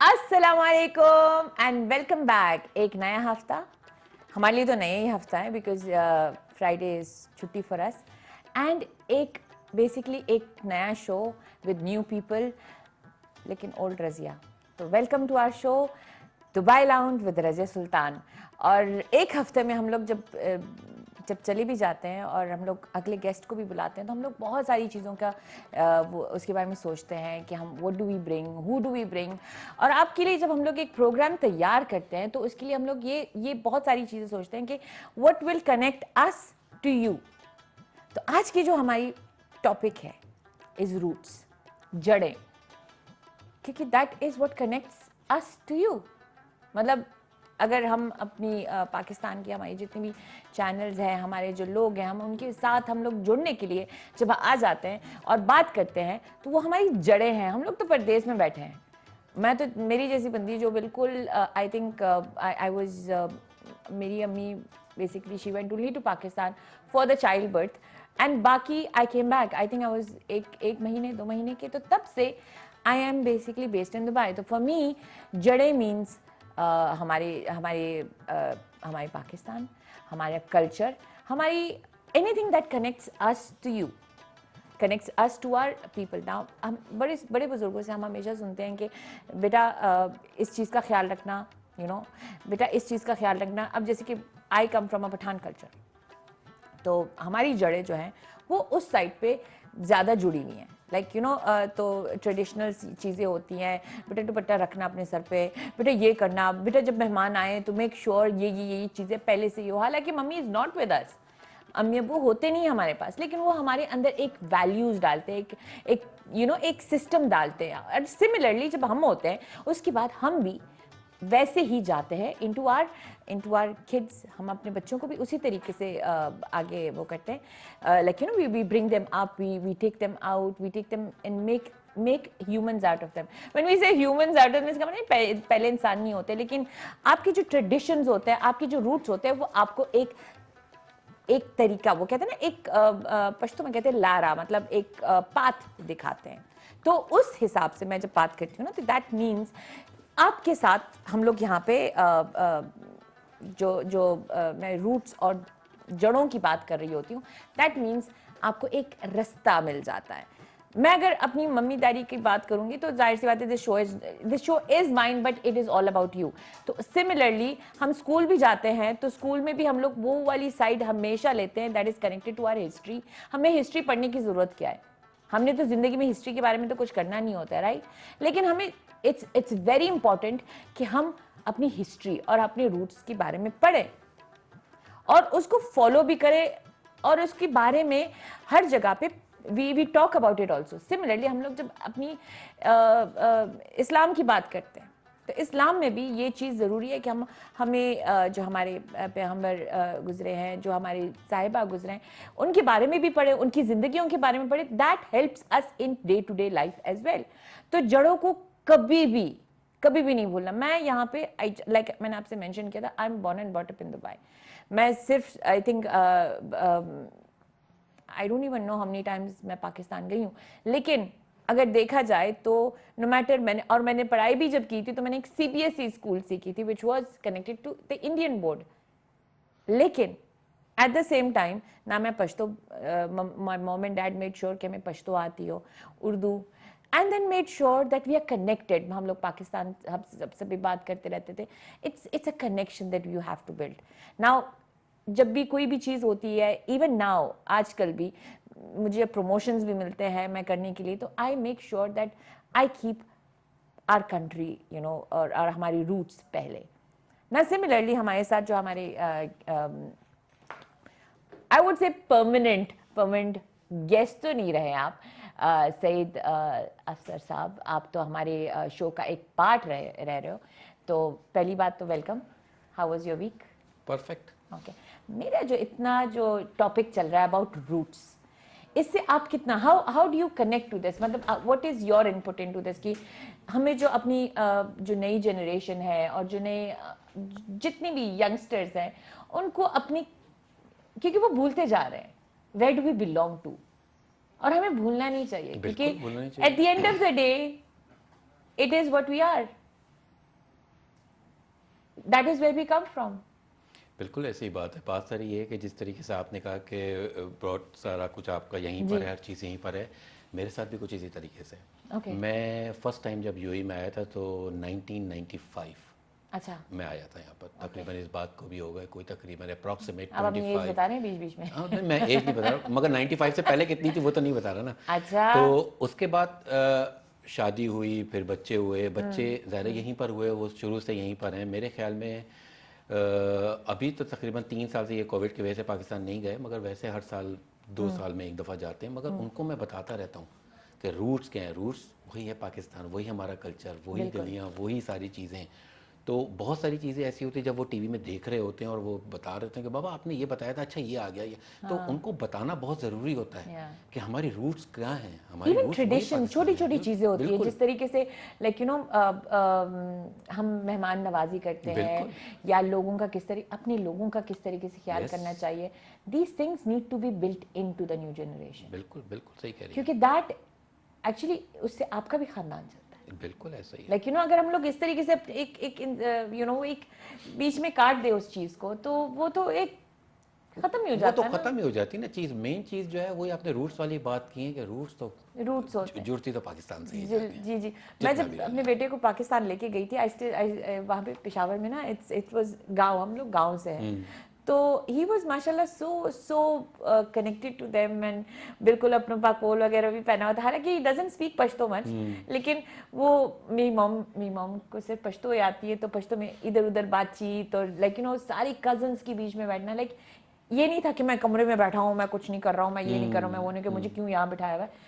अस्सलामुअलैकुम and welcome back. एक नया हफ्ता हमारे लिए तो नया ही हफ्ता है बिकॉज फ्राइडे इज छुट्टी फॉर अस एंड एक बेसिकली एक नया शो विद न्यू पीपल लेकिन ओल्ड रजिया। तो welcome to our show Dubai lounge with Razia Sultan. और एक हफ्ते में हम लोग जब चले भी जाते हैं और हम लोग अगले गेस्ट को भी बुलाते हैं तो हम लोग बहुत सारी चीज़ों का वो उसके बारे में सोचते हैं कि हम what do we bring, who do we bring. और आपके लिए जब हम लोग एक प्रोग्राम तैयार करते हैं तो उसके लिए हम लोग ये बहुत सारी चीज़ें सोचते हैं कि what will connect us to you. तो आज की जो हमारी टॉपिक है इज रूट्स, जड़ें, क्योंकि that is what connects us to you. मतलब अगर हम अपनी पाकिस्तान की हमारी जितनी भी चैनल्स हैं, हमारे जो लोग हैं, हम उनके साथ हम लोग जुड़ने के लिए जब आ जाते हैं और बात करते हैं तो वो हमारी जड़ें हैं। हम लोग तो परदेश में बैठे हैं। मैं तो मेरी जैसी बंदी जो बिल्कुल आई थिंक आई वाज मेरी अम्मी basically she went only to Pakistan for the child birth and बाकी I came back I think I was एक महीने 2 महीने के। तो तब से I am basically based in Dubai. तो फॉर मी जड़ें मीन्स हमारे पाकिस्तान, हमारा कल्चर, हमारी anything that connects us to you, connects us to our people. Now हम बड़े बड़े बुजुर्गों से हम हमेशा सुनते हैं कि बेटा इस चीज़ का ख्याल रखना, बेटा इस चीज़ का ख्याल रखना। अब जैसे कि I come from a Pathan culture, तो हमारी जड़ें जो हैं वो उस साइड पे ज़्यादा जुड़ी हुई हैं। लाइक तो ट्रेडिशनल चीज़ें होती हैं, बेटा दुपट्टा रखना अपने सर पे, बेटा ये करना, बेटा जब मेहमान आए तो मेक श्योर ये चीज़ें पहले से ही हो। हालांकि mummy is not with us, अम्मी अब्बू होते नहीं हमारे पास, लेकिन वो हमारे अंदर एक वैल्यूज़ डालते हैं, एक सिस्टम डालते हैं। और सिमिलरली जब हम होते हैं उसके बाद हम भी वैसे ही जाते हैं इनटू आवर किड्स। हम अपने बच्चों को भी उसी तरीके से आगे वो करते हैं। Like we bring them up, we take them out, we take them and make humans out of them. When we say humans out of, इसका मतलब पहले इंसान नहीं होते, लेकिन आपके जो ट्रेडिशंस होते हैं, आपके जो रूट्स होते हैं, वो आपको एक तरीका, वो कहते हैं ना, एक पश्तो में कहते हैं लारा, मतलब एक पाथ दिखाते हैं। तो उस हिसाब से मैं जब बात करती हूँ ना, तो दैट मीन्स आपके साथ हम लोग यहाँ पे मैं रूट्स और जड़ों की बात कर रही होती हूँ। दैट मीन्स आपको एक रास्ता मिल जाता है। मैं अगर अपनी मम्मी डैडी की बात करूंगी तो जाहिर सी बात है this show is mind but it is all about you. तो सिमिलरली हम स्कूल भी जाते हैं तो स्कूल में भी हम लोग वो वाली साइड हमेशा लेते हैं that is connected to our history. हमें हिस्ट्री पढ़ने की जरूरत क्या है? हमने तो जिंदगी में हिस्ट्री के बारे में तो कुछ करना नहीं होता है, राइट? लेकिन हमें इट्स वेरी इंपॉर्टेंट कि हम अपनी हिस्ट्री और अपने रूट्स के बारे में पढ़ें और उसको फॉलो भी करें और उसके बारे में हर जगह पे we talk about it also. Similarly हम लोग जब अपनी इस्लाम की बात करते हैं तो इस्लाम में भी ये चीज़ ज़रूरी है कि हमें जो हमारे पैगंबर गुजरे हैं, जो हमारे साहिबा गुजरे हैं, उनके बारे में भी पढ़े, उनकी ज़िंदगियों के बारे में पढ़े। That helps us in day to day life as well. तो जड़ों को कभी भी नहीं भूलना। मैं यहाँ पे लाइक मैंने आपसे मेंशन किया था, I am born and brought up in Dubai. मैं सिर्फ I think I don't even know how many times मैं पाकिस्तान गई हूँ, लेकिन अगर देखा जाए तो नो मैटर, मैंने पढ़ाई भी जब की थी तो मैंने एक CBSE स्कूल से की थी which was connected to the Indian board. लेकिन एट द सेम टाइम ना मैं Pashto, my mom and dad made sure कि हमें पश्तो आती हो, Urdu, and then made sure that we are connected. हम लोग पाकिस्तान सबसे भी बात करते रहते थे। It's a connection that you have to build. Now जब भी कोई भी चीज़ होती है, इवन नाउ आजकल भी मुझे प्रमोशंस भी मिलते हैं मैं करने के लिए, तो I make sure that I keep our country और हमारी रूट्स पहले ना। सिमिलरली हमारे साथ जो हमारे I would say permanent guest तो नहीं रहे आप, सईद अफसर साहब, आप तो हमारे शो का एक पार्ट रह रहे हो। तो पहली बात तो welcome, how was your week? Perfect. Okay. मेरा जो इतना जो टॉपिक चल रहा है अबाउट रूट्स, इससे आप कितना how do you connect to this? मतलब what is your input into this कि हमें जो अपनी जो नई जनरेशन है और जो नए जितनी भी यंगस्टर्स हैं उनको अपनी, क्योंकि वो भूलते जा रहे हैं where do we belong to, और हमें भूलना नहीं चाहिए क्योंकि at the end of the day it is what we are. that is where we come from. बिल्कुल ऐसी ही बात है। बात सारी ये है कि जिस तरीके से आपने कहा कि बहुत सारा कुछ आपका यहीं पर है, हर चीज़ यहीं पर है, मेरे साथ भी कुछ इसी तरीके से। Okay. मैं फर्स्ट टाइम जब यूएई में आया था तो 1995 अच्छा मैं आया था यहाँ पर। तकरीबन इस बात को भी हो गए कोई तकरीबन अप्रॉक्सीमेट अब अपनी एज बता रहे हैं बीच बीच में। हाँ नहीं, मैं एज नहीं बता रहा, मगर 95 से पहले कितनी थी वो तो नहीं बता रहा ना। अच्छा तो उसके बाद शादी हुई, फिर बच्चे हुए, बच्चे ज़ाहिर यहीं पर हुए, वो शुरू से यहीं पर हैं। मेरे ख्याल में अभी तो तकरीबन 3 साल से ये कोविड की वजह से पाकिस्तान नहीं गए, मगर वैसे हर साल 2 साल में एक दफ़ा जाते हैं। मगर उनको मैं बताता रहता हूँ कि रूट्स क्या हैं। रूट्स वही है पाकिस्तान, वही हमारा कल्चर, वही गलियाँ, वही सारी चीज़ें। तो बहुत सारी चीज़ें ऐसी होती हैं जब वो टीवी में देख रहे होते हैं और वो बता रहे होते हैं कि बाबा आपने ये बताया था, अच्छा ये आ गया ये। तो उनको बताना बहुत ज़रूरी होता है कि हमारी रूट्स क्या हैं, हमारी इवन रूट्स ट्रेडिशन, छोटी छोटी चीजें होती है, जिस तरीके से लाइक यू नो हम मेहमान नवाजी करते हैं या लोगों का किस तरीके, अपने लोगों का किस तरीके से ख्याल करना चाहिए। These things need to be built into the new generation. बिल्कुल बिल्कुल सही कह रही है, क्योंकि दैट एक्चुअली उससे आपका भी खानदान चलता है। बिल्कुल ऐसा ही है। लाइक यू नो अगर हम लोग इस तरीके से एक यू नो एक बीच में काट दे उस चीज को, तो वो तो एक खत्म ही हो जाता है। वो तो खत्म ही हो जाती है ना चीज़। मेन चीज़ जो है वही आपने रूट्स वाली बात की है कि रूट्स तो रूट्स होते हैं। जुड़ती तो पाकिस्तान से ही जी जी जी। मैं जब अपने बेटे को पाकिस्तान लेके गई थी, वहाँ पे पेशावर में ना, इट वाज गांव, हम लोग गांव से हैं, तो ही वाज माशाल्लाह so connected to them and बिल्कुल अपना पाकोल वगैरह भी पहना हुआ था। हालांकि he doesn't speak Pashto much, लेकिन वो मेरी मॉम को सिर्फ पश्तो ही आती है, तो पश्तो में इधर उधर बातचीत और लाइक यू नो सारी कजन्स के बीच में बैठना। लाइक ये नहीं था कि मैं कमरे में बैठा हूँ, मैं कुछ नहीं कर रहा हूँ, मैं ये नहीं कर रहा हूँ, मैं वो नहीं, कि मुझे क्यों यहाँ बिठाया हुआ है।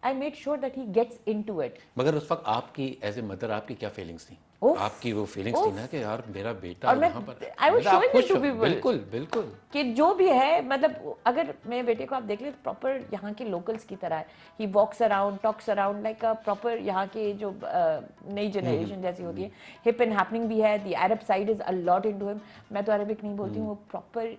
I made sure that he gets into it. मगर उस वक्त आपकी एज ए मदर आपकी क्या फीलिंग्स थी? आपकी वो फीलिंग्स थी ना कि यार मेरा बेटा यहाँ पर, I was showing it to people. बिल्कुल बिल्कुल कि जो भी है, मतलब अगर मेरे बेटे को आप देख ले प्रॉपर यहाँ के लोकल्स की तरह है। He walks around, talks around like a proper यहाँ के जो नई जनरेशन जैसी होती है। हिप एंड हैपनिंग भी है। The Arab side is a lot into him. मैं तो अरबिक नहीं बोलती हूँ, वो proper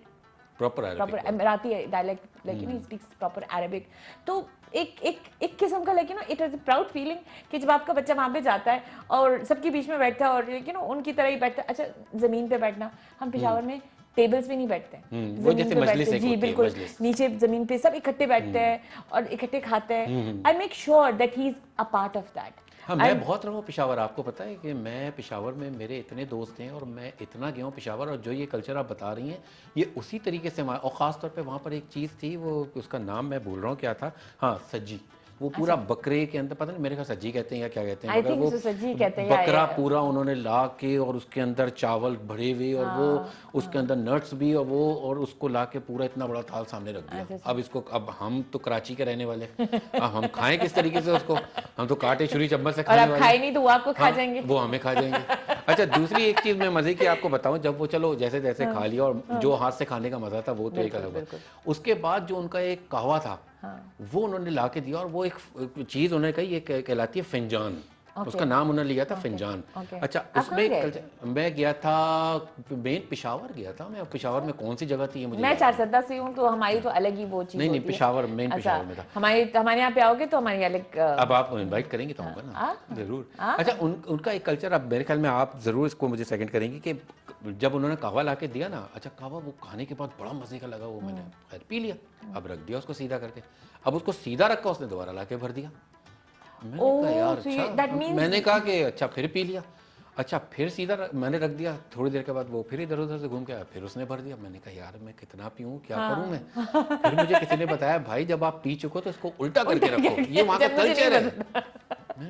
Emirati dialect, like you know, he speaks proper Arabic. तो एक किस्म का like you know it is a proud feeling कि जब आपका बच्चा वहाँ पे जाता है और सबके बीच में बैठता है और यू नो उनकी तरह ही बैठता है। अच्छा जमीन पे बैठना, हम पेशावर में टेबल्स पे नहीं बैठते, जमीन पे बैठते हैं। जी बिल्कुल, नीचे जमीन पे सब इकट्ठे बैठते हैं और इकट्ठे खाते हैं। I make sure that he is a part of that. हाँ, मैं बहुत रहा हूँ पेशावर। आपको पता है कि मैं पेशावर में, मेरे इतने दोस्त हैं और मैं इतना गया हूँ पेशावर, और जो ये कल्चर आप बता रही हैं ये उसी तरीके से और ख़ास तौर पे वहाँ पर एक चीज़ थी, वो उसका नाम मैं भूल रहा हूँ क्या था, हाँ सज्जी। वो पूरा बकरे के अंदर, पता नहीं मेरे ख्याल सज्जी कहते हैं या क्या कहते हैं, मगर वो सज्जी कहते हैं, बकरा पूरा उन्होंने ला के और उसके अंदर चावल भरे हुए और वो उसके अंदर नट्स भी और वो, और उसको ला के पूरा इतना बड़ा थाल सामने रख दिया। अब इसको, अब हम तो कराची के रहने वाले, अब हम खाएं किस तरीके से उसको? हम तो कांटे छुरी चम्मच से खाने वाले, खाए नहीं तो वो आपको खा जाएंगे, वो हमें खा जाएंगे। अच्छा, दूसरी एक चीज़ मैं मज़े की आपको बताऊं, जब वो चलो जैसे जैसे खा लिया और जो हाथ से खाने का मज़ा था वो तो एक अलग बात। उसके बाद जो उनका एक कहवा था वो उन्होंने ला के दिया, और वो एक चीज़ उन्होंने कही, ये कहलाती है फिंजान। उसका नाम उन्होंने लिया था फिंजान। अच्छा, उसमें मैं गया था, मेन पेशावर गया था मैं। पेशावर में कौन सी जगह थी ये मुझे, मैं चारसद्दा से हूँ तो हमारी तो अलग ही वो चीज़ नहीं पेशावर, मेन पेशावर में था। हमारे यहाँ पे आओगे तो हमारी अलग, अब आप इनवाइट करेंगे तो आऊँगा ना, जरूर। अच्छा, उनका एक कल्चर, अब मेरे ख्याल में आप जरूर इसको मुझे सेकंड करेंगे कि जब उन्होंने कहवा ला के दिया ना, अच्छा कहवा वो खाने के बाद बड़ा मजे का लगा, वो मैंने खैर पी लिया, अब रख दिया उसको सीधा करके। अब उसको सीधा रखा, उसने दोबारा ला के भर दिया। मैंने कहा यार अच्छा, मैंने कहा कि अच्छा फिर पी लिया, अच्छा फिर सीधा मैंने रख दिया। थोड़ी देर के बाद वो फिर इधर उधर से घूम के आया, फिर उसने भर दिया। मैंने कहा यार मैं कितना पीऊँ, क्या करूँ मैं? फिर मुझे किसी ने बताया भाई जब आप पी चुको तो इसको उल्टा करके रखो, ये वहाँ का कल्चर है।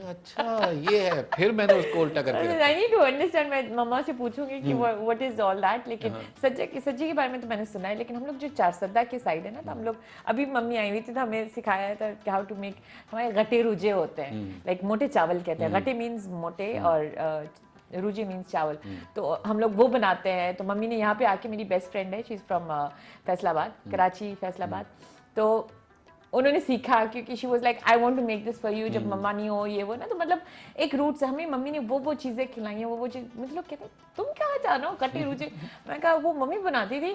अच्छा ये है, फिर मैंने उसको उल्टा करके रखा। I need to understand. मैं मम्मा से पूछूंगी कि व्हाट इज ऑल दैट। लेकिन सज्जे के बारे में तो मैंने सुना है, लेकिन हम लोग जो चारसद्दा के साइड है ना, तो हम लोग अभी मम्मी आई हुई थी तो हमें सिखाया था कि हाउ टू मेक, हमारे गट्टे रुजे होते हैं, लाइक मोटे चावल कहते हैं। गट्टे मीन्स मोटे और रूजी मीन्स चावल। तो हम लोग वो बनाते हैं। तो मम्मी ने यहाँ पे आके, मेरी बेस्ट फ्रेंड है, she is from Faisalabad, Karachi Faisalabad, तो उन्होंने सीखा क्योंकि she was like I want to make this for you. जब मम्मा नहीं हो ये वो ना, तो मतलब एक रूट से हमें मम्मी ने वो चीजें खिलाई हैं, वो चीज। मुझे लोग कहते हैं तुम क्या जानो कटे रूजे, मैं कहा वो मम्मी बनाती थी।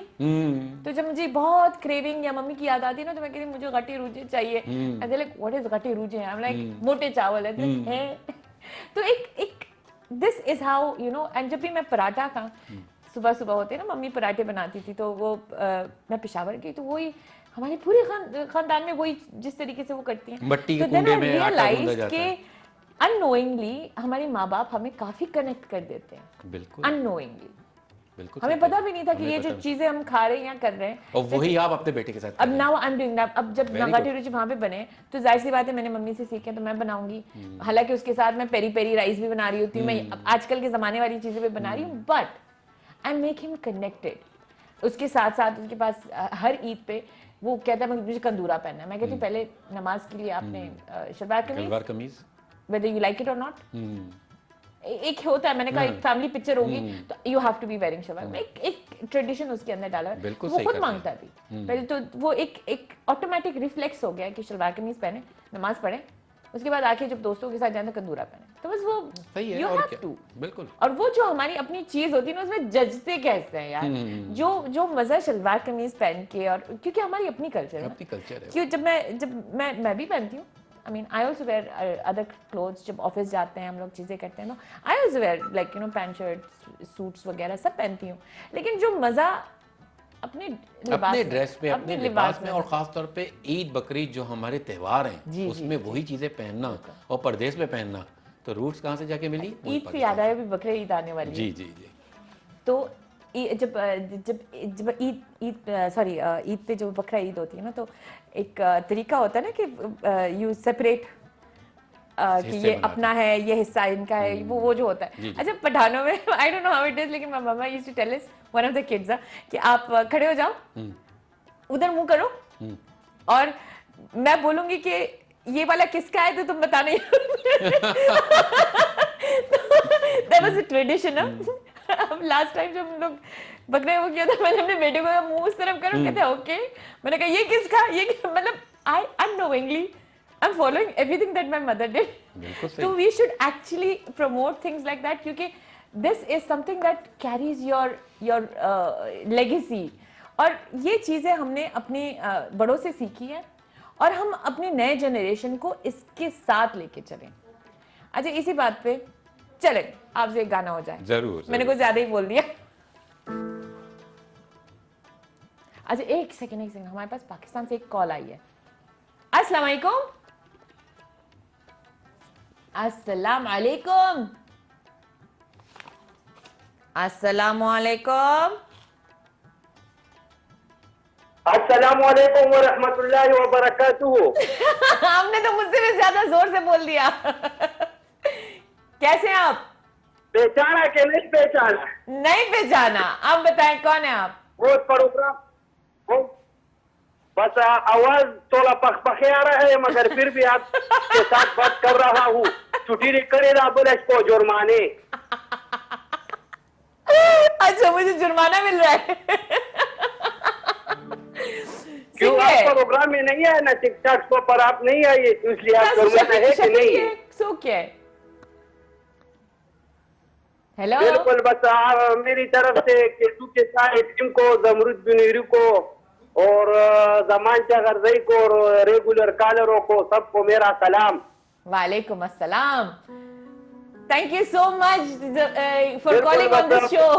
तो जब मुझे बहुत क्रेविंग या मम्मी की याद आती है ना, तो मैं कहती मुझे गट्टे रूजे चाहिए। आई लाइक व्हाट इज गट्टे रूजे? आई एम लाइक मोटे चावल है। तो एक this is how you know. And जब भी मैं पराठा का सुबह सुबह होते ना, मम्मी पराठे बनाती थी, तो वो मैं पेशावर गई तो वही हमारे पूरे खानदान में वही जिस तरीके से वो करती हैं, मट्टी के तो देन कुंडे आई में आटा गूंदा रियलाइज्ड जाता कि है। अननोइंगली हमारे माँ बाप हमें काफी कनेक्ट कर देते हैं, बिल्कुल अननोइंगली। बिल्कुल हमें सही पता कहा। भी नहीं था कि हमें ये पता जो भी- चीजें हम खा रहे हैं या कर रहे हैं। और वही आप अपने बेटे के साथ कर अब रहे हैं। Now I am doing that. अब जब Very नागाटी good. रुचि वहां पे बने तो जाहिर सी बात है मैंने मम्मी से सीखे तो मैं बनाऊंगी। हालांकि उसके साथ मैं पेरी पेरी राइस भी बना रही होती हूँ, मैं आजकल के जमाने वाली चीजें भी बना रही हूँ, but I make him connected. उसके साथ साथ उसके पास हर ईद पे वो कहता है मुझे कंदूरा पहनना है। मैं कहती हूँ पहले नमाज के लिए आपने salwar salwar kameez. whether you like it or not, एक होता है, मैंने कहा एक फैमिली पिक्चर होगी तो you have to be wearing shalwar. एक ट्रेडिशन उसके अंदर डाला है, बिल्कुल वो सही खुद करते मांगता भी। पहले तो वो एक ऑटोमेटिक रिफ्लेक्स हो गया कि शलवार कमीज पहने, नमाज पढ़े, उसके बाद आके जब दोस्तों के साथ जाए तो कंदूरा पहने। तो बस वो सही है यू और हैव क्या। टू। बिल्कुल और वो जो हमारी अपनी चीज होती है ना, उसमें जजते कैसे हैं यार, जो मजा शलवार कमीज पहन के, और क्योंकि हमारी अपनी कल्चर है। अपनी कल्चर है। क्यों जब मैं भी पहनती हूँ, I mean I also wear other clothes. जब ऑफिस जाते हैं हम लोग चीजें करते हैं, तो I also wear like you know pant shirt suits वगैरह सब पहनती हूँ, लेकिन जो मजा अपने अपने ड्रेस में, अपने लिबास में, और होता है। खास तौर पे ईद बकरीद जो हमारे त्योहार हैं, जी, उसमें वही चीजें पहनना और परदेश में पहनना, तो रूट्स कहाँ से जाके मिली? वही ईद से याद आया, अभी बकरे ईद आने वाली है। जी जी जी। तो जब जब जब ईद पे जो बकरा ईद होती है ना, तो एक तरीका होता है ना कि यू सेपरेट कि ये अपना है, ये हिस्सा इनका है, वो जो होता है। अच्छा पठानों में I don't know how it is, लेकिन my mama used to tell us, one of the kids, कि आप खड़े हो जाओ, उधर मुंह करो, और मैं बोलूंगी कि ये वाला किसका है तो तुम बताना। That was a tradition. अब लास्ट टाइम जब हम लोग बकरे वो किया था, मैंने अपने बेटे को मुंह उस तरफ करो, कहते ओके। मैंने कहा ये किसका, मतलब आई unknowingly I'm following everything that my mother did. So we should actually promote things like that, क्योंकि this is something that carries your legacy. और ये चीजें हमने अपने बड़ों से सीखी है, और हम अपने नए जनरेशन को इसके साथ लेके चलें। अच्छा इसी बात पे चलें, आपसे एक गाना हो जाए। जरूर। मैंने कुछ ज्यादा ही बोल दिया। अच्छा एक सेकंड, हमारे पास पाकिस्तान से एक कॉल आई है। अस्सलाम वालेकुम। अस्सलाम वालेकुम। अस्सलाम वालेकुम। अस्सलाम वालेकुम व रहमतुल्लाहि व बरकातुहू। आपने तो मुझसे भी ज्यादा जोर से बोल दिया। कैसे हैं आप? पहचाना कि नहीं पहचाना? नहीं पहचाना। आप बताएं कौन है आप? वो प्रोग्राम वो बस आवाज थोड़ा पखपखे आ रहा है, मगर फिर भी आपके साथ बात कर रहा हूँ। छुट्टी नहीं करेगा बोले इसको जुर्माने। अच्छा मुझे जुर्माना मिल रहा है। क्यों आप प्रोग्राम में नहीं आए ना, टिकटॉक पर आप नहीं आइए, इसलिए आप जुर्माना है कि नहीं है? सो क्या है? हेलो। बिल्कुल, बस मेरी तरफ से केसू के सारे टीम को, जमरुद बिनीरी को, और जमान चगरजई को, और रेगुलर कॉलरों को, सबको मेरा सलाम। वालेकुम अस्सलाम। Thank you so much for calling on this show.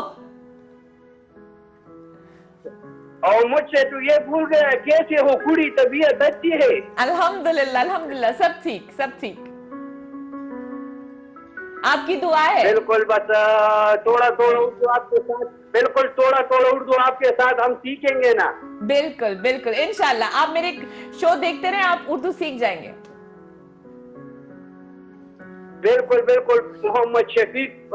और मुझसे तो ये भूल गया, कैसे हो कुड़ी, तबीयत अच्छी है? अल्हम्दुलिल्लाह अल्हम्दुलिल्लाह, सब ठीक सब ठीक। आपकी दुआ है। बिल्कुल, बस थोड़ा थोड़ा उर्दू आपके साथ, बिल्कुल थोड़ा थोड़ा उर्दू आपके साथ हम सीखेंगे ना। बिल्कुल बिल्कुल इंशाल्लाह। आप मेरे शो देखते रहे, आप उर्दू सीख जाएंगे। बिल्कुल बिल्कुल। मोहम्मद शफीक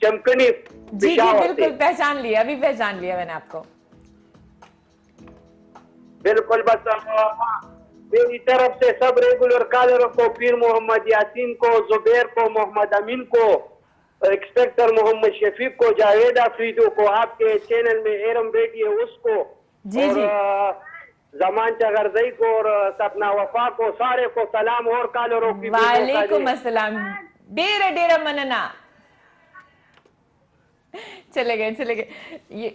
चमकनी जी जी बिल्कुल पहचान लिया, अभी पहचान लिया मैंने आपको। बिल्कुल, बस मेरी तरफ से सब रेगुलर कॉलरों को, पीर मोहम्मद यासीन को, जुबैर को, मोहम्मद अमीन को, इंस्पेक्टर मोहम्मद शफीक को, जावेद अफरीदो को, आपके चैनल में एरम बेटी है उसको, जी जी, जमान चगरजई को, और सपना वफा को, सारे को सलाम, और कॉलरों की वालेकुम अस्सलाम। डेरा डेरा मनना। चले गए।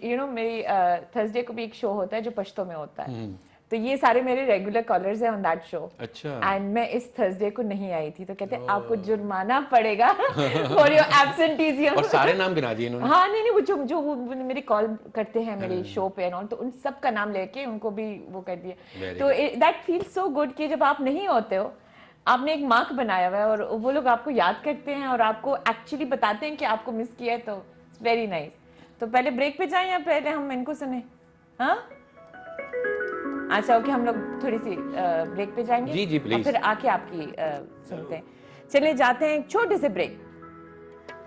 यू नो मेरी थर्सडे को भी एक शो होता है जो पश्तो में होता है, तो ये सारे मेरे रेगुलर कॉलर्स हैं ऑन दैट शो। अच्छा। एंड मैं इस थर्सडे को नहीं आई थी, तो कहते हैं आपको जुर्माना पड़ेगा फॉर योर एब्सेंटीज़। और सारे नाम गिना दिए इन्होंने। हाँ नहीं, वो जो वो मेरे कॉल करते हैं मेरे शो पे एंड ऑल, तो उन सब का नाम लेके उनको भी वो कर दिया। तो दैट फील्स सो गुड कि जब आप नहीं होते हो, आपने एक मार्क बनाया हुआ है और वो लोग आपको याद करते हैं और आपको एक्चुअली बताते हैं कि आपको मिस किया है, तो इट्स वेरी नाइस। तो पहले ब्रेक पे जाएं या पहले हम इनको सुने? हाँ अच्छा ओके, हम लोग थोड़ी सी ब्रेक पे जाएंगे। जी प्लीज। और फिर आके आपकी सुनते हैं। चलिए जाते हैं एक छोटे से ब्रेक।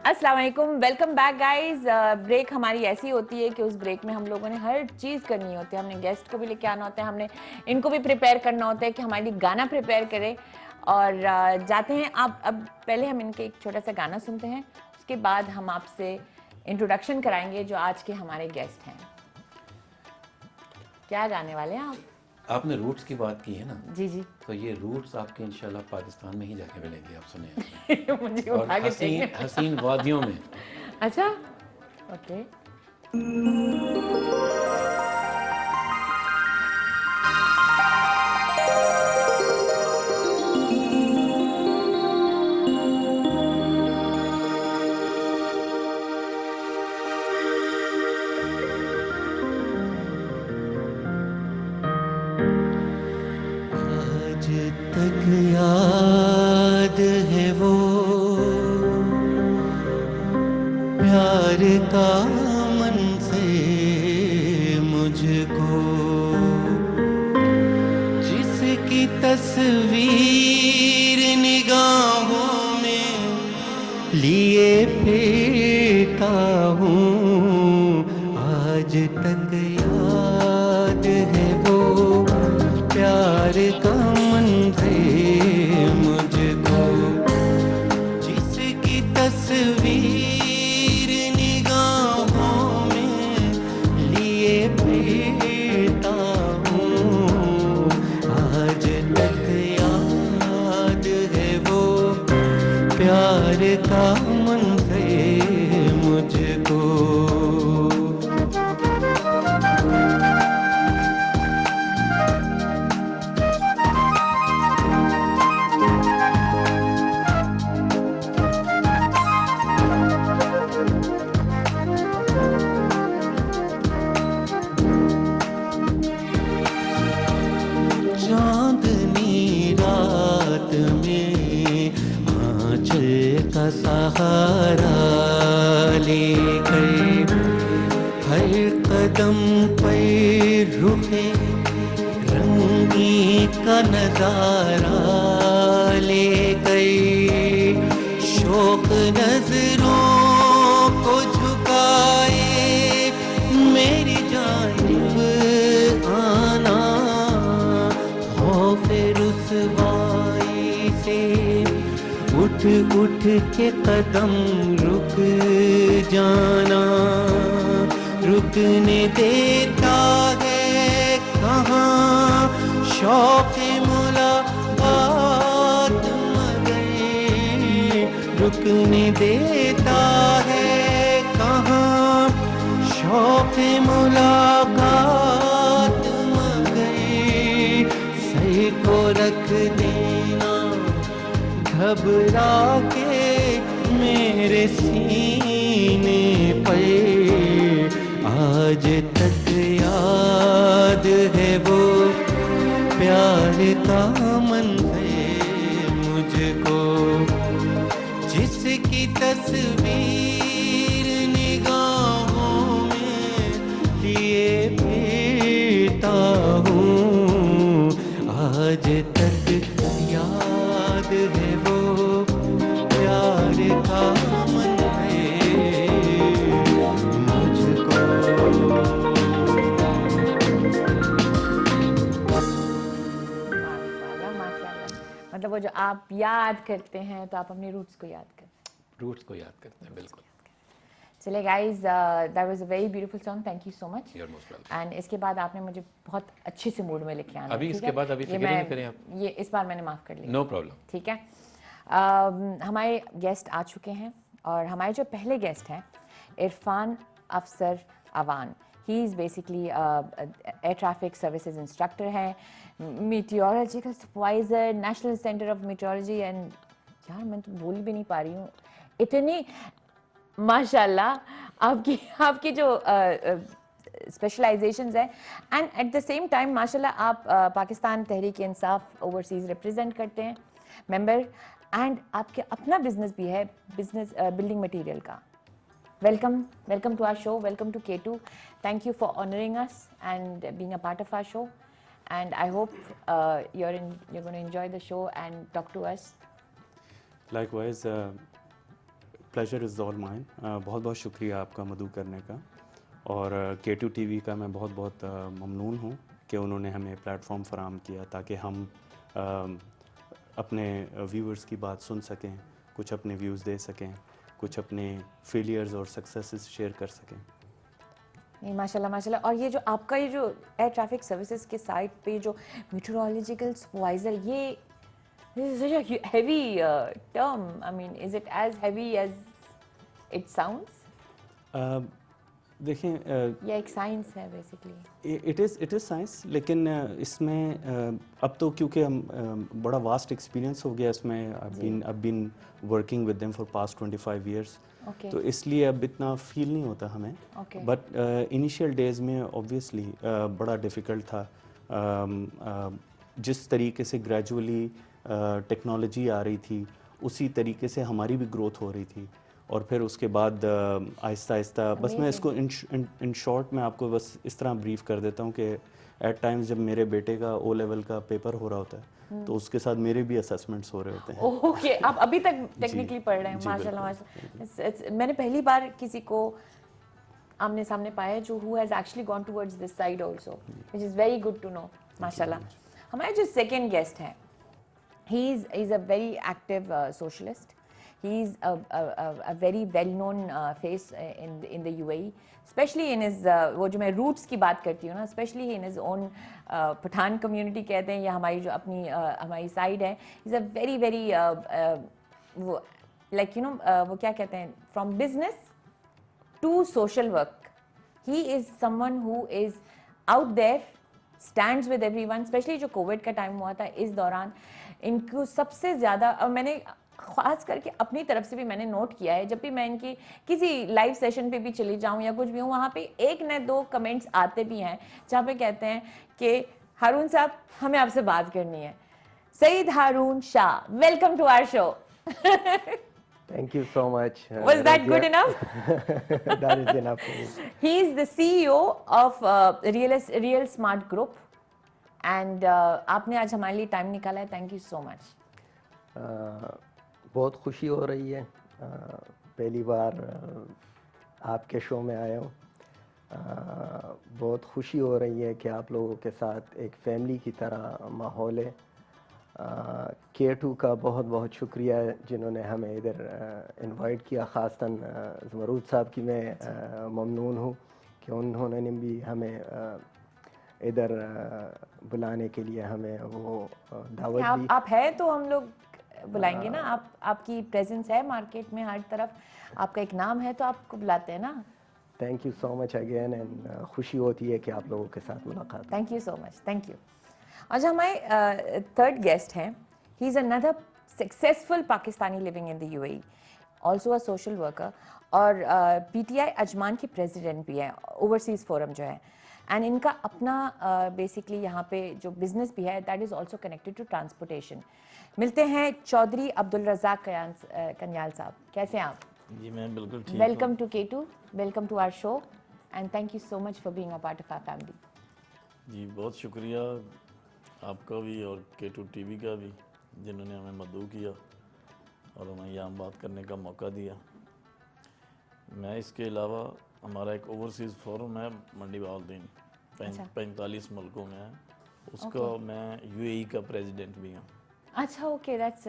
अस्सलाम वालेकुम, वेलकम बैक गाइस। ब्रेक हमारी ऐसी होती है कि उस ब्रेक में हम लोगों ने हर चीज़ करनी होती है। हमने गेस्ट को भी लेके आना होता है, हमने इनको भी प्रिपेयर करना होता है कि हमारे लिए गाना प्रिपेयर करें। और जाते हैं अब पहले हम इनके एक छोटा सा गाना सुनते हैं, उसके बाद हम आपसे इंट्रोडक्शन कराएंगे जो आज के हमारे गेस्ट हैं। क्या गाने वाले हैं आप? आपने रूट्स की बात की है ना? जी जी। तो ये रूट्स आपके इंशाल्लाह पाकिस्तान में ही जाके मिलेंगे, आप सुने। मुझे और उठा के चाहिए। हसीन वादियों में। अच्छा ओके। तक याद है वो प्यार का मंज़र मुझको, जिसकी तस्वीर निगाहों में लिए फिरता हूँ। आज तक याद है वो प्यार का मुझको, जिसकी तस्वीर निगाहों में लिए फिरता हूँ। आज तक याद है वो प्यार का मंज़र मुझको। सहारा लेकर हर कदम पर रुखे रंगी का नजारा लेकर, शौक नजरों को झुकाए मेरी जानिब आना, खौफ रुसवाई से उठ उठ के कदम रुक जाना, रुकने देता है कहाँ शौक़ मुलाकात मगर, रुकने देता है कहाँ शौक़ मुलाकात मगर, सर को रख देना घबरा के मेरे सीने पर। आज तक याद है वो प्यार का मंज़र मुझको, जिसकी तस्वीर निगाहों में लिए फिरता हूँ। आज तक याद है वो प्यार का मंज़र मुझको। माशाल्लाह माशाल्लाह। मतलब वो जो आप याद करते हैं तो आप अपने रूट्स को याद करते हैं। रूट्स को याद करते हैं, बिल्कुल। चलिए guys, that was a very beautiful song, thank you so much. You're most welcome. And इसके बाद आपने मुझे बहुत अच्छे से मूड में लेके आना। अभी ठीक इसके है? बाद अभी ये फिक्र ही नहीं मैं- करें आप। ये इस बार मैंने माफ कर लिया। No problem. ठीक है। हमारे गेस्ट आ चुके हैं और हमारे जो पहले गेस्ट हैं Irfan Afsar Awan, he is basically air traffic services instructor हैं, meteorological supervisor, national centre of meteorology and यार मैं तो बोल भी नहीं पा रही हूँ इतनी माशाल्लाह आपकी आपकी जो स्पेशलाइजेशंस है and eight the same time माशाल्लाह आप पाकिस्तान तहरीक इंसाफ ओवरसीज़ रिप्रेजेंट करते हैं मेंबर एंड आपके अपना बिजनेस भी है, बिजनेस बिल्डिंग मटेरियल का. Welcome to our show. Welcome to K2. Thank you for honoring us and being a part of our show. And I hope you're going to enjoy the show and talk to us. Likewise, pleasure is all mine. बहुत बहुत शुक्रिया आपका मधु करने का और K2 TV का मैं बहुत बहुत ममनून हूँ कि उन्होंने हमें प्लेटफॉर्म फराहम किया ताकि हम अपने व्यूअर्स की बात सुन सकें, कुछ अपने व्यूज़ दे सकें, कुछ अपने फेलियर्स और सक्सेसेस शेयर कर सकें. नहीं माशाल्लाह माशाल्लाह. और ये जो आपका ये जो एयर ट्रैफिक सर्विसेज के साइट पे जो मीटरोलॉजिकल सुपरवाइजर, ये this is such a heavy term. I mean, is it as heavy as it sounds? देखें या एक साइंस है बेसिकली. इट इज़ साइंस, लेकिन इसमें अब तो क्योंकि हम बड़ा वास्ट एक्सपीरियंस हो गया इसमें. I've been working with them for past 25 years. Okay. तो इसलिए अब इतना फील नहीं होता हमें. Okay. बट इनिशियल डेज में ऑब्वियसली बड़ा डिफ़िकल्ट था. जिस तरीके से ग्रेजुअली टेक्नोलॉजी आ रही थी उसी तरीके से हमारी भी ग्रोथ हो रही थी और फिर उसके बाद आहिस्ता आहिस्ता बस मैं इसको इन शॉर्ट में आपको बस इस तरह ब्रीफ कर देता हूँ कि एट टाइम्स जब मेरे बेटे का ओ लेवल का पेपर हो रहा होता है तो उसके साथ मेरे भी असेसमेंट्स हो रहे होते हैं. ओके, आप अभी तक टेक्निकली पढ़ रहे हैं. माशाल्लाह माशाल्लाह. मैंने पहली बार किसी को आमने सामने पाया है जो who has actually gone towards this side also, which is very good to know. माशाल्लाह. हमारे जो सेकंड गेस्ट हैं, he is a very active socialist. He is a very well-known face in the UAE, especially in his वो जो मैं roots की बात करती हूँ ना, especially in his own Pathan community कहते हैं या हमारी जो अपनी हमारी side है. He's a very वो like you know वो क्या कहते हैं, from business to social work. He is someone who is out there, stands with everyone, especially जो कोविड का टाइम हुआ था इस दौरान इनको सबसे ज़्यादा, और मैंने ख़ास करके अपनी तरफ से भी मैंने नोट किया है, जब भी मैं इनकी किसी लाइव सेशन पे भी चली जाऊँ या कुछ भी हूँ, वहाँ पे एक न दो कमेंट्स आते भी हैं जहाँ पे कहते हैं कि हारून साहब हमें आपसे बात करनी है. Saeed Haroon Shah, welcome to our show. Thank you so much. Was that good enough? That is enough. He is the CEO of Real Smart Group. And आपने आज हमारे लिए टाइम निकाला है. Thank you so much. बहुत खुशी हो रही है. पहली बार आपके शो में आया हूँ. बहुत खुशी हो रही है कि आप लोगों के साथ एक फैमिली की तरह माहौल है. K2 का बहुत बहुत शुक्रिया जिन्होंने हमें इधर इनवाइट किया. ख़ासतन ज़मरूद साहब की मैं ममनून हूँ कि उन्होंने भी हमें इधर बुलाने के लिए हमें वो दावत दी. आप है तो हम लोग बुलाएंगे ना. आपकी प्रेजेंस है मार्केट में हर तरफ, आपका एक नाम है तो आपको बुलाते हैं ना. Thank you so much again and खुशी होती है कि आप लोगों के साथ मुलाकात. Thank you so much. Thank you. और जो हमारे थर्ड गेस्ट हैं, he is another successful Pakistani living in the UAE, also a social worker और पीटीआई अजमान की प्रेसिडेंट भी है, ओवरसीज़ फोरम जो है. एंड इनका अपना बेसिकली यहाँ पे जो बिजनेस भी है that is also connected to transportation. मिलते हैं चौधरी अब्दुल रज़ाक कन्याल साहब. कैसे हैं आप? जी मैं बिल्कुल ठीक. Welcome to K2, welcome to our show and thank you so much for being a part of our family. जी बहुत शुक्रिया आपका भी और K2 TV का भी जिन्होंने हमें मदऊ किया और हमें यहाँ बात करने का मौका दिया. मैं इसके अलावा हमारा एक ओवरसीज़ फोरम है मंडी बहाउद्दीन, 45 मुल्कों में है. उसका मैं UAE का प्रेसिडेंट भी हूँ. अच्छा ओके, दैट्स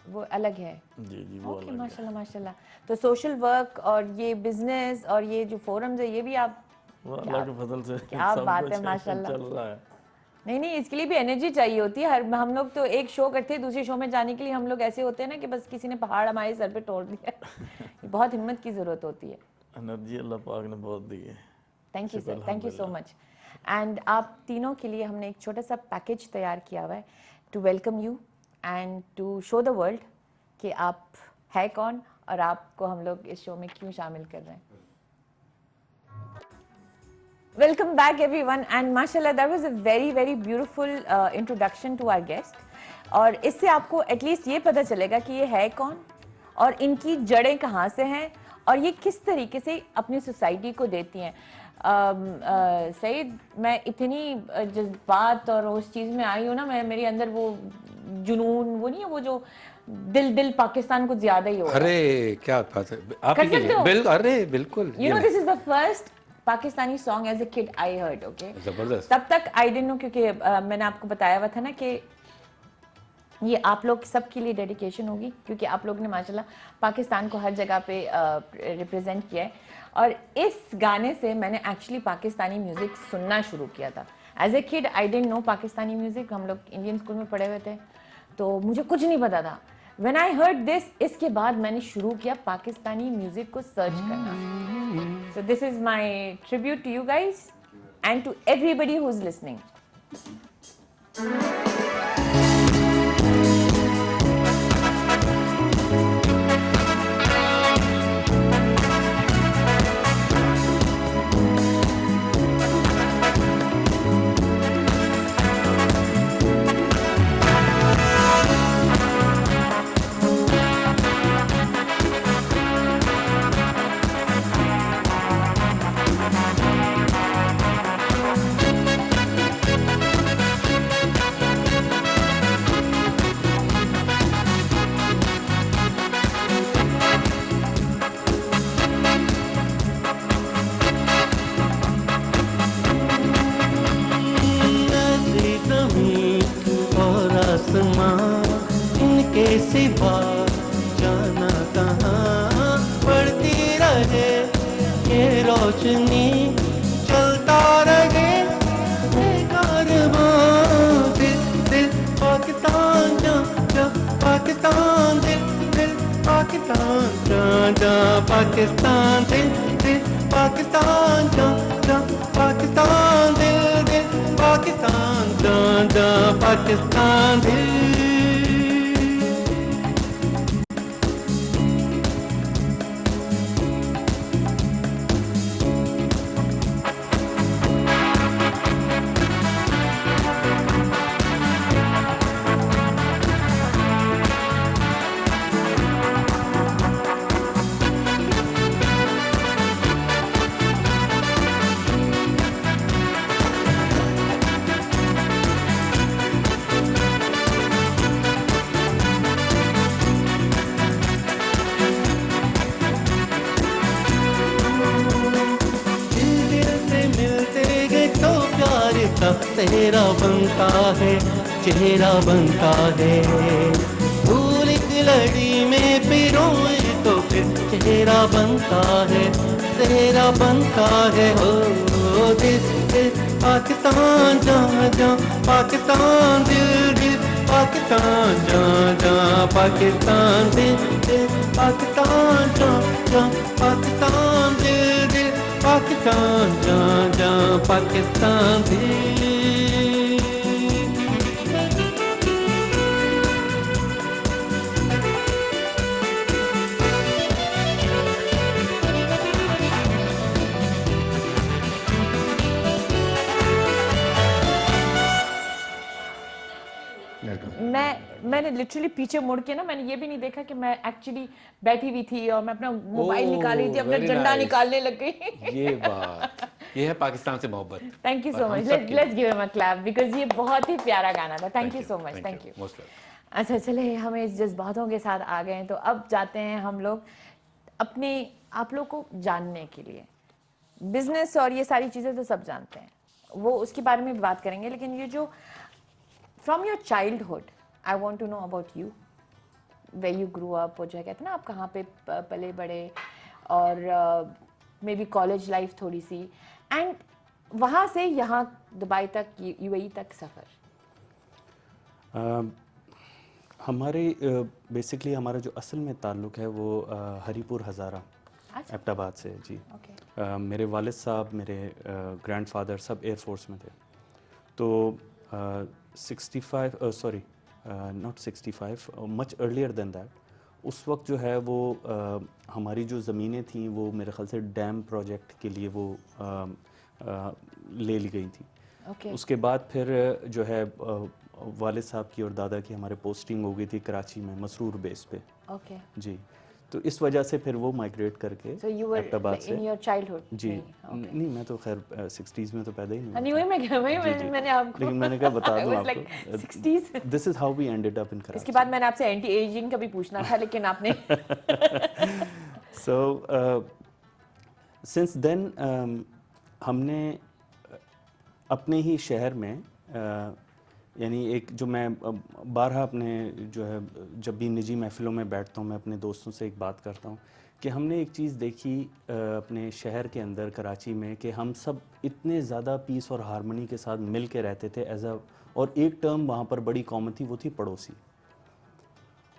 वो अलग है. जी जी वो ओके अलग माशाल्लाह माशाल्लाह. तो सोशल वर्क और ये बिजनेस और ये जो फोरम्स है ये भी आप, वो अल्लाह के फजल से क्या सब बात कुछ है माशाल्लाह. चल रहा है. नहीं इसके लिए भी एनर्जी चाहिए होती है. हम लोग तो एक शो करते हैं, दूसरे शो में जाने के लिए हम लोग ऐसे होते हैं ना कि बस किसी ने पहाड़ हमारे सर पे तोड़ दिया. बहुत हिम्मत की ज़रूरत होती है. एनर्जी अल्लाह पाक ने बहुत दी है. Thank you sir, thank you so much. And आप तीनों के लिए हमने एक छोटा सा पैकेज तैयार किया हुआ है to welcome you and to show the world कि आप है कौन और आपको हम लोग इस शो में क्यों शामिल कर रहे हैं। Welcome back everyone and mashallah that was a very beautiful introduction to our guest और इससे आपको एटलीस्ट ये पता चलेगा कि ये है कौन और इनकी जड़ें कहाँ से हैं और ये किस तरीके से अपनी सोसाइटी को देती हैं। सईद, मैं इतनी जज्बात और उस चीज़ में आई हूँ ना, मैं मेरे अंदर वो जुनून वो नहीं है, वो जो दिल पाकिस्तान को ज्यादा ही हो रहा है। अरे क्या बात है, आप ही के लिए बिल्कुल, अरे बिल्कुल। You know this is the first Pakistani song as a kid I heard, okay. जबरदस्त। तब तक आई डिडंट नो क्योंकि मैंने आपको बताया हुआ था ना कि ये आप लोग सबके लिए डेडिकेशन होगी क्योंकि आप लोग ने माशाल्लाह पाकिस्तान को हर जगह पे रिप्रेजेंट किया है। और इस गाने से मैंने एक्चुअली पाकिस्तानी म्यूजिक सुनना शुरू किया था। As a kid I didn't know Pakistani music, हम लोग इंडियन स्कूल में पढ़े हुए थे तो मुझे कुछ नहीं पता था। When I heard this, इसके बाद मैंने शुरू किया पाकिस्तानी म्यूजिक को सर्च करना। So this is my tribute to you guys and to everybody who's listening. इनके सिवा जाना कहाँ, बढ़ती रहे ये रोशनी, चलता रहे दिल दिल पाकिस्तान जा जा पाकिस्तान, दिल पाकिस्तान जा जा पाकिस्तान, दिल पाकिस्तान जा जा पाकिस्तान, दिल पाकिस्तान जा जा पाकिस्तान, दिल। तेरा बनता है, चेहरा बनता है, भूल की लड़ी में पिरोए तो फिर चेहरा बनता है, चेहरा बनता है। हो दिल पाकिस्तान जा जा पाकिस्तान, दिल पाकिस्तान जा जा पाकिस्तान, दिल पाकिस्तान जा जा पाकिस्तान, दिल पाकिस्तान जा जा पाकिस्तान, दिल। मैंने लिटरली पीछे मुड़ के ना, मैंने ये भी नहीं देखा कि मैं एक्चुअली बैठी हुई थी और मैं अपना मोबाइल निकाल रही थी, अपना झंडा निकालने लग गई। ये बात, ये है पाकिस्तान से मोहब्बत। Thank you so much, let's give him a clap because ये बहुत ही प्यारा गाना था। Thank you so much, thank you. अच्छा चले, हम इस जज्बातों के साथ आ गए हैं तो अब जाते हैं हम लोग अपने आप लोग को जानने के लिए। बिजनेस और ये सारी चीज़ें तो सब जानते हैं, वो उसके बारे में भी बात करेंगे, लेकिन ये जो from your childhood I want to know about you, way you grew up, वो जो है कहते हैं ना आप कहाँ पे पले बड़े, और मे बी कॉलेज लाइफ थोड़ी सी, एंड वहाँ से यहाँ दुबई तक, यूएई तक सफ़र। हमारे बेसिकली हमारा जो असल में ताल्लुक़ है वो हरीपुर हज़ारा अच्छा। एबटाबाद से जी। ओके। मेरे वालिद साहब, मेरे ग्रैंडफादर सब एयरफोर्स में थे। तो 65 sorry not 65 much earlier than that, उस वक्त जो है वो हमारी जो ज़मीनें थीं वो मेरे ख्याल से डैम प्रोजेक्ट के लिए वो ले ली गई थी। ओके। उसके बाद फिर जो है वालिद साहब की और दादा की हमारे पोस्टिंग हो गई थी कराची में मसरूर बेस पे ओके। जी। तो इस वजह से फिर वो माइग्रेट करके सो यू वर एबटाबाद से इन योर चाइल्डहुड? जी। नहीं, मैं तो खैर 60s में तो पैदा ही नहीं नहीं, हुआ वही मैं जी, जी। मैंने आपको लेकिन मैंने कहा बता I दूं was like आपको 60s. This is how we ended up in इसके कराची। बाद मैंने आपसे एंटी एजिंग का भी पूछना था लेकिन आपने सो सिंस देन हमने अपने ही शहर में यानी एक जो मैं बारहा अपने जो है जब भी निजी महफ़िलों में बैठता हूँ मैं अपने दोस्तों से एक बात करता हूँ कि हमने एक चीज़ देखी अपने शहर के अंदर कराची में कि हम सब इतने ज़्यादा पीस और हारमोनी के साथ मिल के रहते थे एज अ, और एक टर्म वहाँ पर बड़ी कॉमन थी, वो थी पड़ोसी।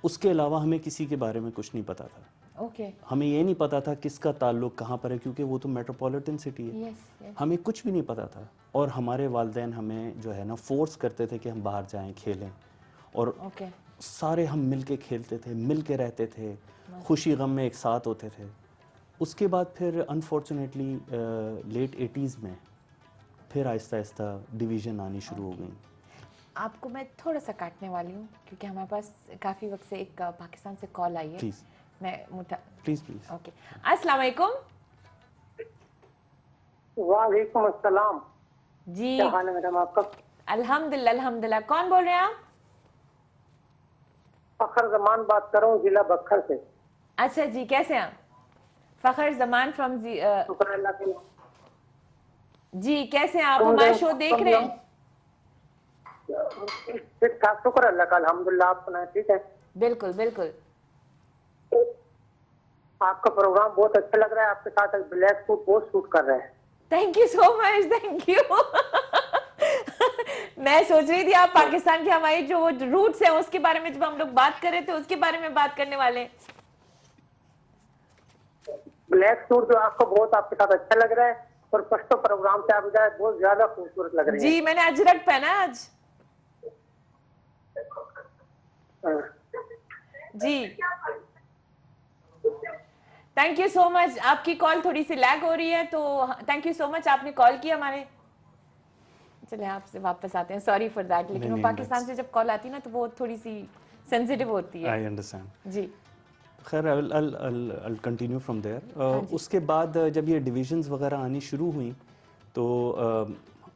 उसके अलावा हमें किसी के बारे में कुछ नहीं पता था। ओके। हमें ये नहीं पता था किसका ताल्लुक कहाँ पर है, क्योंकि वो तो मेट्रोपॉलिटन सिटी है। Yes yes. हमें कुछ भी नहीं पता था और हमारे वालिदैन हमें जो है ना फोर्स करते थे कि हम बाहर जाएं खेलें, और ओके। सारे हम मिल के खेलते थे, मिल के रहते थे, खुशी गम में एक साथ होते थे। उसके बाद फिर अनफॉर्चुनेटली लेट 80s में फिर आहिस्ता आहिस्ता डिवीज़न आनी शुरू हो गई। आपको मैं थोड़ा सा काटने वाली हूँ क्योंकि हमारे पास काफ़ी वक्त से एक पाकिस्तान से कॉल आई है। प्लीज़ मैं मुठा प्लीज़ प्लीज़। ओके। अस्सलाम वालेकुम। वालेकुम अस्सलाम। जी क्या हाल है मैडम आपका? अल्हम्दुलिल्लाह अल्हम्दुलिल्लाह। कौन बोल रहे हैं आप? फखर जमान बात कर रहा हूँ, जिला बक्खर से। अच्छा जी, कैसे हैं आप? फखर जमान फ्रॉम शुक्र अल्लाह के। जी कैसे हैं आप? हमारा शो देख रहे हैं? ठीक ठाक, शुक्र अल्लाह का, अल्हम्दुलिल्लाह। आप सुनाए? ठीक है। बिल्कुल बिल्कुल। आपका प्रोग्राम बहुत अच्छा लग रहा है। आपके साथ ब्लैक सूट बहुत सूट कर रहे हैं। Thank you so much, thank you. मैं सोच रही थी आप पाकिस्तान के हमारी जो वो रूट्स हैं उसके बारे में जब हम लोग बात कर रहे थे उसके बारे में बात करने वाले हैं। ब्लैक सूट जो आपको बहुत आपके साथ अच्छा लग रहा है, और पश्तो प्रोग्राम से आप इधर बहुत ज्यादा खूबसूरत लग रहे हैं। जी मैंने अजरक पहना है आज। जी थैंक यू सो मच। आपकी कॉल थोड़ी सी लैग हो रही है तो थैंक यू सो मच, आपने कॉल किया हमारे। चलिए आपसे वापस आते हैं, सॉरी फॉर दैट, लेकिन वो पाकिस्तान से जब कॉल आती है ना तो वो थोड़ी सी सेंसिटिव होती है। I understand. जी खैर I'll कंटिन्यू फ्रॉम देयर। उसके बाद जब ये डिविजन्स वगैरह आनी शुरू हुई तो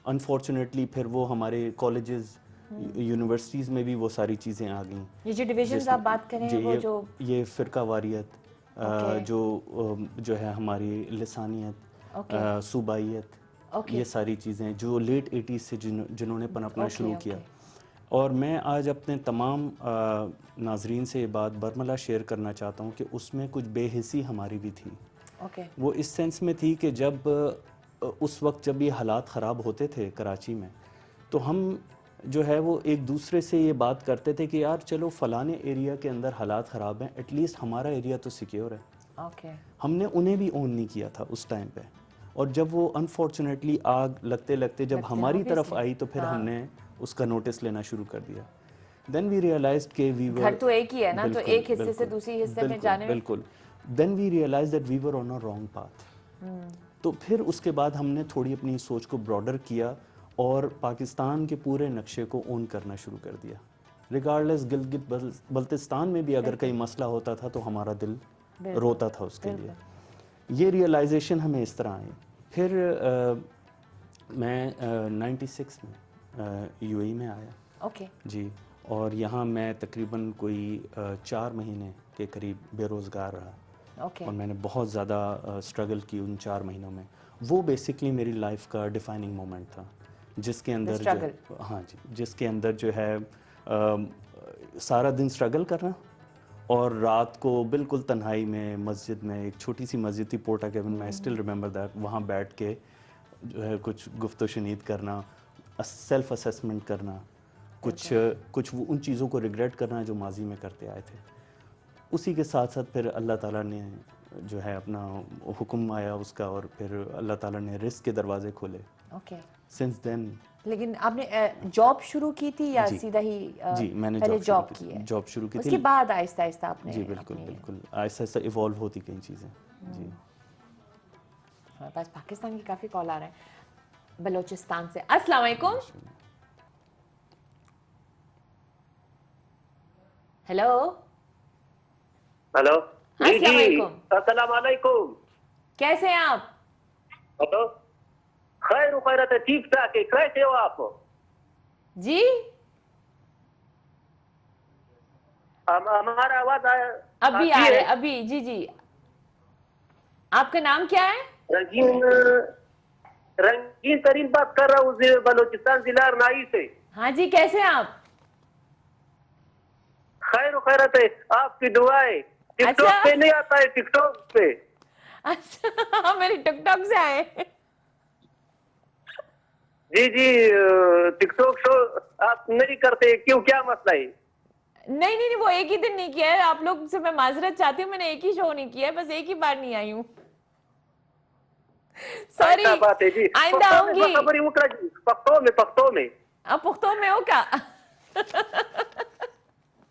अनफॉर्चुनेटली फिर वो हमारे कॉलेजेस यूनिवर्सिटीज़ में भी वो सारी चीज़ें आ गईं। ये जो डिविजन्स आप बात करें वो जो ये फ़िरका वारियत जो है हमारी लिसानियत, सूबाइयत, ये सारी चीज़ें जो लेट 80s से जिन्होंने पनपना शुरू किया। और मैं आज अपने तमाम नाजरीन से ये बात बरमला शेयर करना चाहता हूँ कि उसमें कुछ बेहिसी हमारी भी थी। वो इस सेंस में थी कि जब उस वक्त जब ये हालात ख़राब होते थे कराची में, तो हम जो है वो एक दूसरे से ये बात करते थे कि यार चलो फ़लाने एरिया के अंदर हालात ख़राब हैं, एटलीस्ट हमारा एरिया तो सिक्योर है। हमने उन्हें भी ओन नहीं किया था उस टाइम पे, और जब वो अनफॉर्चुनेटली आग लगते लगते जब हमारी तरफ आई तो फिर हमने उसका नोटिस लेना शुरू कर दिया। देन वी रियलाइज्ड कि वी वर, घर तो एक ही है ना, तो एक हिस्से से दूसरे हिस्से में जाने में बिल्कुल। Then we realised that we were on a wrong path. तो फिर उसके बाद हमने थोड़ी अपनी सोच को ब्रॉडर किया और पाकिस्तान के पूरे नक्शे को ओन करना शुरू कर दिया। रिगार्डलेस गिलगित बल्तिस्तान में भी अगर कहीं मसला होता था तो हमारा दिल रोता था उसके लिए। ये रियलाइजेशन हमें इस तरह आई। फिर मैं 96 में यूएई में आया। जी, और यहाँ मैं तकरीबन कोई 4 महीने के करीब बेरोज़गार रहा। और मैंने बहुत ज़्यादा स्ट्रगल की उन 4 महीनों में। वो बेसिकली मेरी लाइफ का डिफाइनिंग मोमेंट था, जिसके अंदर हाँ जी, जिसके अंदर जो है सारा दिन स्ट्रगल करना और रात को बिल्कुल तन्हाई में मस्जिद में, एक छोटी सी मस्जिद थी पोर्टा केवन में, आई स्टिल रिमेंबर दैट, वहाँ बैठ के जो है कुछ गुफ्तो शनीद करना, सेल्फ असेसमेंट करना, कुछ उन चीज़ों को रिग्रेट करना जो माजी में करते आए थे। उसी के साथ साथ फिर अल्लाह ताला ने जो है अपना हुक्म आया उसका, और फिर अल्लाह ताला ने रिस्क के दरवाजे खोले। ओके। सिंस देन लेकिन आपने जॉब शुरू की थी या जी। सीधा ही जी मैंने पहले जॉब की है? जॉब शुरू की उसके थी। बाद आहिस्ता आहिस्ता आपने जी बिल्कुल अपनी- बिल्कुल, आहिस्ता आहिस्ता इवॉल्व होती गई चीज़ें। जी हमारे पास पाकिस्तान की काफ़ी कॉल आ रहे हैं, बलोचिस्तान से। अस्सलाम वालेकुम। हेलो। हेलो जी अस्सलाम जी, वालेकुम। अस्सलाम वालेकुम। कैसे हैं आप? हेलो, खैर खैरत है, ठीक ठाक है, कैसे हो आप? जी हमारा आवाज अभी आती आ रहे है? हैं, अभी। जी जी, आपका नाम क्या है? रंगीन रंगीन तरीन बात कर रहा हूँ बलोचिस्तान जिला अरनाई से। हाँ जी, कैसे हैं आप? खैर खैरत है, आपकी दुआएं। टिकटॉक अच्छा। पे नहीं आता है, टिकटॉक पे। अच्छा, मेरे टिकटॉक से आए। जी जी, टिकटॉक शो आप नहीं करते, क्यों, क्या मसला है? नहीं नहीं नहीं, वो एक ही दिन नहीं किया है। आप लोग से मैं माजरत चाहती हूँ, मैंने एक ही शो नहीं किया है, बस एक ही बार नहीं आई हूँ। सॉरी, ऐसा बात है जी। आइंदा पख्तो में आऊंगी। खबरी उकरा जी, पख्तो में आप पुख्तो में हो क्या?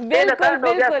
बिल्कुल बिल्कुल।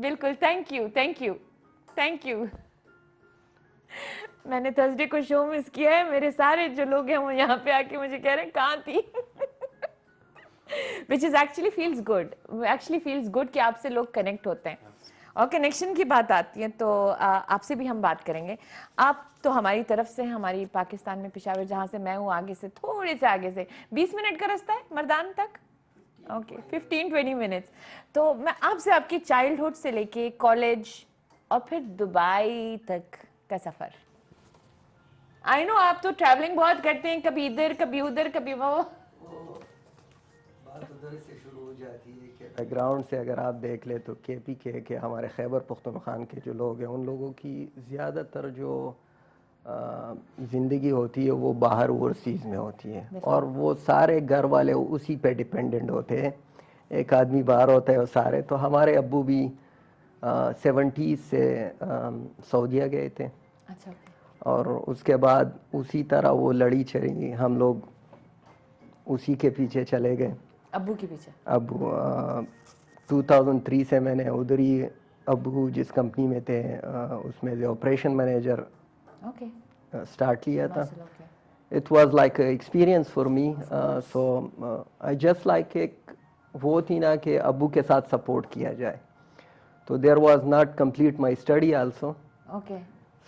बिल्कुल, thank you thank you thank you. मैंने थर्सडे को शो मिस किया है। मेरे सारे जो लोग हैं वो यहाँ पे आके मुझे कह रहे हैं कहाँ थी। Which is actually feels good, actually feels good कि आपसे लोग कनेक्ट होते हैं। और कनेक्शन की बात आती है तो आपसे भी हम बात करेंगे। आप तो हमारी तरफ से, हमारी पाकिस्तान में पेशावर जहाँ से मैं हूँ, आगे से थोड़े से आगे से 20 मिनट का रास्ता है मर्दान तक। Okay, 15-20 minutes. तो मैं आपसे आपकी चाइल्डहुड से लेके कॉलेज और फिर दुबई तक का सफ़र। आई नो आप तो ट्रैवलिंग बहुत करते हैं, कभी इधर कभी उधर कभी वो। बात उधर से शुरू हो जाती है कि बैकग्राउंड से अगर आप देख ले तो KPK के हमारे खैबर पख्तूनख्वा के जो लोग हैं उन लोगों की ज़्यादातर जो ज़िंदगी होती है वो बाहर ओवरसीज़ में होती है, और वो सारे घर वाले उसी पे डिपेंडेंट होते हैं। एक आदमी बाहर होता है और सारे, तो हमारे अब्बू भी 70s से सऊदीया गए थे, अच्छा, और उसके बाद उसी तरह वो लड़ी चली, हम लोग उसी के पीछे चले गए। अब्बू के पीछे। अब 2003 से मैंने उधर ही, अब्बू जिस कंपनी में थे उसमें से ऑपरेशन मैनेजर ओके, स्टार्ट किया था। माशाल्लाह, okay. It was like experience for me, so I just like, एक वो थी ना कि अब्बू के साथ सपोर्ट किया जाए, तो there was not complete my study also. Okay,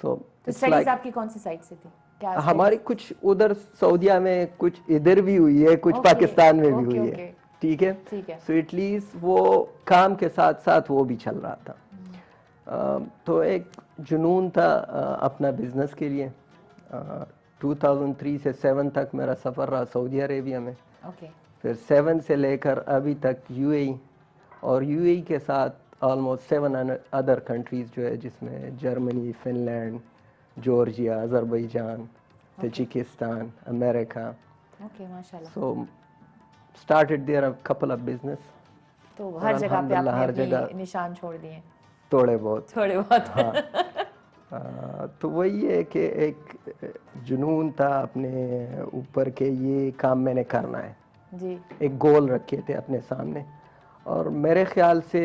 so तो स्टडीज आपकी कौन सी साइड से थी? क्या हमारी कुछ उधर सऊदीया में, कुछ इधर भी हुई है, कुछ Okay, पाकिस्तान में भी okay, हुई okay. है, ठीक है। ठीक है। सो एटलीस्ट वो काम के साथ साथ वो भी चल रहा था। तो एक जुनून था अपना बिजनेस के लिए। 2003 से 7 तक मेरा सफ़र रहा सऊदी अरेबिया में, ओके, फिर 7 से लेकर अभी तक UAE, और UAE के साथ ऑलमोस्ट 7 अदर कंट्रीज़ जो है, जिसमें Germany, Finland, Georgia, Azerbaijan, Tajikistan, America. Okay, माशाल्लाह। So started there a couple of business. तो हर जगह पे आपने अल्हम्दुलिल्लाह हर अपने जगह निशान छोड़ दिए। थोड़े बहुत। थोड़े बहुत। तो वही है कि एक जुनून था अपने ऊपर के ये काम मैंने करना है, जी, एक गोल रखे थे अपने सामने। और मेरे ख्याल से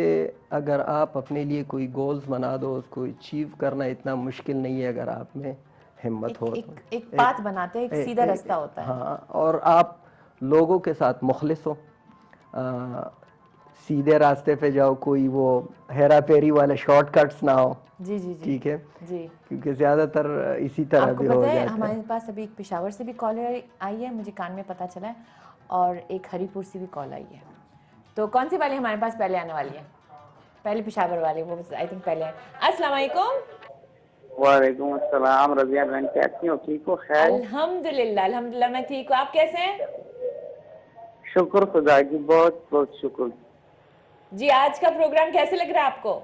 अगर आप अपने लिए कोई गोल्स बना दो, उसको अचीव करना इतना मुश्किल नहीं है अगर आप में हिम्मत हो तो। एक बात बनाते हैं, एक सीधा रास्ता होता है। हाँ, और आप लोगों के साथ मुखलिस हो, सीधे रास्ते पे जाओ, कोई वो हेरा फेरी वाले शॉर्टकट्स ना हो। जी जी जी, ठीक है, जी। क्योंकि ज़्यादातर इसी तरह आपको भी हो पता है जाता है। हमारे पास अभी एक पेशावर से भी कॉल आई है, मुझे कान में पता चला है, और एक हरीपुर से भी कॉल आई है। तो कौन सी वाली हमारे पास पहले आने वाली है? पहले पेशावर वाली, वो आई थिंक पहले है। अस्सलाम वालेकुम। वालेकुम अस्सलाम। रज़िया बहन कैसी हो, ठीक हो? खैर, अल्हम्दुलिल्लाह अल्हम्दुलिल्लाह, मैं ठीक हूँ। आप कैसे हैं? शुक्र खुदा की, बहुत बहुत शुक्र। जी, आज का प्रोग्राम कैसे लग रहा है आपको?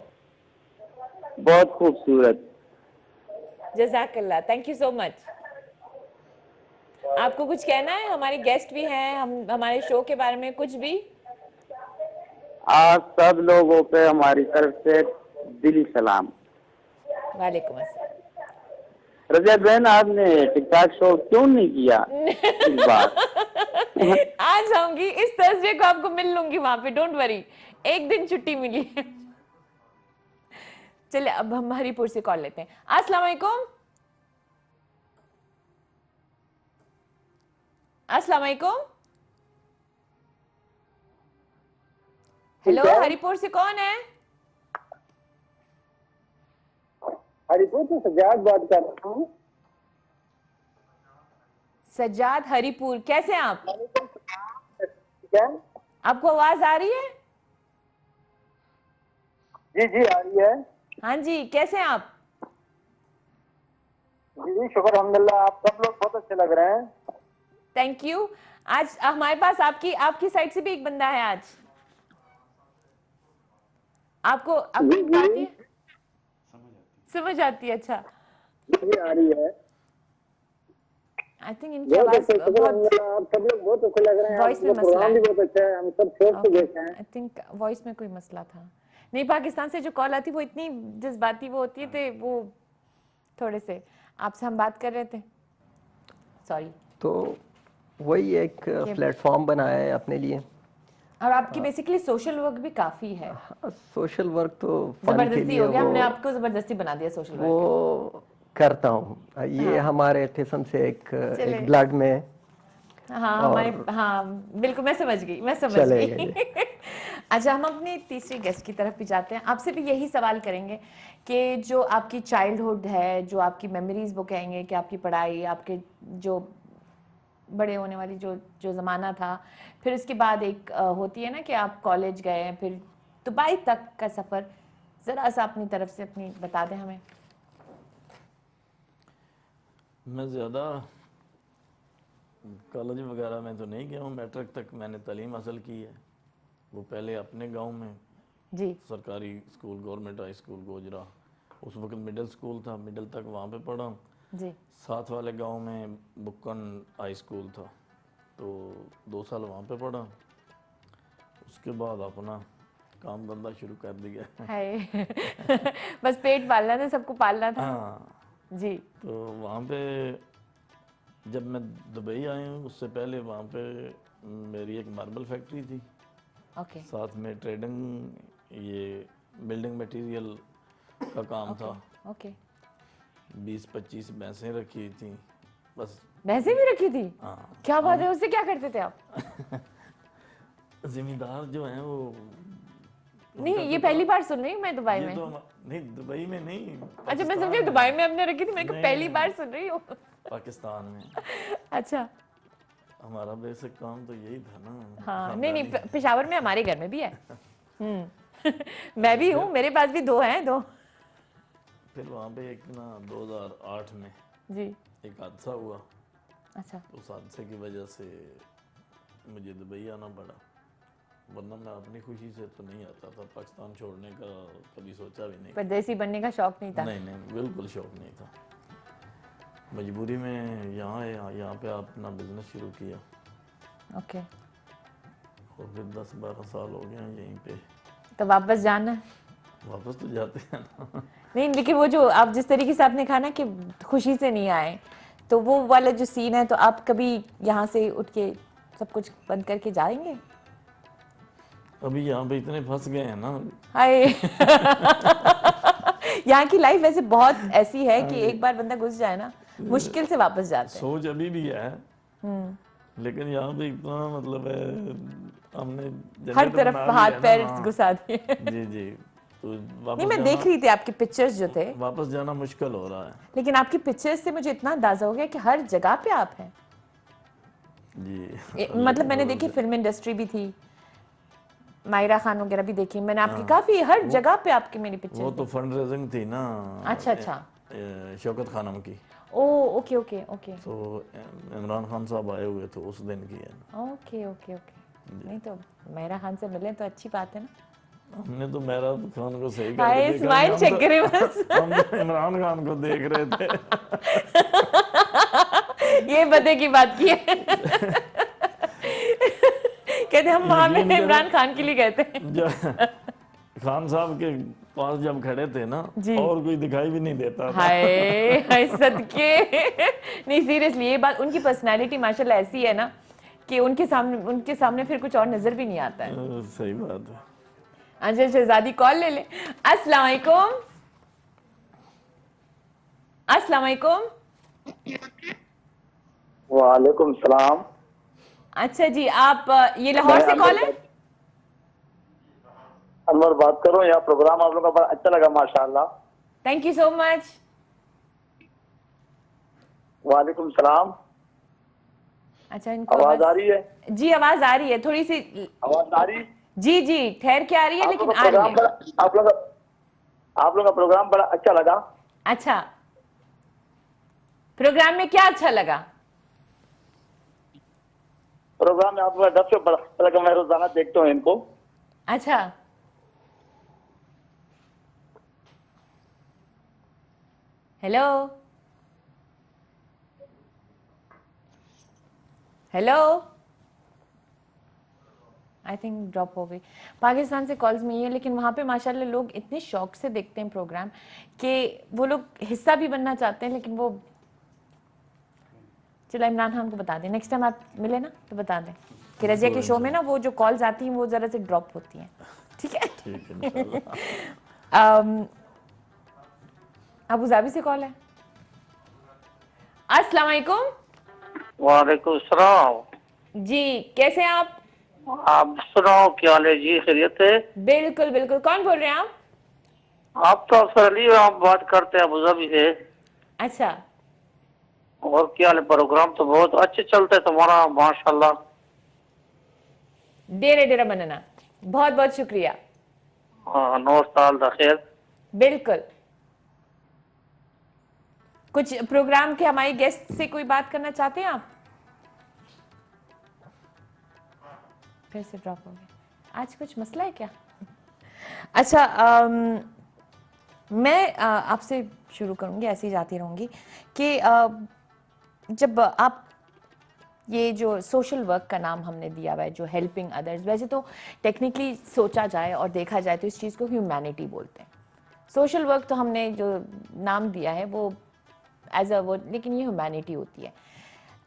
बहुत खूबसूरत। जज़ाकल्लाह, थैंक यू सो मच। आपको कुछ कहना है? हमारे गेस्ट भी हैं, हम हमारे शो के बारे में कुछ भी। आज सब लोगों पे हमारी तरफ से दिली सलाम। वालेकुम अस्सलाम। रज़िया बहन, आपने टिकटॉक शो क्यों नहीं किया इस बार? आज आऊंगी, इस थर्सडे को आपको मिल लूंगी वहां पे, डोंट वरी, एक दिन छुट्टी मिली है। चलिए अब हम हरिपुर से कॉल लेते हैं। अस्सलाम वालेकुम। अस्सलाम वालेकुम। हेलो, हरिपुर से कौन है? हरिपुर से सजाद बात कर रहा हूँ। सज्जाद, हरिपुर, कैसे हैं आप? क्या? आपको आवाज आ रही है? जी जी आ रही है। हाँ जी, कैसे हैं आप? जी जी शुक्र अल्हम्दुलिल्लाह, आप सब लोग बहुत अच्छे लग रहे हैं। Thank you. आज हमारे पास आपकी साइड से भी एक बंदा है आज। आपको जी, जी। आती है? समझ आती है, अच्छा। जी आ रही है। आई थिंक इनकी बहुत आवाज अच्छे, शुक्र बहुत अल्हम्दुलिल्लाह, आप सब लोग बहुत अच्छे लग रहे हैं। वॉइस में आपका मसला प्रोग्राम है। भी बहुत अच्छा है, हम सब शौक से देख रहे हैं। आई थिंक वॉइस में कोई मसला था। नहीं, पाकिस्तान से जो कॉल आती वो इतनी जज्बाती वो होती है, थे वो थोड़े से आपसे हम बात कर रहे थे, सॉरी। तो वही एक प्लेटफॉर्म बनाया है अपने लिए। और आपकी बेसिकली सोशल वर्क भी काफी है। सोशल वर्क तो फन के जबरदस्ती लिए हो गया, हमने आपको जबरदस्ती बना दिया सोशल वर्क। वो करता हूँ, ये हमारे किस्म से एक ब्लड में। हाँ हमारे, हाँ बिल्कुल, मैं समझ गई। अच्छा, हम अपनी तीसरी गेस्ट की तरफ भी जाते हैं। आपसे भी यही सवाल करेंगे कि जो आपकी चाइल्डहुड है, जो आपकी मेमोरीज, वो कहेंगे कि आपकी पढ़ाई, आपके जो बड़े होने वाली जो जो ज़माना था, फिर उसके बाद एक होती है ना कि आप कॉलेज गए, फिर दुबई तक का सफ़र, ज़रा सा अपनी तरफ से अपनी बता दें हमें। मैं ज़्यादा कॉलेज वगैरह में तो नहीं गया हूँ। मैट्रिक तक मैंने तालीम हासिल की है, वो पहले अपने गांव में जी, सरकारी school, government high school Gojra, उस वक्त मिडिल स्कूल था, मिडिल तक वहाँ पे पढ़ा हूँ। जी, साथ वाले गांव में बुक्कन हाई स्कूल था, तो 2 साल वहाँ पे पढ़ा। उसके बाद अपना काम धंधा शुरू कर दिया। हाय। बस पेट पालना था, सबको पालना था। हाँ जी, तो वहाँ पे जब मैं दुबई आया हूँ, उससे पहले वहाँ पे मेरी एक मार्बल फैक्ट्री थी, ओके, साथ में ट्रेडिंग, ये बिल्डिंग मटेरियल का काम था। ओके। 20-25 भैंसें रखी थी बस। भैंसें भी रखी थी? हाँ, क्या बात है, उससे क्या करते थे आप? जिम्मेदार जो हैं वो, नहीं, ये पहली बार सुन रही हूँ मैं दुबई ये में। तो नहीं, दुबई में नहीं। अच्छा, मैं समझी दुबई में हमने रखी थी, मैं कहा पहली बार सुन रही हूँ। पाकिस्तान में अच्छा, हमारा बेसिक काम तो यही था ना। हाँ, नहीं नहीं, पेशावर में हमारे घर में भी है। मैं भी हूँ, मेरे पास भी 2 हैं, 2। फिर वहाँ पे एक ना 2008 में जी, एक हादसा हुआ। अच्छा, उस हादसे की वजह से मुझे दुबई आना पड़ा, वरना मैं अपनी खुशी से तो नहीं आता था। पाकिस्तान छोड़ने का कभी सोचा भी नहीं। परदेसी बनने का शौक नहीं था? नहीं नहीं, बिल्कुल शौक नहीं था। मजबूरी में यहाँ पे अपना बिजनेस शुरू किया, ओके। और फिर 10-12 साल हो गए हैं यहीं पे। तो वापस जाना है? वापस तो जाते हैं ना। नहीं, लेकिन वो जो आप जिस तरीके से आपने कहा ना कि खुशी से नहीं आए, तो वो वाला जो सीन है, तो आप कभी यहाँ से उठ के सब कुछ बंद करके जाएंगे? अभी यहाँ पे इतने फंस गए हैं ना। हाय। यहाँ की लाइफ वैसे बहुत ऐसी है कि एक बार बंदा घुस जाए ना, मुश्किल से वापस जाते हैं। सोच अभी भी है, लेकिन यहाँ पे इतना मतलब है, हमने हर जन्नत तरफ बना ली हाथ है ना। पैर हाँ। घुसा दिए। जी जी, तो वापस नहीं, मैं जाना, देख रही थी आपके पिक्चर्स जो थे, वापस जाना मुश्किल हो रहा है। लेकिन आपकी पिक्चर्स से मुझे इतना अंदाजा हो गया कि हर जगह पे आप हैं। जी, मतलब मैंने देखी, फिल्म इंडस्ट्री भी थी, मायरा खान वगैरह भी देखी मैंने आपकी, काफी हर जगह पे आपकी मेरी पिक्चर। वो तो फंड रेजिंग थी ना। अच्छा अच्छा, शौकत खानम की। ओ ओके ओके ओके, तो इमरान खान साहब आए हुए थे उस दिन की है। Okay okay okay. नहीं तो मायरा खान से मिले तो अच्छी बात है ना। हमने तो मेहरा खान को सही हाय, करके देखा, स्माइल चेक करे बस। हम तो इमरान खान को देख रहे थे। ये बदे की बात की है। कहते थे, हम वहाँ पे यकीन करो। इमरान खान के लिए गए थे। खान साहब के पास जब खड़े थे ना, जी। और कोई दिखाई भी नहीं देता था। हाय हाय सदके। नहीं सीरियसली ये बात, उनकी पर्सनालिटी माशाल्लाह ऐसी है ना कि उनके सामने फिर कुछ और नजर भी नहीं आता है। सही बात है। अच्छा शहजादी कॉल ले ले। अस्सलाम वालेकुम। अस्सलाम वालेकुम। वालेकुम सलाम। अच्छा जी, आप ये लाहौर से कॉल है? अनवर बात करो, यहाँ प्रोग्राम आप लोगों का बड़ा अच्छा लगा माशाल्लाह। Thank you so much. वालेकुम सलाम। अच्छा इनको आवाज आ रही है? जी आवाज आ रही है, थोड़ी सी। आवाज आ रही? जी जी ठहर के आ रही है, लेकिन आ रही है। आप लोग का प्रोग्राम बड़ा अच्छा लगा। अच्छा, प्रोग्राम में क्या अच्छा लगा? प्रोग्राम में आपका डब से बड़ा लगा, मैं रोजाना देखता हूँ इनको। अच्छा, hello hello, I think drop हो गई। पाकिस्तान से कॉल्स में ही है, लेकिन वहाँ पे माशाल्लाह लोग इतने शौक से देखते हैं प्रोग्राम कि वो लोग हिस्सा भी बनना चाहते हैं, लेकिन वो चलो इमरान खान को बता दें, नेक्स्ट टाइम आप मिले ना तो बता दें कि रजिया के शो में ना वो जो कॉल्स आती हैं वो ज़रा से ड्रॉप होती हैं, ठीक है? ठीक है इंशाल्लाह। अबू धाबी से कॉल है। अस्सलाम वालेकुम। वालेकुम सलाम। जी कैसे हैं आप? आप सुनाओ क्या हाल है जी, खैरियत है? बिल्कुल बिल्कुल, कौन बोल रहे हैं आप? आप तो अफसर अली, आप बात करते हैं अबू धाबी से। अच्छा, और क्या हाल है? प्रोग्राम तो बहुत अच्छे चलते है तुम्हारा माशाल्लाह। डेरे डेरा बनना, बहुत बहुत शुक्रिया। नौ साल दा खैर। बिल्कुल। कुछ प्रोग्राम के हमारे गेस्ट से कोई बात करना चाहते हैं आप? फिर से ड्रॉप हो गया, आज कुछ मसला है क्या? अच्छा, मैं आपसे शुरू करूंगी, ऐसे ही जाती रहूंगी कि जब आप ये जो सोशल वर्क का नाम हमने दिया हुआ है, जो हेल्पिंग अदर्स, वैसे तो टेक्निकली सोचा जाए और देखा जाए तो इस चीज़ को ह्यूमैनिटी बोलते हैं। सोशल वर्क तो हमने जो नाम दिया है वो एज अ वर्ड, लेकिन ये ह्यूमैनिटी होती है।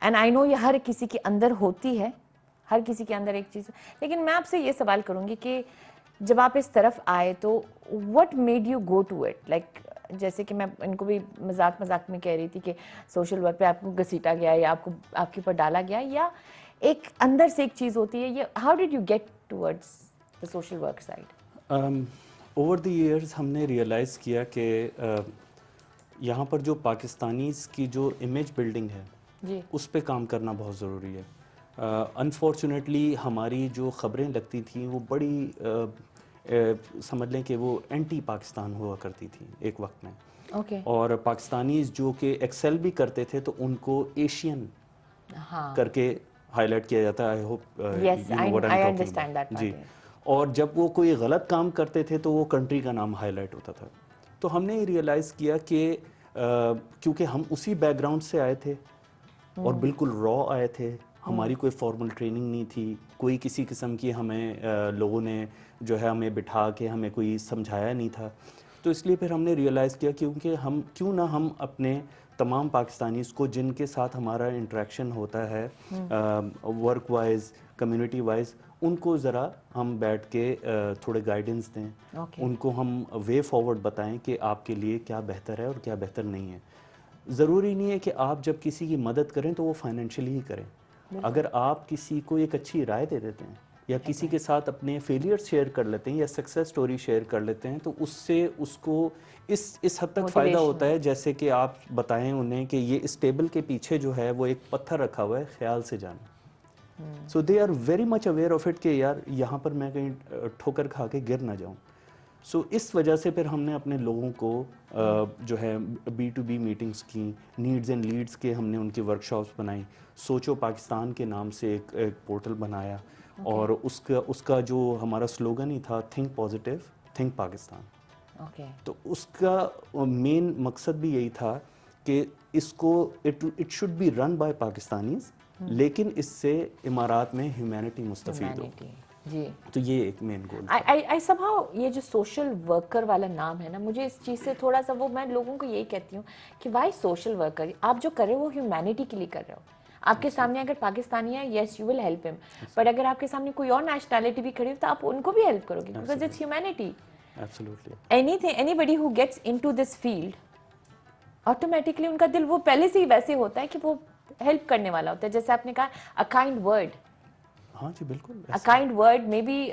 एंड आई नो ये हर किसी के अंदर होती है, हर किसी के अंदर एक चीज़। लेकिन मैं आपसे ये सवाल करूँगी कि जब आप इस तरफ आए तो what made you go to it? Like जैसे कि मैं इनको भी मजाक में कह रही थी कि सोशल वर्क पे आपको घसीटा गया या आपके ऊपर डाला गया, या एक अंदर से एक चीज़ होती है, ये how did you get towards the social work side? Over the years हमने रियलाइज़ किया कि यहाँ पर जो पाकिस्तानीज़ की जो इमेज बिल्डिंग है जी, उस पे काम करना बहुत ज़रूरी है। अनफॉर्चुनेटली हमारी जो ख़बरें लगती थी वो बड़ी समझ लें कि वो एंटी पाकिस्तान हुआ करती थी एक वक्त में। ओके, और पाकिस्तानीज़ जो कि एक्सेल भी करते थे तो उनको एशियन हाँ, करके हाईलाइट किया जाता है। I hope Yes, I understand that part, जी। yes. और जब वो कोई गलत काम करते थे तो वो कंट्री का नाम हाईलाइट होता था। तो हमने ये रियलाइज़ किया कि क्योंकि हम उसी बैकग्राउंड से आए थे और बिल्कुल रॉ आए थे, हमारी कोई फॉर्मल ट्रेनिंग नहीं थी, कोई किसी किस्म की हमें लोगों ने जो है हमें बिठा के हमें कोई समझाया नहीं था। तो इसलिए फिर हमने रियलाइज़ किया क्योंकि हम क्यों ना हम अपने तमाम पाकिस्तानीज़ को जिनके साथ हमारा इंटरेक्शन होता है वर्क वाइज, कम्युनिटी वाइज, उनको ज़रा हम बैठ के थोड़े गाइडेंस दें, Okay. उनको हम वे फॉरवर्ड बताएं कि आपके लिए क्या बेहतर है और क्या बेहतर नहीं है। ज़रूरी नहीं है कि आप जब किसी की मदद करें तो वो फाइनेंशियली ही करें। अगर आप किसी को एक अच्छी राय दे देते हैं या किसी के साथ अपने फेलियर शेयर कर लेते हैं या सक्सेस स्टोरी शेयर कर लेते हैं तो उससे उसको इस हद तक फ़ायदा होता है, जैसे कि आप बताएं उन्हें कि ये इस टेबल के पीछे जो है वो एक पत्थर रखा हुआ है, ख्याल से जाना। So they are very much aware of it कि यार यहाँ पर मैं कहीं ठोकर खा के गिर ना जाऊँ। सो इस वजह से फिर हमने अपने लोगों को जो है B2B मीटिंग्स की, नीड्स एंड लीड्स के हमने उनकी वर्कशॉप्स बनाई, सोचो पाकिस्तान के नाम से एक पोर्टल बनाया। और उसका जो हमारा स्लोगन ही था, think positive think Pakistan. Okay, तो उसका मेन मकसद भी यही था कि इसको it should be run by Pakistanis लेकिन इससे इमारात में ह्यूमैनिटी मुस्तफीद हो। Humanity, जी। तो ये एक मेन गोल। आई somehow ये जो सोशल वर्कर वाला नाम है ना, मुझे इस चीज़ से थोड़ा सा वो, मैं लोगों को यही कहती हूँ कि वाई सोशल वर्कर, आप जो कर रहे हो वो ह्यूमैनिटी के लिए कर रहे हो। आपके सामने अगर पाकिस्तानी है, yes you will help him, but अगर आपके सामने कोई और नेशनैलिटी भी खड़ी हो तो आप उनको भी हेल्प करोगे, because it's humanity. Absolutely. Anybody who gets into this field, automatically उनका दिल वो पहले से ही वैसे होता है कि वो हेल्प करने वाला होता है। जैसे आपने कहा अ काइंड वर्ड, हाँ जी बिल्कुल। अ काइंड वर्ड में भी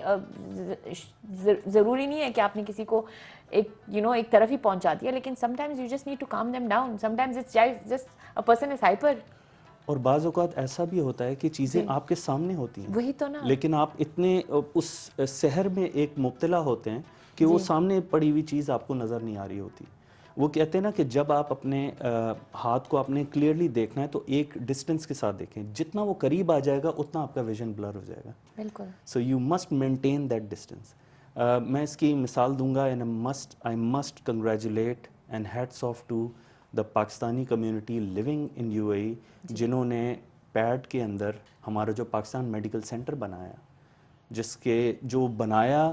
जरूरी नहीं है कि आपने किसी को एक एक तरफ ही पहुंचा दिया, लेकिन sometimes you just need to calm them down, sometimes it's just a person is hyper. और बाज़ औक़ात ऐसा भी होता है कि चीज़ें आपके सामने होती हैं, वही तो ना, लेकिन आप इतने उस शहर में एक मुब्तला होते हैं कि वो सामने पड़ी हुई चीज़ आपको नज़र नहीं आ रही होती। वो कहते हैं ना कि जब आप अपने हाथ को आपने क्लियरली देखना है तो एक डिस्टेंस के साथ देखें, जितना वो करीब आ जाएगा उतना आपका विजन ब्लर हो जाएगा। बिल्कुल। So you must maintain that distance. मैं इसकी मिसाल दूंगा, and I must congratulate and hats off to the Pakistani community living in UAE, जिन्होंने पैड के अंदर हमारा जो पाकिस्तान मेडिकल सेंटर बनाया, जिसके जो बनाया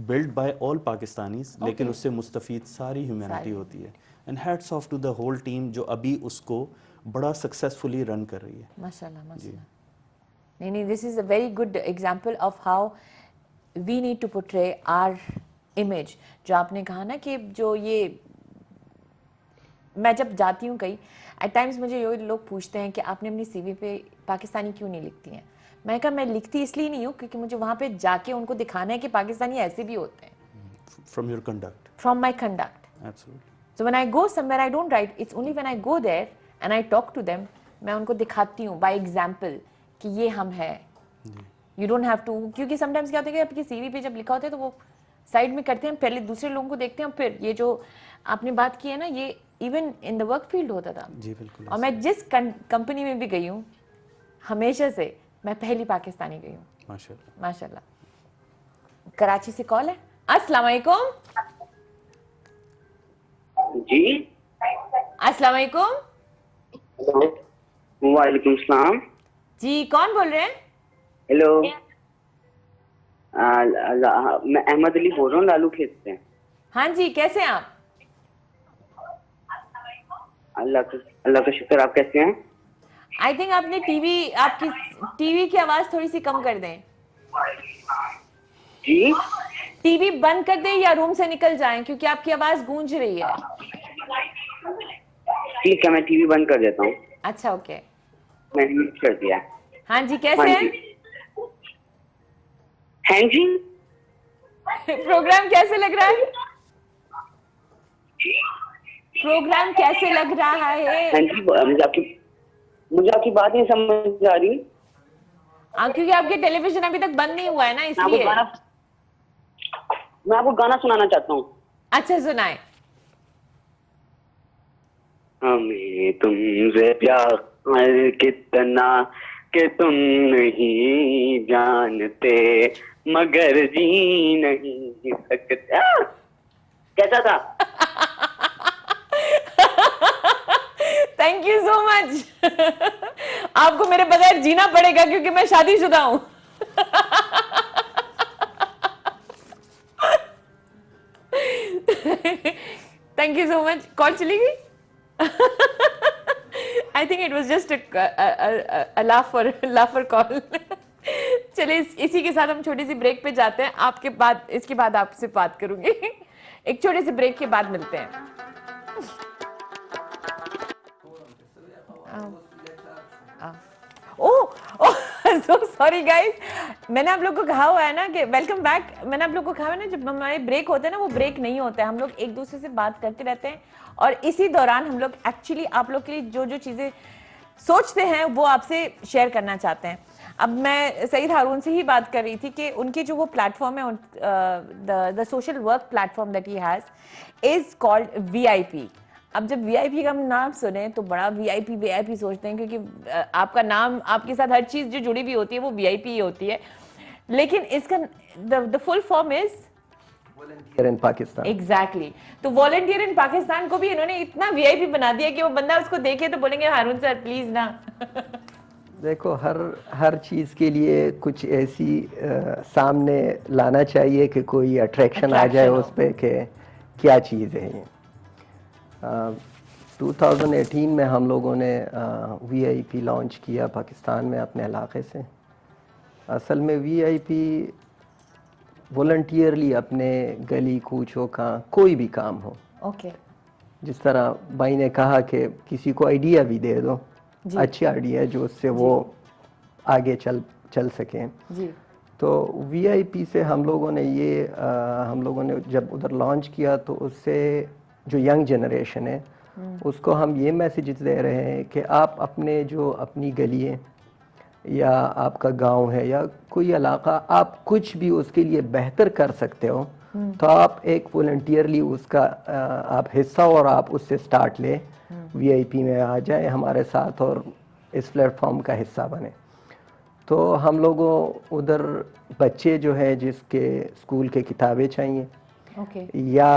बिल्ड बाय ऑल पाकिस्तानीज, लेकिन उससे मुस्तफीद सारी ह्यूमैनिटी होती है। And hats off to the whole team जो अभी उसको बड़ा सक्सेसफुली रन कर रही है। माशाल्लाह माशाल्लाह। नहीं, this is a very good example of how we need to portray our image. जो आपने कहा ना कि जो ये, मैं जब जाती हूँ कहीं, एट टाइम्स मुझे ये लोग पूछते हैं कि आपने अपनी सीवी पे पाकिस्तानी क्यों नहीं लिखती हैं। मैं कहा मैं लिखती इसलिए नहीं हूँ क्योंकि मुझे वहाँ पे जाके उनको दिखाना है कि पाकिस्तानी ऐसे भी होते हैं। From your conduct. From my conduct. Absolutely. So when I go somewhere I don't write. It's only when I go there and I talk to them, मैं उनको दिखाती हूँ by example कि ये हम है। You don't have to, क्योंकि sometimes क्या होता है कि आपकी सीवी पे जब लिखा होता है तो वो साइड में करते हैं, पहले दूसरे लोगों को देखते हैं, फिर ये जो आपने बात की है ना, ये even in the work field होता था। जी बिल्कुल। और मैं जिस कंपनी में भी गई हूँ, हमेशा से मैं पहली पाकिस्तानी गई हूँ। माशाल्लाह माशाल्लाह। कराची से कॉल है। अस्सलाम वालेकुम। जी अस्सलाम वालेकुम। हेलो वालेकुम सलाम। जी कौन बोल रहे हैं? हेलो, मैं अहमद अली बोल रहा हूँ, लालू खेत से। हाँ जी, कैसे हैं आप? अल्लाह का शुक्र। आप कैसे हैं? आई थिंक आपने आपकी टीवी की आवाज थोड़ी सी कम कर दें। जी टीवी बंद कर दें या रूम से निकल जाएं, क्योंकि आपकी आवाज गूंज रही है। ठीक है, मैं टीवी बंद कर देता हूँ। अच्छा ओके, मैंने म्यूट कर दिया। हाँ जी, कैसे हैं? हाँ जी। प्रोग्राम कैसे लग रहा है? प्रोग्राम कैसे लग रहा है? हाँ जी, मुझे आपकी बात नहीं समझ आ रही। क्योंकि आपके टेलीविजन अभी तक बंद नहीं हुआ है ना, इसलिए। मैं आपको गाना सुनाना चाहता हूँ। अच्छा सुनाए। हमें तुमसे प्यार कितना कि तुम नहीं जानते, मगर जी नहीं सकते। कैसा था? Thank you so much. आपको मेरे बगैर जीना पड़ेगा क्योंकि मैं शादीशुदा हूं। Thank you so much. Call चली गई? I think it was just लाफर call. चलिए इसी के साथ हम छोटी सी ब्रेक पे जाते हैं। इसके बाद आपसे बात करूंगी। एक छोटे से ब्रेक के बाद मिलते हैं। सो सॉरी गाइस, मैंने आप लोग को कहा हुआ है ना कि वेलकम बैक। मैंने आप लोग को कहा है ना, जब हमारे ब्रेक होते हैं ना, वो ब्रेक नहीं होता है, हम लोग एक दूसरे से बात करते रहते हैं और इसी दौरान हम लोग एक्चुअली आप लोग के लिए जो जो चीज़ें सोचते हैं वो आपसे शेयर करना चाहते हैं। अब मैं सईद हारून से ही बात कर रही थी कि उनकी जो वो प्लेटफॉर्म है, the social work platform that he has is called VIP। अब जब VIP का हम नाम सुने तो बड़ा VIP सोचते हैं, क्योंकि आपका नाम, आपके साथ हर चीज जो जुड़ी भी होती है वो VIP ही होती है, लेकिन इसका the full form is volunteer in Pakistan. Exactly. तो वॉलंटियर इन पाकिस्तान को भी इन्होंने इतना VIP बना दिया कि वो बंदा उसको देखे तो बोलेंगे हारून सर प्लीज ना। देखो, हर चीज़ के लिए कुछ ऐसी सामने लाना चाहिए कि कोई अट्रैक्शन आ जाए Attraction उस पे कि क्या चीज़ है ये। 2018 में हम लोगों ने VIP लॉन्च किया पाकिस्तान में अपने इलाके से। असल में VIP वॉलंटियरली अपने गली कूचों का कोई भी काम हो, ओके जिस तरह भाई ने कहा कि किसी को आइडिया भी दे दो, जी। अच्छी आइडिया जो उससे वो आगे चल सकें। जी तो VIP से हम लोगों ने हम लोगों ने जब उधर लॉन्च किया तो उससे जो यंग जनरेशन है उसको हम ये मैसेजेस दे रहे हैं कि आप अपनी गली है या आपका गांव है या कोई इलाका, आप कुछ भी उसके लिए बेहतर कर सकते हो तो आप एक वॉलंटियरली उसका आप हिस्सा और आप उससे स्टार्ट ले, VIP में आ जाए हमारे साथ और इस प्लेटफॉर्म का हिस्सा बने। तो हम लोगों उधर बच्चे जो है जिसके स्कूल के किताबें चाहिए ओके या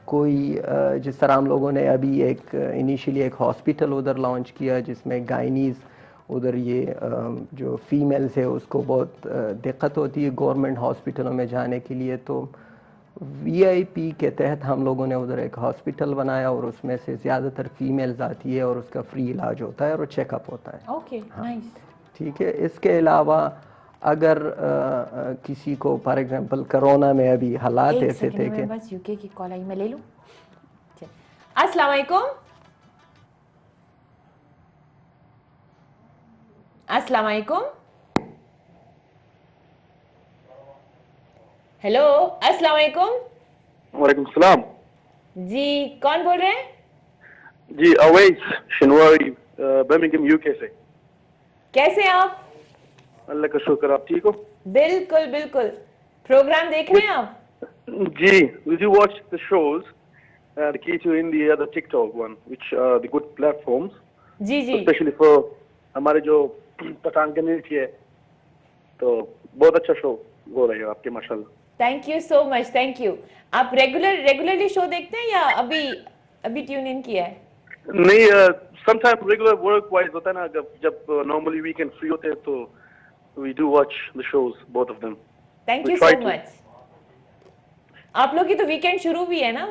कोई जिस तरह हम लोगों ने अभी इनिशियली एक हॉस्पिटल उधर लॉन्च किया जिसमें गायनीज़ उधर ये जो फीमेल्स है उसको बहुत दिक्कत होती है गवर्नमेंट हॉस्पिटलों में जाने के लिए। तो VIP के तहत हम लोगों ने उधर एक हॉस्पिटल बनाया और उसमें से ज़्यादातर फीमेल्स आती है और उसका फ्री इलाज होता है और चेकअप होता है। ओके नाइस ठीक है। इसके अलावा अगर किसी को फॉर एग्जांपल कोरोना में अभी हालात एक ऐसे थे सेकंड कि में बस यूके की कॉल आई, मैं ले लूं। अस्सलाम वालेकुम। अस्सलाम वालेकुम। हेलो अस्सलाम वालेकुम। वालेकुम सलाम। जी कौन बोल रहे हैं? जी अवैस शनवारी बर्मिंघम यूके से। कैसे हैं आप? अल्लाह का शुक्र, आप ठीक हो? बिल्कुल बिल्कुल। प्रोग्राम देख रहे हैं आप? जी, did you watch the shows, the K2 India, the TikTok one, which are the good platforms, ji ji especially for हमारे जो पठान कम्युनिटी है, तो बहुत अच्छा शो हो रहा है आपके माशाल्लाह। Thank you so much, thank you. आप रेगुलरली शो देखते हैं या अभी ट्यून इन किया है? नहीं, समटाइम रेगुलर वर्क वाइज होता है ना, जब नॉर्मली वीकेंड फ्री होते हैं तो we do watch the shows, both of them. Thank We you try so to. Much. आप लोग की तो वीकेंड शुरू भी है ना?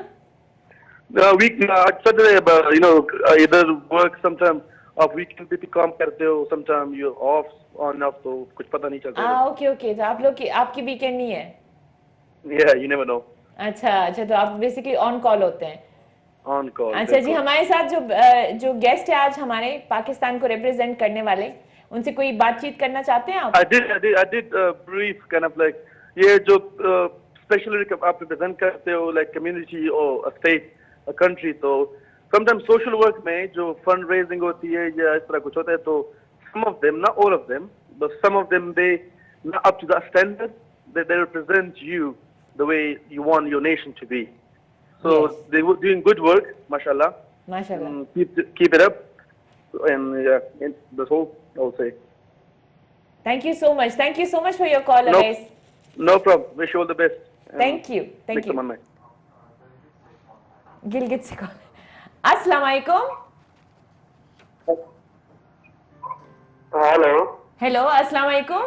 Saturday, इधर work sometime आप weekend पे भी काम करते हो, sometime you're off on off, तो कुछ पता नहीं चलता। ओके ओके, तो आप लोग की आपकी वीकेंड नहीं है? Yeah, you never know. अच्छा, तो आप बेसिकली ऑन कॉल होते हैं। On call. अच्छा जी, हमारे साथ जो गेस्ट है आज हमारे पाकिस्तान को रिप्रेजेंट करने वाले, उनसे कोई बातचीत करना चाहते हैं आप? I did brief kind of like ये जो especially आप represent करते हो like community or a state, a country, तो sometimes social work में जो fundraising होती है या इस तरह कुछ होता है तो some of them, not all of them, but some of them they not up to that standard that they represent you the way you want your nation to be. So Yes. they were doing good work, mashallah. माशाल्लाह। Keep it up, and yeah, that's all I'll say. Thank you so much for your call No. Awais. No problem. Wish you all the best. Thank you Make some money. Gilgit से call. अस्सलाम वालेकुम। Hello hello अस्सलाम वालेकुम।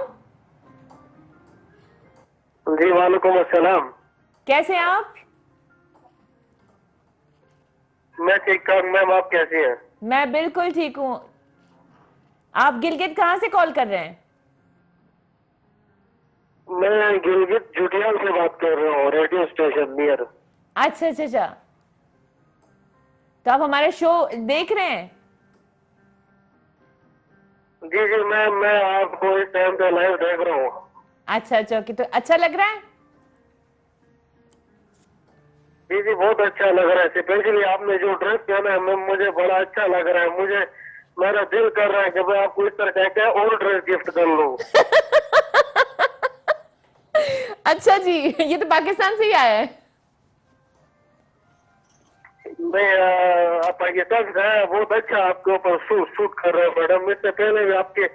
जी वालेकुम अस्सलाम। कैसे हैं आप? मैं ठीक ठाक, मैम आप कैसी हैं? मैं बिल्कुल ठीक हूँ। आप गिलगित कहाँ से कॉल कर रहे हैं? मैं गिलगित जुटियाल से बात कर रहा हूँ, रेडियो स्टेशन नियर। अच्छा, तो आप हमारे शो देख रहे हैं? जी मैं आपको इस टाइम पे लाइव देख रहा हूँ। अच्छा ओके, तो अच्छा लग रहा है? जी बहुत अच्छा लग रहा है। स्पेशली आपने जो ड्रेस पहना है मैम, मुझे बड़ा अच्छा लग रहा है। मेरा दिल कर रहा है कि मैं आपको इस तरह का और ड्रेस गिफ्ट कर लूँ। अच्छा जी, ये तो पाकिस्तान से ही आया है। नहीं, पाकिस्तान से है, बहुत अच्छा आपके ऊपर सूट कर रहा है मैडम। इससे पहले भी आपके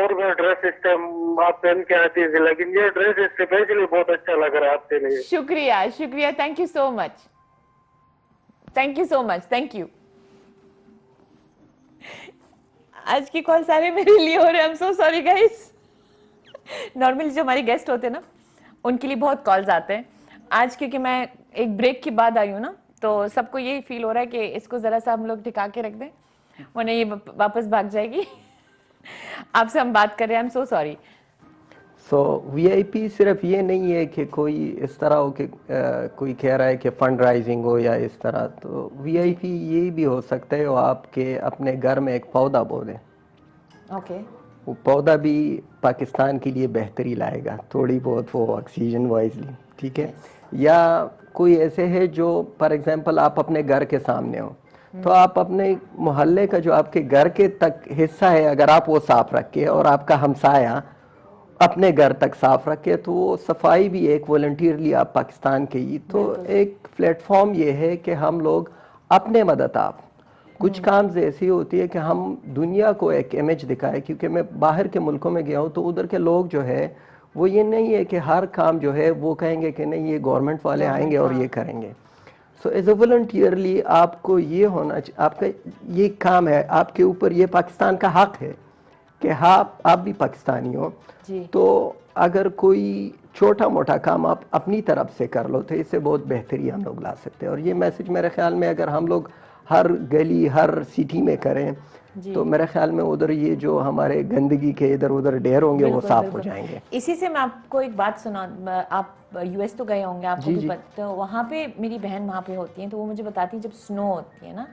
और भी ड्रेस इस टाइम आप पहन के आती थी, लेकिन ये ड्रेस स्पेशली बहुत अच्छा लग रहा है आपके लिए। शुक्रिया, thank you so much, thank you. आज की कॉल सारे मेरे लिए हो रहे हैं, I am so sorry guys. Normally जो हमारे गेस्ट होते हैं ना, उनके लिए बहुत कॉल्स आते हैं। आज क्योंकि मैं एक ब्रेक के बाद आई हूँ ना, तो सबको यही फील हो रहा है कि इसको जरा सा हम लोग टिका के रख दें, वरना ये वापस भाग जाएगी। आपसे हम बात कर रहे हैं, I am so sorry. So VIP सिर्फ ये नहीं है कि कोई इस तरह हो कि कोई कह रहा है कि फंड राइजिंग हो या इस तरह, तो वीआईपी ये भी हो सकता है वो आपके अपने घर में एक पौधा बो दें। ओके। वो पौधा भी पाकिस्तान के लिए बेहतरी लाएगा, थोड़ी बहुत वो ऑक्सीजन वाइजली, ठीक है। या कोई ऐसे है जो फॉर एग्जांपल आप अपने घर के सामने हो, तो आप अपने मोहल्ले का जो आपके घर के तक हिस्सा है, अगर आप वो साफ रखे और आपका हमसाया अपने घर तक साफ रखे, तो वो सफाई भी एक वॉलंटियरली आप पाकिस्तान के ही, तो एक प्लेटफॉर्म ये है कि हम लोग अपने मदद आप कुछ काम ऐसी होती है कि हम दुनिया को एक इमेज दिखाए, क्योंकि मैं बाहर के मुल्कों में गया हूँ तो उधर के लोग जो है वो ये नहीं है कि हर काम जो है वो कहेंगे कि नहीं ये गवर्नमेंट वाले आएंगे और ये करेंगे। सो एज ए वॉलंटियरली आपको ये होना आपका ये काम है, आपके ऊपर ये पाकिस्तान का हक है कि हाँ आप भी पाकिस्तानी हो, तो अगर कोई छोटा मोटा काम आप अपनी तरफ से कर लो तो इससे बहुत बेहतरी हम लोग ला सकते हैं। और ये मैसेज मेरे ख्याल में अगर हम लोग हर गली हर सिटी में करें तो मेरे ख्याल में उधर ये जो हमारे गंदगी के इधर उधर ढेर होंगे वो साफ हो जाएंगे। इसी से मैं आपको एक बात सुना, आप यूएस तो गए होंगे, आपको भी पता, तो वहाँ पे मेरी बहन वहाँ पे होती है, तो वो मुझे बताती है जब स्नो होती है ना,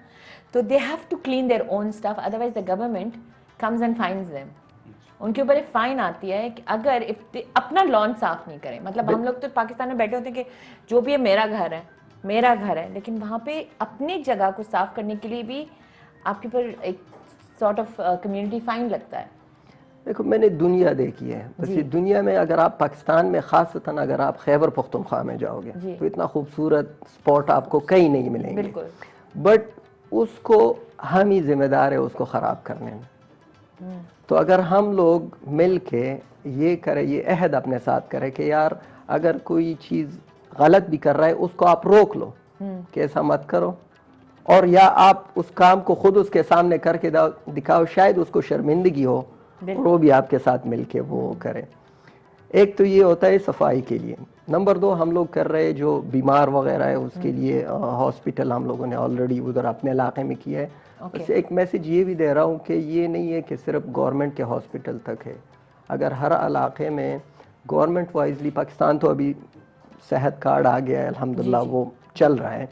तो they have to clean their own stuff, otherwise the government comes and fines them. उनके ऊपर एक फाइन आती है कि अगर अपना लॉन साफ नहीं करें, मतलब हम लोग तो पाकिस्तान में बैठे होते हैं कि जो भी है मेरा घर है, मेरा घर है, लेकिन वहाँ पे अपनी जगह को साफ करने के लिए भी आपके ऊपर एक सॉर्ट ऑफ कम्युनिटी फाइन लगता है। देखो मैंने दुनिया देखी है, बस ये दुनिया में अगर आप पाकिस्तान में खासतन अगर आप खैबर पख्तूनख्वा में जाओगे तो इतना खूबसूरत स्पॉट आपको कहीं नहीं मिलेंगे, बट उसको हम ही जिम्मेदार है उसको ख़राब करने में। तो अगर हम लोग मिल के ये करें, ये अहद अपने साथ करें कि यार अगर कोई चीज़ गलत भी कर रहा है उसको आप रोक लो कि ऐसा मत करो, और या आप उस काम को खुद उसके सामने करके दिखाओ, शायद उसको शर्मिंदगी हो और वो भी आपके साथ मिलके वो करे। एक तो ये होता है सफाई के लिए। नंबर 2 हम लोग कर रहे हैं जो बीमार वगैरह है उसके लिए हॉस्पिटल हम लोगों ने ऑलरेडी उधर अपने इलाके में किया है। बस एक मैसेज ये भी दे रहा हूँ कि ये नहीं है कि सिर्फ गवर्नमेंट के हॉस्पिटल तक है, अगर हर इलाके में गवर्नमेंट वाइजली, पाकिस्तान तो अभी सेहत कार्ड आ गया है अल्हम्दुलिल्लाह, वो चल रहा है,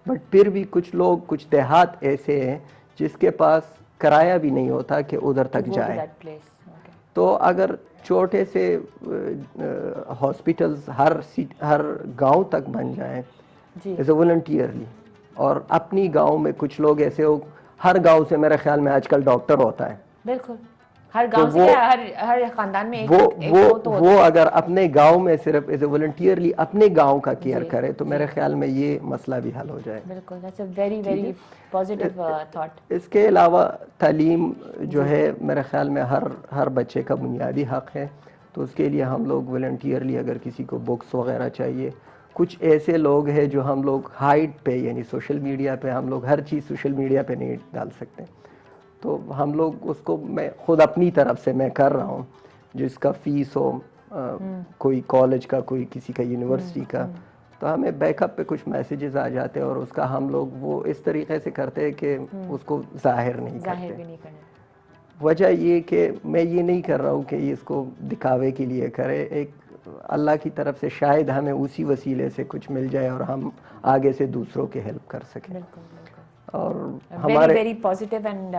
बट फिर भी कुछ लोग कुछ देहात ऐसे हैं जिसके पास किराया भी नहीं होता कि उधर तक जाए, तो अगर छोटे से हॉस्पिटल्स हर गांव तक बन जाए एज ए वॉलंटियरली, और अपनी गांव में कुछ लोग ऐसे हो, हर गांव से मेरे ख्याल में आजकल डॉक्टर होता है, बिल्कुल हर गांव से हर खानदान में वो अगर अपने गांव में सिर्फ एज ए वॉलंटियरली अपने गांव का केयर करे तो मेरे ख्याल में ये मसला भी हल हो जाए। बिल्कुल, that's a very very positive thought. इसके अलावा तालीम जो है मेरे ख्याल में हर बच्चे का बुनियादी हक है, तो उसके लिए हम लोग वॉलंटियरली अगर किसी को बुक्स वगैरह चाहिए, कुछ ऐसे लोग हैं जो हम लोग हाइड पे यानी सोशल मीडिया पे, हम लोग हर चीज़ सोशल मीडिया पे नहीं डाल सकते, तो हम लोग उसको मैं खुद अपनी तरफ से मैं कर रहा हूँ, जिसका फीस हो कोई कॉलेज का, कोई किसी का यूनिवर्सिटी का, तो हमें बैकअप पे कुछ मैसेजेस आ जाते हैं और उसका हम लोग वो इस तरीके से करते हैं कि उसको जाहिर नहीं करते। वजह ये कि मैं ये नहीं कर रहा हूँ कि इसको दिखावे के लिए करे, एक अल्लाह की तरफ से शायद हमें उसी वसीले से कुछ मिल जाए और हम आगे से दूसरों की हेल्प कर सकें। और हमारे very positive and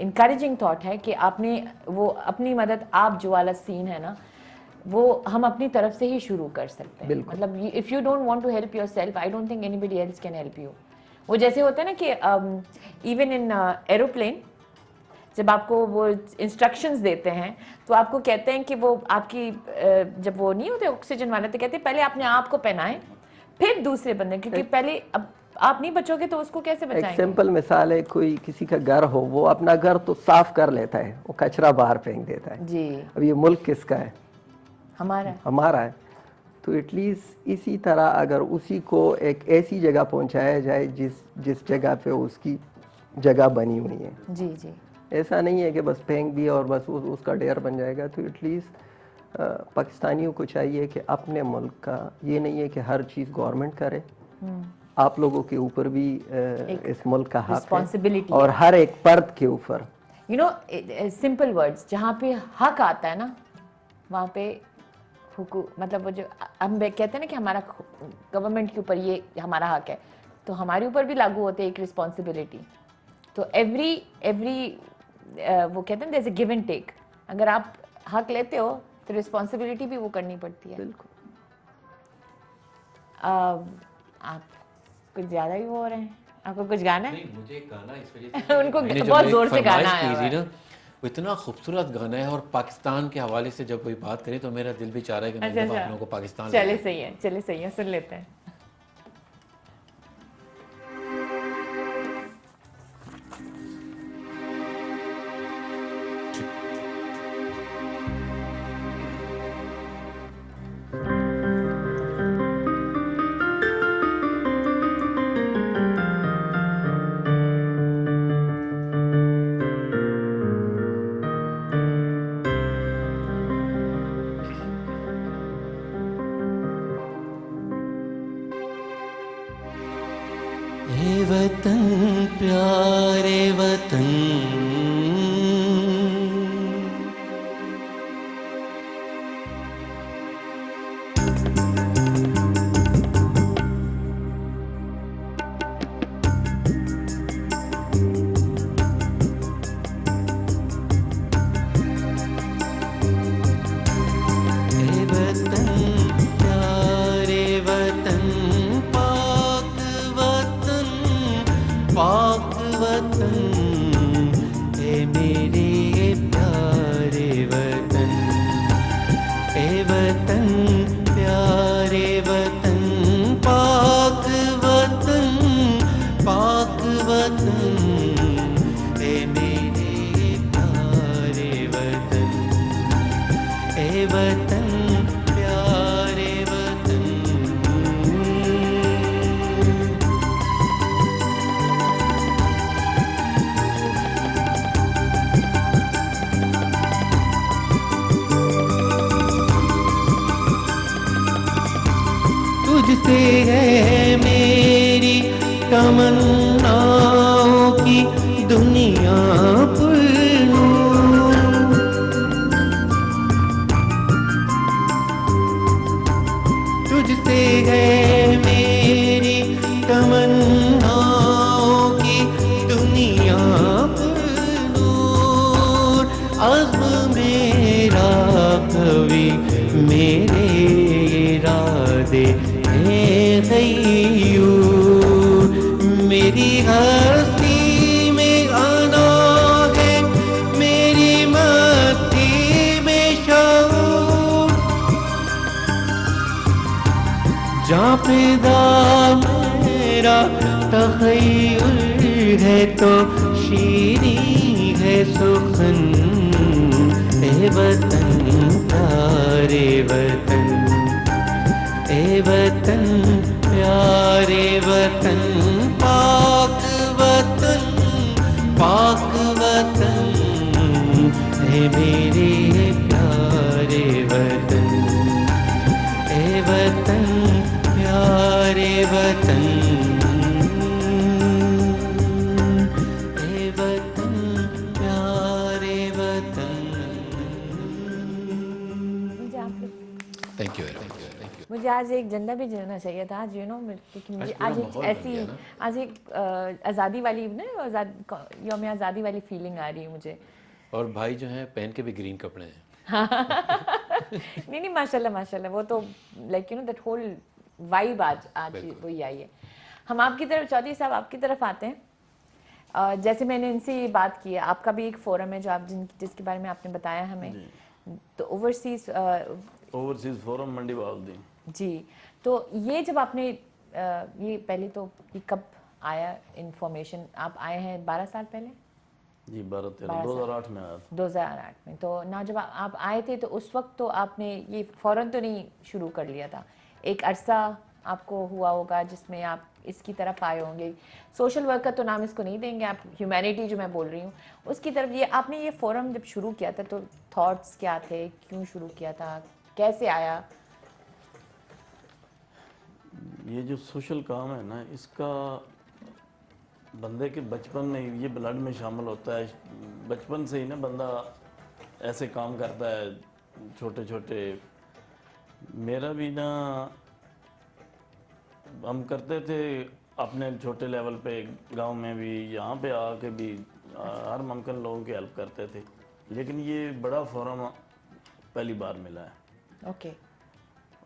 encouraging thought है कि आपने वो अपनी मदद, आप जो वाला सीन है ना वो हम अपनी तरफ से ही शुरू कर सकते हैं। मतलब if you don't want to help yourself, I don't think anybody else can help you. वो जैसे होता है ना कि इवन इन एरोप्लेन जब आपको वो इंस्ट्रक्शंस देते हैं तो आपको कहते हैं कि वो आपकी जब वो नहीं होते ऑक्सीजन वाले, तो कहते हैं पहले अपने आप को पहनाएं फिर दूसरे बंदे, क्योंकि पहले अब आप नहीं बचोगे तो उसको कैसे बचाएंगे। एक सिंपल मिसाल है, कोई किसी का घर हो, वो अपना घर तो साफ कर लेता है, वो कचरा बाहर फेंक देता है जी। अब ये मुल्क किसका है? हमारा है। तो एटलीस्ट इसी तरह अगर उसी को एक ऐसी जगह पहुंचाया जाए जिस जगह पे उसकी जगह बनी हुई है जी जी, ऐसा नहीं है कि बस फेंक दिया और बस उसका ढेर बन जाएगा। तो एटलीस्ट पाकिस्तानियों को चाहिए कि अपने मुल्क का, ये नहीं है कि हर चीज़ गवर्नमेंट करे, आप लोगों के ऊपर भी इस मुल्क का हक है और हर एक फर्द के ऊपर। यू नो सिंपल वर्ड्स, जहाँ पे हक आता है ना वहाँ पे मतलब वो जो हम कहते हैं ना कि हमारा गवर्नमेंट के ऊपर ये हमारा हक है, तो हमारे ऊपर भी लागू होते हैं एक रिस्पॉन्सिबिलिटी। तो एवरी वो कहते हैं जैसे गिव एंड टेक, अगर आप हक लेते हो तो रिस्पॉन्सिबिलिटी भी वो करनी पड़ती है। बिल्कुल। आप कुछ ज्यादा ही वो हो रहे हैं, आपको कुछ गाना है? नहीं, मुझे गाना इस वजह से उनको बहुत जोर से गाना है ना, वो इतना खूबसूरत गाना है और पाकिस्तान के हवाले से जब कोई बात करे तो मेरा दिल भी चाह रहा है कि मैं आप लोगों को पाकिस्तान चले सही है, सुन लेते हैं। वतन प्यारे वतन, पाक वतन ए मेरे प्यारे वतन, ए वतन प्यारे वतन, पाक वतन, पाक वतन ए मेरे प्यारे वतन, ए वतन प्यारे वतन। तुझसे है मेरी तमन्नाओं की दुनिया पुरनूर, तुझसे है मेरी तमन्नाओं की दुनिया पुरनूर। अज़्म मेरा कवि मेरे इरादे गयूर, मेरी हस्ती में आना है, मेरी मस्ती में शऊर। जहाँ पैदा मेरा तख़य्युल है तो शीरी है सुखन, ए वतन प्यारे वतन, ए वतन प्यारे वतन, पाक वतन, पाक वतन ए मेरे प्यारे वतन, ए वतन प्यारे वतन, ए वतन प्यारे वतन। Thank you. मुझे आज एक झंडा भी जलाना चाहिए था आज, क्योंकि मुझे आज एक ऐसी आज़ादी वाली ना, यौम आज़ादी वाली फीलिंग आ रही है मुझे। और भाई जो है पहन के भी ग्रीन कपड़े हैं। नहीं माशाल्लाह, वो तो लाइक दैट होल वाइब आज वही आई है। हम आपकी तरफ, चौधरी साहब आपकी तरफ आते हैं। जैसे मैंने इनसे ये बात की है, आपका भी एक फोरम है जो आप जिसके बारे में आपने बताया हमें, तो ओवरसीज फोरम मंडी बाउद्दीन जी। तो ये जब आपने ये पहले तो ये कब आया इन्फॉर्मेशन? आप आए हैं 12 साल पहले? जी 2008 में आया था। 2008 में। तो ना जब आप आए थे तो उस वक्त तो आपने ये फौरन तो नहीं शुरू कर लिया था, एक अरसा आपको हुआ होगा जिसमें आप इसकी तरफ आए होंगे। सोशल वर्क का तो नाम इसको नहीं देंगे आप, ह्यूमैनिटी जो मैं बोल रही हूँ उसकी तरफ। ये आपने ये फोरम जब शुरू किया था तो थॉट्स क्या थे, क्यों शुरू किया था, कैसे आया? ये जो सोशल काम है ना, इसका बंदे के बचपन में ये ब्लड में शामिल होता है। बचपन से ही ना बंदा ऐसे काम करता है छोटे छोटे। मेरा भी ना, हम करते थे अपने छोटे लेवल पे, गांव में भी, यहाँ पे आके भी हर मुमकिन लोगों की हेल्प करते थे। लेकिन ये बड़ा फोरम पहली बार मिला है। ओके।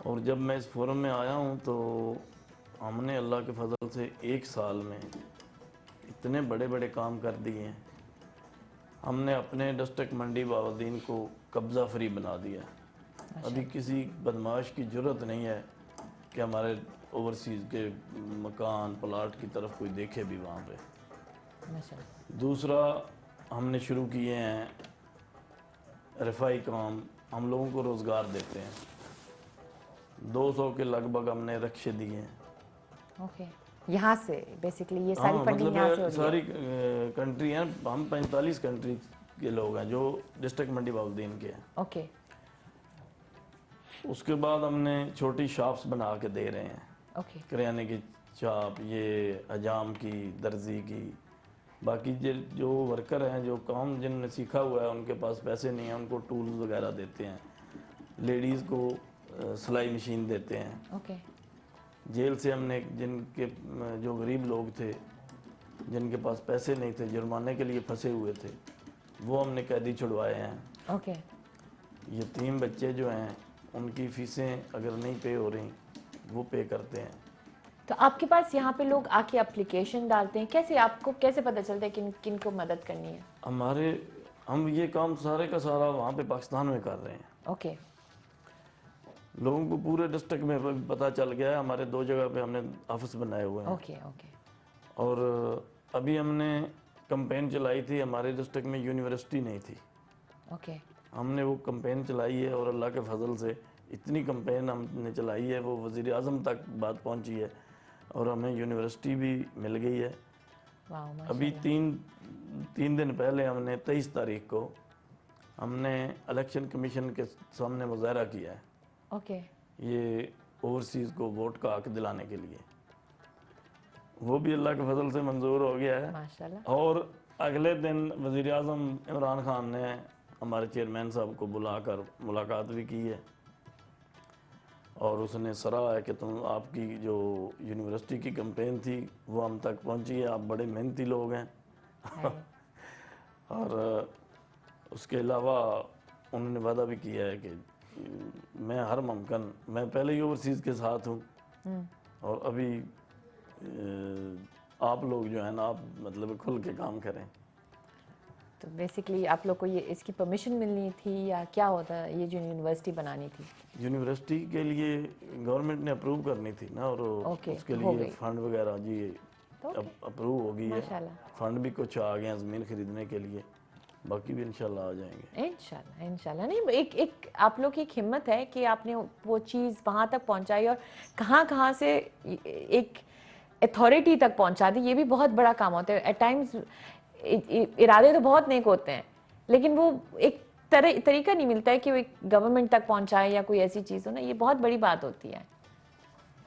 और जब मैं इस फोरम में आया हूँ तो हमने अल्लाह के फजल से 1 साल में इतने बड़े बड़े काम कर दिए हैं। हमने अपने डिस्ट्रिक्ट मंडी बाउद्दीन को कब्ज़ा फ्री बना दिया। अभी किसी बदमाश की ज़रूरत नहीं है कि हमारे ओवरसीज़ के मकान प्लाट की तरफ कोई देखे भी वहाँ पे। दूसरा, हमने शुरू किए हैं रफ़ाई काम, हम लोगों को रोज़गार देते हैं। 200 के लगभग हमने रक्शे दिए हैं। ओके। यहाँ से बेसिकली ये सारी फंडिंग यहाँ से हो रही है? सारी कंट्री हैं, हम 45 कंट्री के लोग हैं जो डिस्ट्रिक्ट मंडी बाउद्दीन के हैं। ओके। उसके बाद हमने छोटी शॉप्स बना के दे रहे हैं। ओके। करियाने की शॉप, ये हजाम की, दर्जी की। बाकी जो वर्कर हैं, जो काम जिनने सीखा हुआ है, उनके पास पैसे नहीं हैं, उनको टूल्स वगैरह देते हैं। लेडीज़ को सिलाई मशीन देते हैं। ओके। जेल से हमने जिनके जो गरीब लोग थे, जिनके पास पैसे नहीं थे, जुर्माने के लिए फंसे हुए थे, वो हमने कैदी छुड़वाए हैं। ओके। यतीम बच्चे जो हैं उनकी फ़ीसें अगर नहीं पे हो रही वो पे करते हैं। तो आपके पास यहाँ पे लोग आके एप्लीकेशन डालते हैं, कैसे आपको कैसे पता चलता है किन किन को मदद करनी है? हम ये काम सारे का सारा वहाँ पे पाकिस्तान में कर रहे हैं। ओके। लोगों को पूरे डिस्ट्रिक्ट में पता चल गया है। हमारे 2 जगह पे हमने ऑफिस बनाए हुए हैं। ओके। ओके। और अभी हमने कंपेन चलाई थी, हमारे डिस्ट्रिक्ट में यूनिवर्सिटी नहीं थी। ओके। हमने वो कंपेन चलाई है और अल्लाह के फजल से इतनी कंपेन हमने चलाई है, वो वज़ीर आज़म तक बात पहुंची है और हमें यूनिवर्सिटी भी मिल गई है। अभी 3 दिन पहले हमने 23 तारीख को हमने इलेक्शन कमीशन के सामने मुज़ाहरा किया है। ओके। ये ओवरसीज़ को वोट का हक दिलाने के लिए। वो भी अल्लाह के फजल से मंजूर हो गया है माशाल्लाह। और अगले दिन वज़ीर आज़म इमरान खान ने हमारे चेयरमैन साहब को बुलाकर मुलाकात भी की है और उसने सराहा है कि आपकी जो यूनिवर्सिटी की कैंपेन थी वो हम तक पहुंची है, आप बड़े मेहनती लोग हैं। और उसके अलावा उन्होंने वादा भी किया है कि मैं हर मुमकिन, मैं पहले ही ओवरसीज़ के साथ हूँ और अभी आप लोग जो है ना, आप मतलब खुल के काम करें। तो बेसिकली आप लोग को ये इसकी परमिशन मिलनी थी या क्या होता है, ये जो यूनिवर्सिटी बनानी थी? यूनिवर्सिटी के लिए गवर्नमेंट ने अप्रूव करनी थी ना, और उसके लिए फंड वगैरह जी अप्रूव हो गई है। फंड भी कुछ आ गए हैं ज़मीन खरीदने के लिए, बाकी भी इंशाल्लाह आ जाएंगे। इंशाल्लाह इंशाल्लाह। नहीं, एक आप लोग की एक हिम्मत है कि आपने वो चीज़ वहाँ तक पहुँचाई और कहाँ से एक अथॉरिटी तक पहुँचा दी। ये भी बहुत बड़ा काम होता है। एट टाइम्स इरादे तो बहुत नेक होते हैं लेकिन वो एक तरीका नहीं मिलता है कि वो एक गवर्नमेंट तक पहुँचाए या कोई ऐसी चीज़ हो ना, ये बहुत बड़ी बात होती है।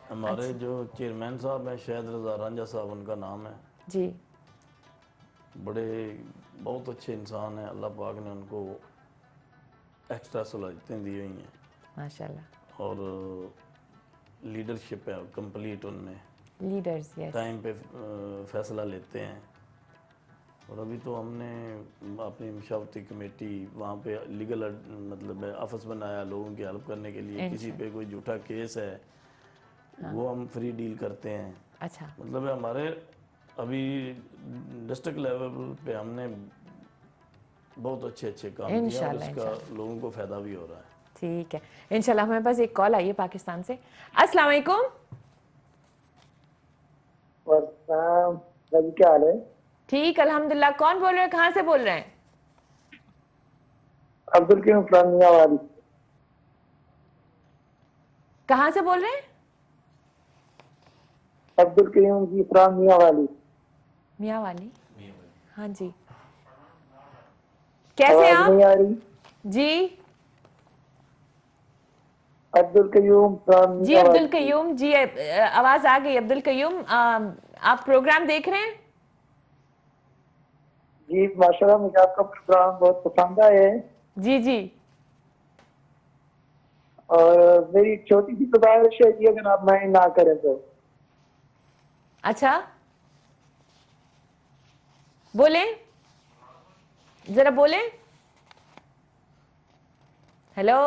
हमारे जो चेयरमैन साहब हैं, शायद रज़ा रांझा साहब उनका नाम है जी, बड़े बहुत अच्छे इंसान हैं। अल्लाह पाक ने उनको एक्स्ट्रा सलाहियतें दी हुई हैं माशाल्लाह, और लीडरशिप है कंप्लीट उनमें। लीडर्स टाइम पे फैसला लेते हैं। और अभी तो हमने अपनी मशावरती कमेटी वहाँ पे लीगल मतलब ऑफिस बनाया लोगों की हेल्प करने के लिए। किसी पे कोई झूठा केस है वो हम फ्री डील करते हैं। अच्छा, मतलब हमारे अभी डिस्ट्रिक्ट लेवल पे हमने बहुत अच्छे काम किया और इसका लोगों को फायदा भी हो रहा है। ठीक है, इंशाल्लाह। हमारे पास एक कॉल आई है पाकिस्तान से। अस्सलाम वालेकुम। क्या हाल है? ठीक, अल्हम्दुलिल्लाह। कौन बोल रहे हैं, कहाँ से बोल रहे हैं? अब्दुल करीम फ्रॉम। कहाँ से बोल रहे हैं? अब्दुल कयूम जी फ्रॉम मियावाली। मियावाली, हाँ जी, कैसे हैं आवाज नहीं आप? आ रही? जी अब्दुल कयूम फ्रॉम जी अब्दुल मियावाली। कयूम जी, आवाज आ गई अब्दुल कयूम। आप प्रोग्राम देख रहे हैं? जी माशाल्लाह, मुझे आपका प्रोग्राम बहुत पसंद आया है। जी जी, और मेरी छोटी सी गुजारिश है कि अगर आप माइंड ना करें तो। अच्छा बोले, जरा बोले। हेलो,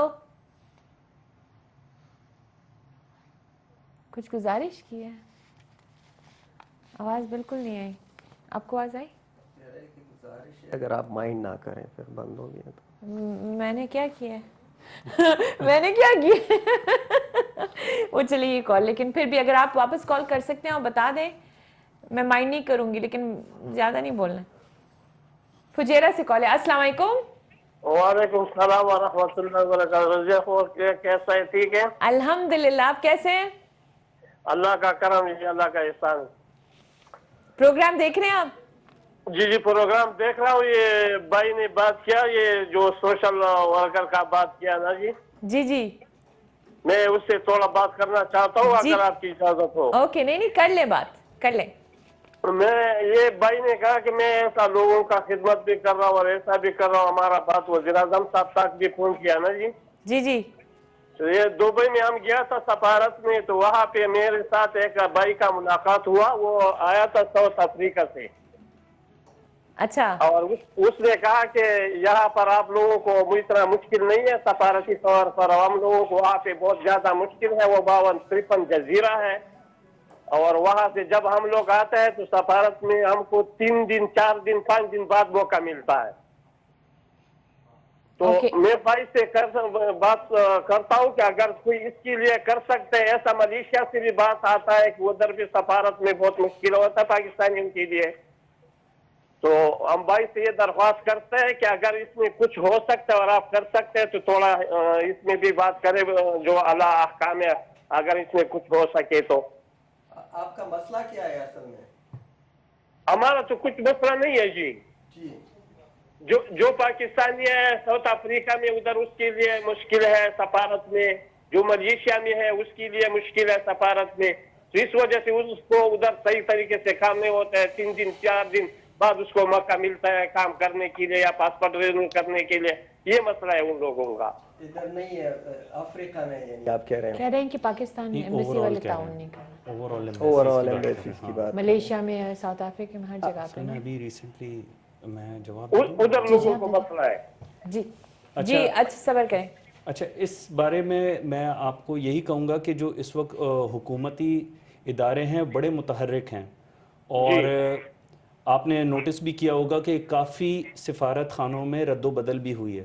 कुछ गुजारिश की है, आवाज बिल्कुल नहीं आई। आपको आवाज आई? अगर आप माइंड ना करें फिर बंद हो गया तो। मैंने क्या किया है? मैंने क्या किया? वो चलिए ये कॉल, लेकिन फिर भी अगर आप वापस कॉल कर सकते हैं और बता दें, मैं माइंड नहीं करूंगी, लेकिन ज्यादा नहीं बोलना। फुजेरा से कॉल है। अस्सलाम वालेकुम। वालेकुम सलाम व रहमतुल्लाहि व बरकातहू। कैसा है? ठीक है अल्हम्दुलिल्लाह, आप कैसे हैं? अल्लाह का करम है, अल्लाह का एहसान। प्रोग्राम देख रहे हैं आप? जी जी, प्रोग्राम देख रहा हूँ। ये भाई ने बात किया, ये जो सोशल वर्कर का बात किया ना जी, जी जी मैं उससे थोड़ा बात करना चाहता हूँ जी। अगर आपकी इजाजत हो। ओके, नहीं नहीं, कर ले बात, कर ले। मैं, ये भाई ने कहा कि मैं ऐसा लोगों का खिदमत भी कर रहा हूँ और ऐसा भी कर रहा हूँ। हमारा बात वज़ीर आज़म साहब तक भी फोन किया ना जी। जी जी तो ये दुबई में हम गया था सफारत में, तो वहाँ पे मेरे साथ एक भाई का मुलाकात हुआ। वो आया था साउथ अफ्रीका से। अच्छा और उसने कहा कि यहाँ पर आप लोगों को इतना मुश्किल नहीं है सफारती तौर पर, हम लोगों को वहाँ पे बहुत ज्यादा मुश्किल है। वो 52-53 जजीरा है, और वहाँ से जब हम लोग आते हैं तो सफारत में हमको 3 दिन 4 दिन 5 दिन बाद मौका मिलता है। तो मैं भाई से बात करता हूँ कि अगर कोई इसके लिए कर सकते हैं। ऐसा मलेशिया से भी बात आता है कि उधर भी सफारत में बहुत मुश्किल होता है पाकिस्तानियों के लिए। तो हम भाई से ये दरख्वास्त करते हैं कि अगर इसमें कुछ हो सकता है और आप कर सकते हैं तो थोड़ा इसमें भी बात करें, जो अला अहकाम है, अगर इसमें कुछ हो सके तो। आपका मसला क्या है असल में? हमारा तो कुछ मसला नहीं है जी। जो पाकिस्तानी है साउथ अफ्रीका में, उधर उसके लिए मुश्किल है सफारत में। जो मलेशिया में है उसके लिए मुश्किल है सफारत में। तो इस वजह से उसको उधर सही तरीके से काम नहीं होता है। 3 दिन 4 दिन बाद उसको मौका मिलता है काम करने के लिए या पासपोर्ट रिन्यू करने के लिए। ये मसला है उन लोगों का। इधर नहीं है, अफ्रीका में है। आप कह रहे हैं कि पाकिस्तान में एम्बेसी वाले ताउन नहीं कर रहे। ओवरऑल एम्बेसी की बात। मलेशिया में है, साउथ अफ्रीका में, हर जगह पे। मैं अभी रिसेंटली मैं जवाब उधर लोगों को मसला है जी। जी अच्छा, सबर करें। अच्छा, इस बारे में मैं आपको यही कहूँगा कि जो इस वक्त हुकूमती इदारे हैं बड़े मुतहर्रिक हैं, और आपने नोटिस भी किया होगा कि काफ़ी सिफारत खानों में रद्दोबदल भी हुई है।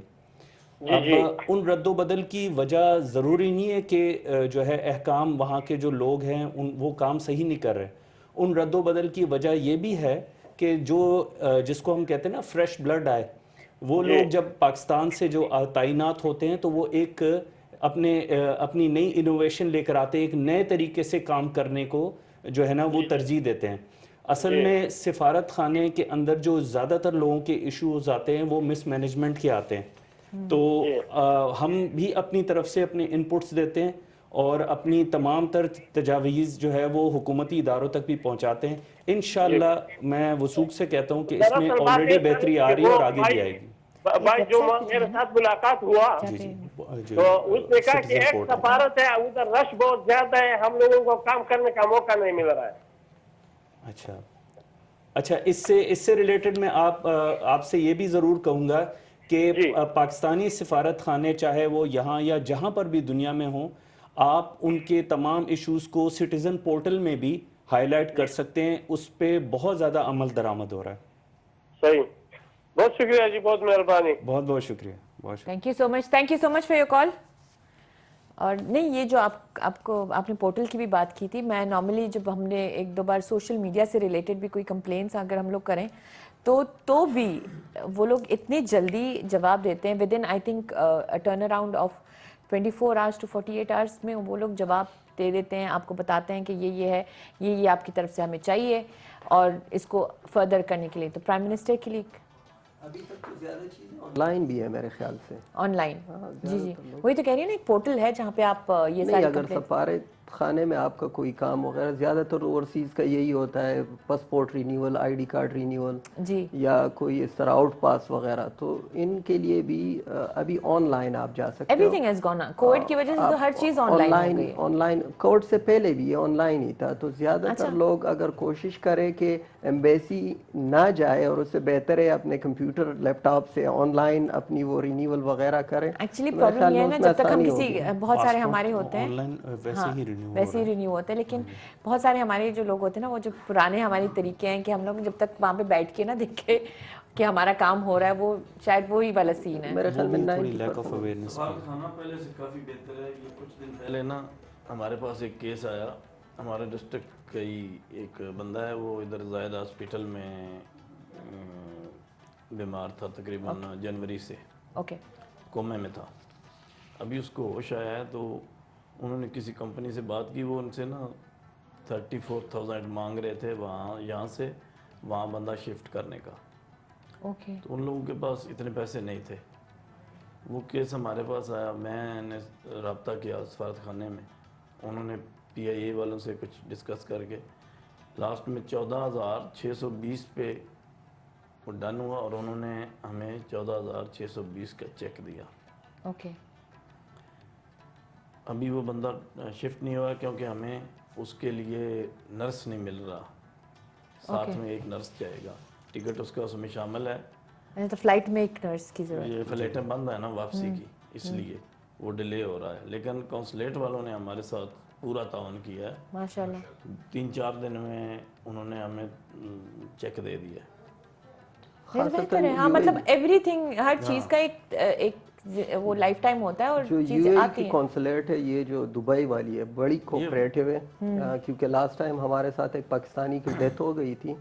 अब उन रद्दोबदल की वजह ज़रूरी नहीं है कि जो है अहकाम वहाँ के जो लोग हैं वो काम सही नहीं कर रहे। उन रद्दोबदल की वजह ये भी है कि जो जिसको हम कहते हैं ना फ्रेश ब्लड आए, वो लोग जब पाकिस्तान से जो तैनात होते हैं तो वो एक अपनी नई इनोवेशन लेकर आते हैं, एक नए तरीके से काम करने को जो है ना वो तरजीह देते हैं। असल में सिफारत खाने के अंदर जो ज़्यादातर लोगों के इश्यूज आते हैं वो मिसमैनेजमेंट के आते हैं। तो हम भी अपनी तरफ से अपने इनपुट्स देते हैं और अपनी तमाम तर तजावीज़ जो है वो हुकूमती इदारों तक भी पहुँचाते हैं। इंशाअल्लाह मैं वसूख से कहता हूँ कि इसमें ऑलरेडी बेहतरी आ रही है और आगे भी आएगी। भाई जो मेरे साथ मुलाकात हुआ तो उसने कहा कि एक सफारत है उधर रश बहुत ज्यादा है, हम लोगों को काम करने का मौका नहीं मिल रहा है। अच्छा, इससे रिलेटेड मैं आपसे ये भी ज़रूर कहूँगा कि पाकिस्तानी सिफारत खाने चाहे वो यहाँ या जहाँ पर भी दुनिया में हों, आप उनके तमाम इश्यूज़ को सिटीज़न पोर्टल में भी हाईलाइट कर सकते हैं। उस पर बहुत ज़्यादा अमल दरामद हो रहा है। सही, बहुत शुक्रिया जी, बहुत मेहरबानी। बहुत बहुत शुक्रिया, बहुत शुक्रिया। Thank you so much for your call. और नहीं, ये जो आपने पोर्टल की भी बात की थी, मैं नॉर्मली जब हमने 1-2 बार सोशल मीडिया से रिलेटेड भी कोई कंप्लेंट्स अगर हम लोग करें तो भी वो लोग इतनी जल्दी जवाब देते हैं। Within I think turn around of 24 hours to 48 hours में वो लोग जवाब दे देते हैं, आपको बताते हैं कि ये है, ये आपकी तरफ से हमें चाहिए और इसको फर्दर करने के लिए। तो प्राइम मिनिस्टर के लिए अभी तक तो ज़्यादा चीज़ें ऑनलाइन भी है मेरे ख्याल से। ऑनलाइन, जी जी, ज़्यादातर लोग वही तो कह रही है ना, एक पोर्टल है जहाँ पे आप ये नहीं, सारी अगर कंप्लेंट। सफारत खाने में आपका कोई काम वगैरह, ज़्यादातर ओवरसीज़ का यही होता है, passport renewal, ID card renewal जी या कोई इस तरह आउट पास वगैरह, तो इनके लिए भी अभी ऑनलाइन आप जा सकते हो। एवरीथिंग हैज गॉन, कोविड की वजह से तो हर चीज़ ऑनलाइन हो गई। ऑनलाइन कोविड से पहले भी ये ऑनलाइन ही था, तो ज़्यादातर लोग अगर कोशिश करें कि एम्बेसी ना जाए और उससे बेहतर है अपने कंप्यूटर लैपटॉप से ऑनलाइन अपनी वो रिन्यूअल वगैरह करें। एक्चुअली तो मेरे प्रॉब्लम ख्याल ये है में ना, उसमें जब तक हम आसानी किसी होगी। बहुत सारे हमारे होते हैं ऑनलाइन वैसे ही रिन्यू वैसे ही रिन्यू होता है, लेकिन बहुत सारे हमारे जो लोग होते हैं ना, वो जो पुराने हमारे तरीके हैं कि हम लोग जब तक वहाँ पे बैठ के ना देखे कि हमारा काम हो रहा है, वो शायद वही वाला सीन है। मेरे ख्याल में थोड़ी 90% लैक ऑफ अवेयरनेस। सवाल खाना पहले से काफ़ी बेहतर है। ये कुछ दिन पहले ना हमारे पास एक केस आया, हमारे डिस्ट्रिक्ट का ही एक बंदा है, वो इधर जायद हॉस्पिटल में बीमार था तकरीबन जनवरी से, ओके कोमे में था। अभी उसको होश आया है, तो उन्होंने किसी कंपनी से बात की, वो उनसे ना 34,000 मांग रहे थे वहाँ, यहाँ से वहाँ बंदा शिफ्ट करने का। ओके तो उन लोगों के पास इतने पैसे नहीं थे। वो केस हमारे पास आया, मैंने रब्ता किया सफारत खाने में, उन्होंने PIA वालों से कुछ डिस्कस करके लास्ट में 14,620 पे वो डन हुआ और उन्होंने हमें 14,620 का चेक दिया। ओके अभी वो बंदा शिफ्ट नहीं हुआ क्योंकि हमें उसके लिए नर्स नहीं मिल रहा, साथ Okay. में एक नर्स जाएगा, टिकट उसका उसमें शामिल है। मैंने तो फ्लाइट में एक नर्स की जरूरत। ये फ्लाइटें बंद है ना वापसी की, इसलिए वो डिले हो रहा है। लेकिन कौंसलेट वालों ने हमारे साथ पूरा ताउन किया है। माशाल्लाह 3-4 दिन में उन्होंने हमें चेक दे दिया। ये तो बेहतर है। हाँ, मतलब एवरीथिंग, हर चीज़ का एक वो लाइफ टाइम होता है और जो चीज़ें यूएई आती की हैं। कॉन्सुलेट है, ये जो दुबई वाली है, बड़ी कोऑपरेटिव है। क्योंकि लास्ट टाइम हमारे साथ एक पाकिस्तानी की डेथ हो गई थी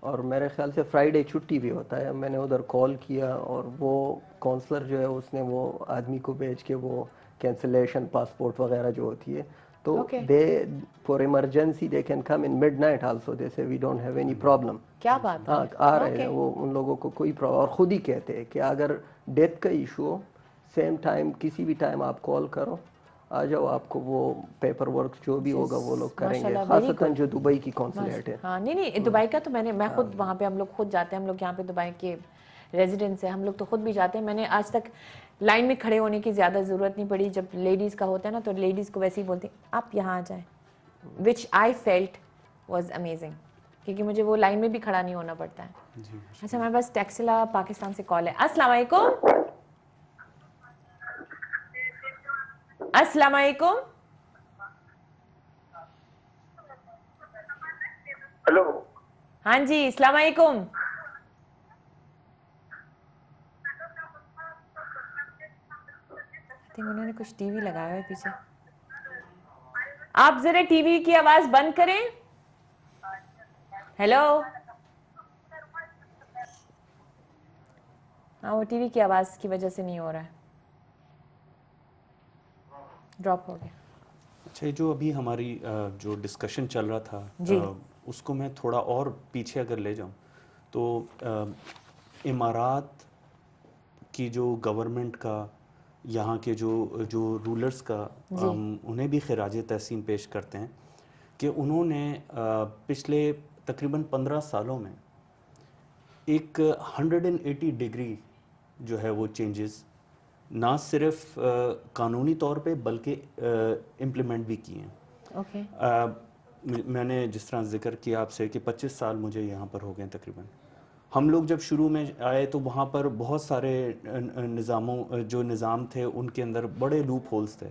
और मेरे ख्याल से फ्राइडे छुट्टी भी होता है। मैंने उधर कॉल किया और वो काउंसलर जो है उसने वो आदमी को भेज के वो कैंसिलेशन पासपोर्ट वगैरह जो होती है, तो Okay. They for emergency they can come in midnight also, they say we don't have any problem. क्या बात है। हाँ, आ रहे हैं Okay. वो, उन लोगों को कोई प्रॉब्लम, और ख़ुद ही कहते हैं कि अगर डेथ का इशू हो, सेम टाइम किसी भी टाइम आप कॉल करो, आ जाओ, आपको वो पेपर वर्क जो भी होगा वो लोग करेंगे, माशाल्लाह, very खासतन good. जो दुबई की कॉन्सुलेट है। हाँ, नहीं दुबई का तो मैं खुद वहाँ पे, हम लोग खुद जाते हैं, हम लोग यहाँ पे दुबई के रेजिडेंट्स हैं, हम लोग तो खुद भी जाते हैं। मैंने आज तक लाइन में खड़े होने की ज़्यादा ज़रूरत नहीं पड़ी। जब लेडीज़ का होता है ना, तो लेडीज़ को वैसे ही बोलते हैं आप यहाँ आ जाएं, विच आई फेल्ट वॉज अमेजिंग, क्योंकि मुझे वो लाइन में भी खड़ा नहीं होना पड़ता है। अच्छा, हमारे पास टैक्सिला पाकिस्तान से कॉल है। अस्सलाम वालेकुम। अस्सलाम वालेकुम। हेलो, हाँ जी, अस्सलाम वालेकुम। आई थिंक उन्होंने कुछ टीवी लगाया है पीछे। आप जरा टीवी की आवाज बंद करें। हेलो। हाँ, वो टीवी की आवाज की वजह से नहीं हो रहा है, ड्रॉप हो गया। अच्छा, ये जो अभी हमारी जो डिस्कशन चल रहा था, जी। उसको मैं थोड़ा और पीछे अगर ले जाऊं तो इमारात की जो गवर्नमेंट का, यहाँ के जो रूलर्स का, हम उन्हें भी खिराज तहसीन पेश करते हैं कि उन्होंने पिछले तकरीबन 15 सालों में एक 180 डिग्री जो है वो चेंजेस ना सिर्फ कानूनी तौर पे बल्कि इम्प्लीमेंट भी किए हैं। ओके। मैंने जिस तरह जिक्र किया आपसे कि 25 साल मुझे यहाँ पर हो गए तकरीबन। हम लोग जब शुरू में आए तो वहाँ पर बहुत सारे निज़ाम थे, उनके अंदर बड़े लूप होल्स थे।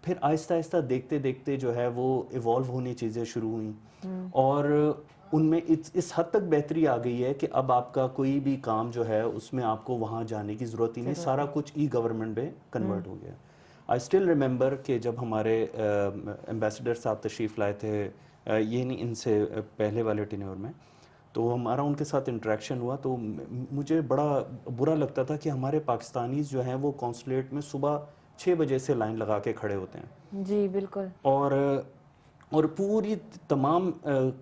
फिर आहिस्ता आहिस्ता देखते देखते जो है वो इवॉल्व होनी चीज़ें शुरू हुई और उनमें इस हद तक बेहतरी आ गई है कि अब आपका कोई भी काम जो है उसमें आपको वहाँ जाने की ज़रूरत ही नहीं, सारा कुछ ई गवर्नमेंट में कन्वर्ट हो गया। आई स्टिल रिमेंबर कि जब हमारे एम्बेसडर साहब तशरीफ़ लाए थे, ये नहीं इनसे पहले वाले टेन्योर में, तो हमारा उनके साथ इंटरेक्शन हुआ तो मुझे बड़ा बुरा लगता था कि हमारे पाकिस्तानीज़ जो हैं वो कॉन्सुलेट में सुबह 6 बजे से लाइन लगा के खड़े होते हैं। जी बिल्कुल। और पूरी तमाम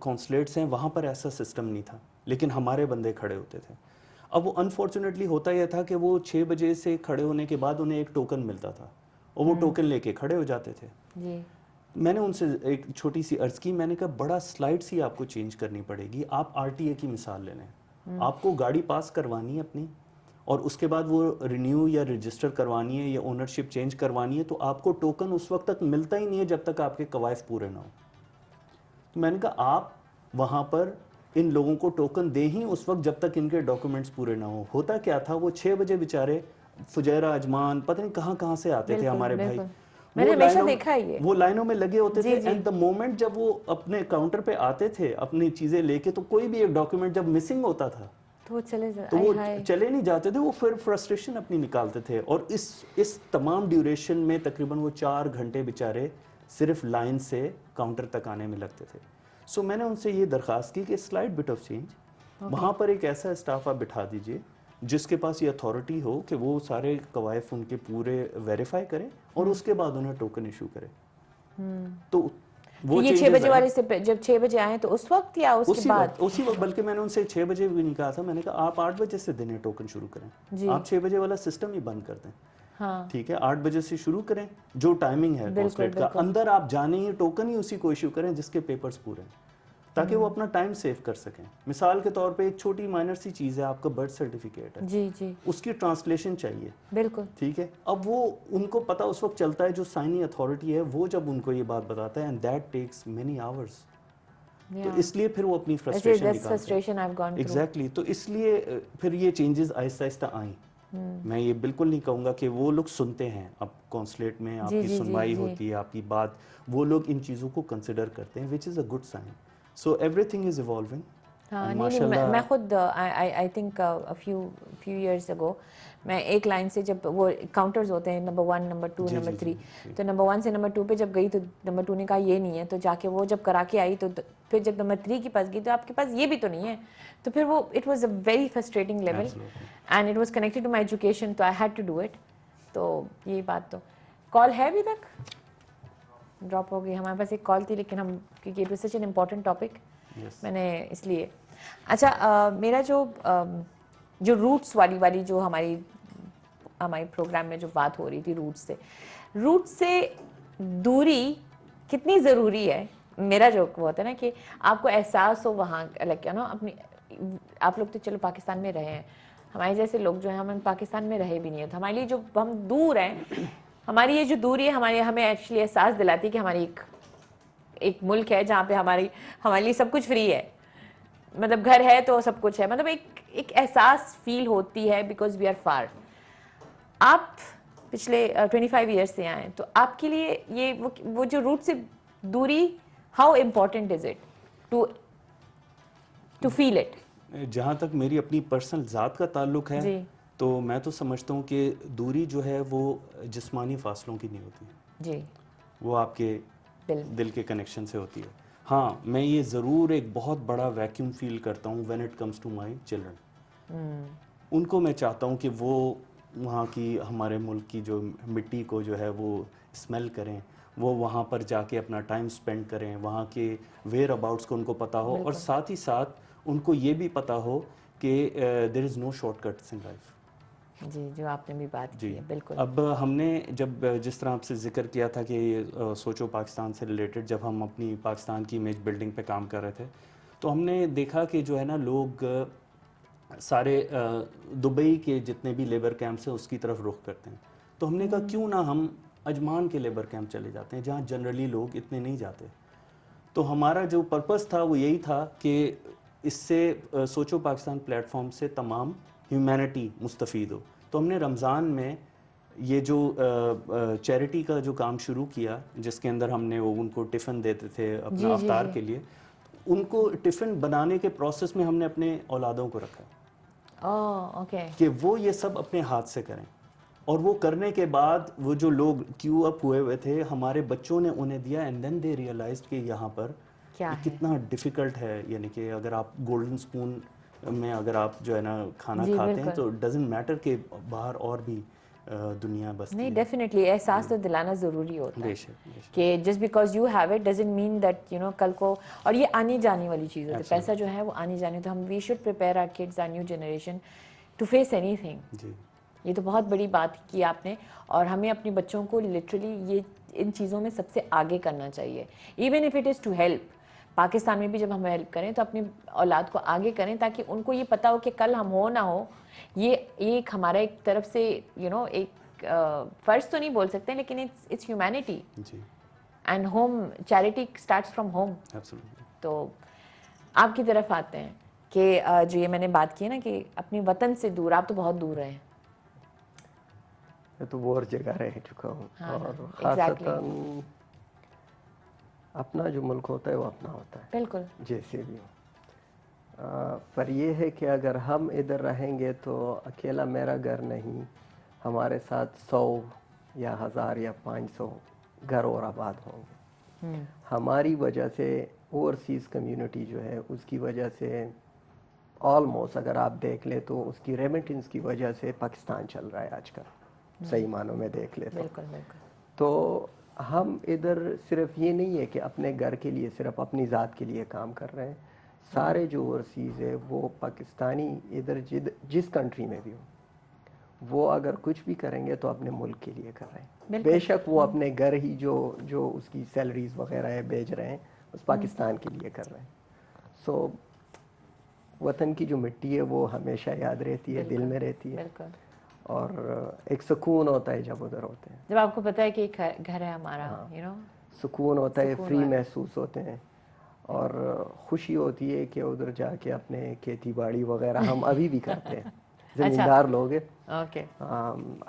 कॉन्सुलेट्स हैं वहाँ पर ऐसा सिस्टम नहीं था, लेकिन हमारे बंदे खड़े होते थे। अब वो अनफॉर्चुनेटली होता यह था कि वो 6 बजे से खड़े होने के बाद उन्हें एक टोकन मिलता था और वो टोकन लेके खड़े हो जाते थे। जी। मैंने उनसे एक छोटी सी अर्ज की, मैंने कहा बड़ा स्लाइड सी आपको चेंज करनी पड़ेगी। आप आरटीए की मिसाल ले लें, आपको गाड़ी पास करवानी है अपनी और उसके बाद वो रिन्यू या रजिस्टर करवानी है या ओनरशिप चेंज करवानी है, तो आपको टोकन उस वक्त तक मिलता ही नहीं है जब तक आपके कवायद पूरे ना हो। तो मैंने कहा आप वहाँ पर इन लोगों को टोकन दें ही उस वक्त जब तक इनके डॉक्यूमेंट्स पूरे ना हो। होता क्या था, वो 6 बजे बेचारे फुजैरा, अजमान, पता नहीं कहाँ से आते थे हमारे भाई, मैंने हमेशा देखा है ये। वो लाइनों में लगे होते थे। एंड द मोमेंट जब वो अपने काउंटर पे आते थे अपनी चीजें लेके, तो कोई भी एक डॉक्यूमेंट जब मिसिंग होता था तो वो चले नहीं जाते थे, वो फिर फ्रस्ट्रेशन अपनी निकालते थे। और इस तमाम ड्यूरेशन में तकरीबन वो 4 घंटे बेचारे सिर्फ लाइन से काउंटर तक आने में लगते थे। सो मैंने उनसे ये दरख्वास्त की कि स्लाइड बिट ऑफ चेंज, वहाँ पर एक ऐसा स्टाफ आप बिठा दीजिए जिसके पास ये अथॉरिटी हो कि वो सारे कवायद उनके पूरे वेरीफाई करे और उसके बाद उन्हें टोकन इशू करे। तो वो ये 6 बजे वाले से जब 6 बजे आए तो उस वक्त या उसके बाद? उसी वक्त, बल्कि मैंने उनसे 6 बजे भी नहीं कहा था, मैंने कहा आप 8 बजे से देने टोकन शुरू करें, आप 6 बजे वाला सिस्टम ही बंद कर दें। हाँ। ठीक है, 8 बजे से शुरू करें, जो टाइमिंग है कॉन्सुलेट का, अंदर आप जाने ही टोकन ही उसी को इशू करें जिसके पेपर्स पूरे हैं, ताकि वो अपना टाइम सेव कर सकें। मिसाल के तौर पे एक छोटी माइनर सी चीज़ है, आपका बर्थ सर्टिफिकेट है, जी जी, उसकी ट्रांसलेशन चाहिए, बिल्कुल ठीक है। अब वो उनको पता उस वक्त चलता है, जो साइनिंग अथॉरिटी है वो जब उनको ये बात बताता है, and that takes many hours. तो इसलिए फिर वो अपनी फ्रस्ट्रेशन निकालते हैं। एग्जैक्टली। तो इसलिए फिर ये चेंजेस आहिस्ता आहिस्ता आई। मैं ये बिल्कुल नहीं कहूँगा कि वो लोग सुनते हैं, अब कॉन्सुलेट में आपकी सुनवाई होती है, आपकी बात, वो लोग इन चीज़ों को कंसिडर करते हैं, which is a good sign. So everything is evolving. हाँ, नहीं, मैं खुद I think a few years ago मैं एक लाइन से, जब वो काउंटर्स होते हैं नंबर 1, नंबर 2, नंबर 3, तो नंबर 1 से नंबर 2 पे जब गई तो नंबर 2 ने कहा ये नहीं है, तो जाके वो जब करा के आई तो फिर जब नंबर 3 के पास गई तो आपके पास ये भी तो नहीं है, तो फिर वो it was a very frustrating level and it was connected to my education, तो I had to do it. तो यही बात। तो कॉल है अभी तक? ड्रॉप हो गई। हमारे पास एक कॉल थी, लेकिन हम, क्योंकि it was such an important topic, मैंने इसलिए। अच्छा, मेरा जो रूट्स वाली जो हमारी प्रोग्राम में जो बात हो रही थी, रूट से दूरी कितनी ज़रूरी है। मेरा जो वो होता है ना कि आपको एहसास हो वहाँ, लाइक यू नो, अपनी, आप लोग तो चलो पाकिस्तान में रहे हैं, हमारे जैसे लोग जो हैं हम पाकिस्तान में रहे भी नहीं है, तो हमारे लिए जो हम दूर हैं, हमारी ये जो दूरी है हमें एक्चुअली एहसास दिलाती है कि हमारी एक मुल्क है जहाँ पे हमारे लिए सब कुछ फ्री है, मतलब घर है तो सब कुछ है, मतलब एक एहसास फील होती है, बिकॉज वी आर फार। आप पिछले 25 ईयर्स से आए, तो आपके लिए ये वो जो रूट से दूरी, how important is it to feel it? जहाँ तक मेरी अपनी पर्सनल ज़ात का ताल्लुक है, तो मैं तो समझता हूँ कि दूरी जो है वो जिस्मानी फासलों की नहीं होती जी, वो आपके दिल के कनेक्शन से होती है। हाँ, मैं ये ज़रूर एक बहुत बड़ा वैक्यूम फील करता हूँ when it comes to my children. उनको मैं चाहता हूँ कि वो वहाँ की, हमारे मुल्क की जो मिट्टी को जो है वो स्मेल करें, वो वहाँ पर जाके अपना टाइम स्पेंड करें, वहाँ के वेयर अबाउट्स को उनको पता हो, और साथ ही साथ उनको ये भी पता हो कि there is no shortcuts in life. जी, जो आपने भी बात की है, बिल्कुल। अब हमने जब जिस तरह आपसे जिक्र किया था कि सोचो पाकिस्तान से रिलेटेड, जब हम अपनी पाकिस्तान की इमेज बिल्डिंग पे काम कर रहे थे, तो हमने देखा कि जो है ना, लोग सारे दुबई के जितने भी लेबर कैंप्स हैं उसकी तरफ रुख करते हैं। तो हमने कहा क्यों ना हम अजमान के लेबर कैंप चले जाते हैं, जहाँ जनरली लोग इतने नहीं जाते। तो हमारा जो पर्पस था वो यही था कि इससे सोचो पाकिस्तान प्लेटफॉर्म से तमाम ह्यूमैनिटी मुस्तफ़ीद हो। तो हमने रमज़ान में ये जो चैरिटी का जो काम शुरू किया, जिसके अंदर हमने वो उनको टिफ़िन देते थे अपना अफ्तार के लिए, उनको टिफ़िन बनाने के प्रोसेस में हमने अपने औलादों को रखा कि वो ये सब अपने हाथ से करें। और वो करने के बाद वो जो लोग क्यू अप हुए थे, हमारे बच्चों ने उन्हें दिया, एंड देन दे रियलाइज्ड कि यहाँ पर कितना डिफ़िकल्ट है। यानी कि अगर आप गोल्डन स्पून में अगर आप जो है ना खाना खाते हैं, तो डजेंट मैटर कि बाहर और भी दुनिया बसती नहीं, है। डेफिनेटली एहसास तो दिलाना ज़रूरी होता है बेशक, बेशक। कि just because you have it doesn't mean that you know कल को, और ये आनी जाने वाली चीज़ होती है, पैसा जो है वो आनी जानी, तो हम we should prepare our kids, our new generation to face anything. जी ये तो बहुत बड़ी बात की आपने, और हमें अपने बच्चों को लिटरली ये इन चीज़ों में सबसे आगे करना चाहिए, even if it is to help. Pakistan में भी जब हम हेल्प करें तो अपनी औलाद को आगे करें, ताकि उनको ये पता हो कि कल हम हो ना हो, ये एक हमारा एक तरफ से यू नो एक फ़र्ज़ तो नहीं बोल सकते, लेकिन इट्स ह्यूमैनिटी, जी and home charity starts from home. Absolutely. तो आपकी तरफ आते हैं कि जो ये मैंने बात की है ना कि अपने वतन से दूर, आप तो बहुत दूर रहे हैं। मैं तो वो और जगह रह चुका हूँ, हाँ, और हाँ, ख़ासतन अपना जो मुल्क होता है वो अपना होता है, बिल्कुल। जैसे भी हो। पर ये है कि अगर हम इधर रहेंगे तो अकेला मेरा घर नहीं, हमारे साथ 100 या 1000 या 500 घर और आबाद होंगे। हमारी वजह से ओवरसीज़ कम्युनिटी जो है उसकी वजह से ऑलमोस्ट अगर आप देख ले तो उसकी रेमिटेंस की वजह से पाकिस्तान चल रहा है आजकल, सही मानों में देख ले तो। बिल्कुल बिल्कुल। तो हम इधर सिर्फ ये नहीं है कि अपने घर के लिए, सिर्फ अपनी ज़ात के लिए काम कर रहे हैं, सारे जो ओवरसीज़ है वो पाकिस्तानी इधर जिस कंट्री में भी हो, वो अगर कुछ भी करेंगे तो अपने मुल्क के लिए कर रहे हैं। बेशक वो अपने घर ही जो उसकी सैलरीज वगैरह है भेज रहे हैं, उस पाकिस्तान के लिए कर रहे हैं। सो वतन की जो मिट्टी है वो हमेशा याद रहती है, दिल में रहती है, और एक सुकून होता है जब उधर होते हैं, जब आपको पता है कि एक घर है हमारा, यू नो सुकून होता है, फ्री महसूस होते हैं, और खुशी होती है कि उधर जाके अपने खेती बाड़ी वगैरह हम अभी भी करते हैं, जमींदार लोग हैं। ओके।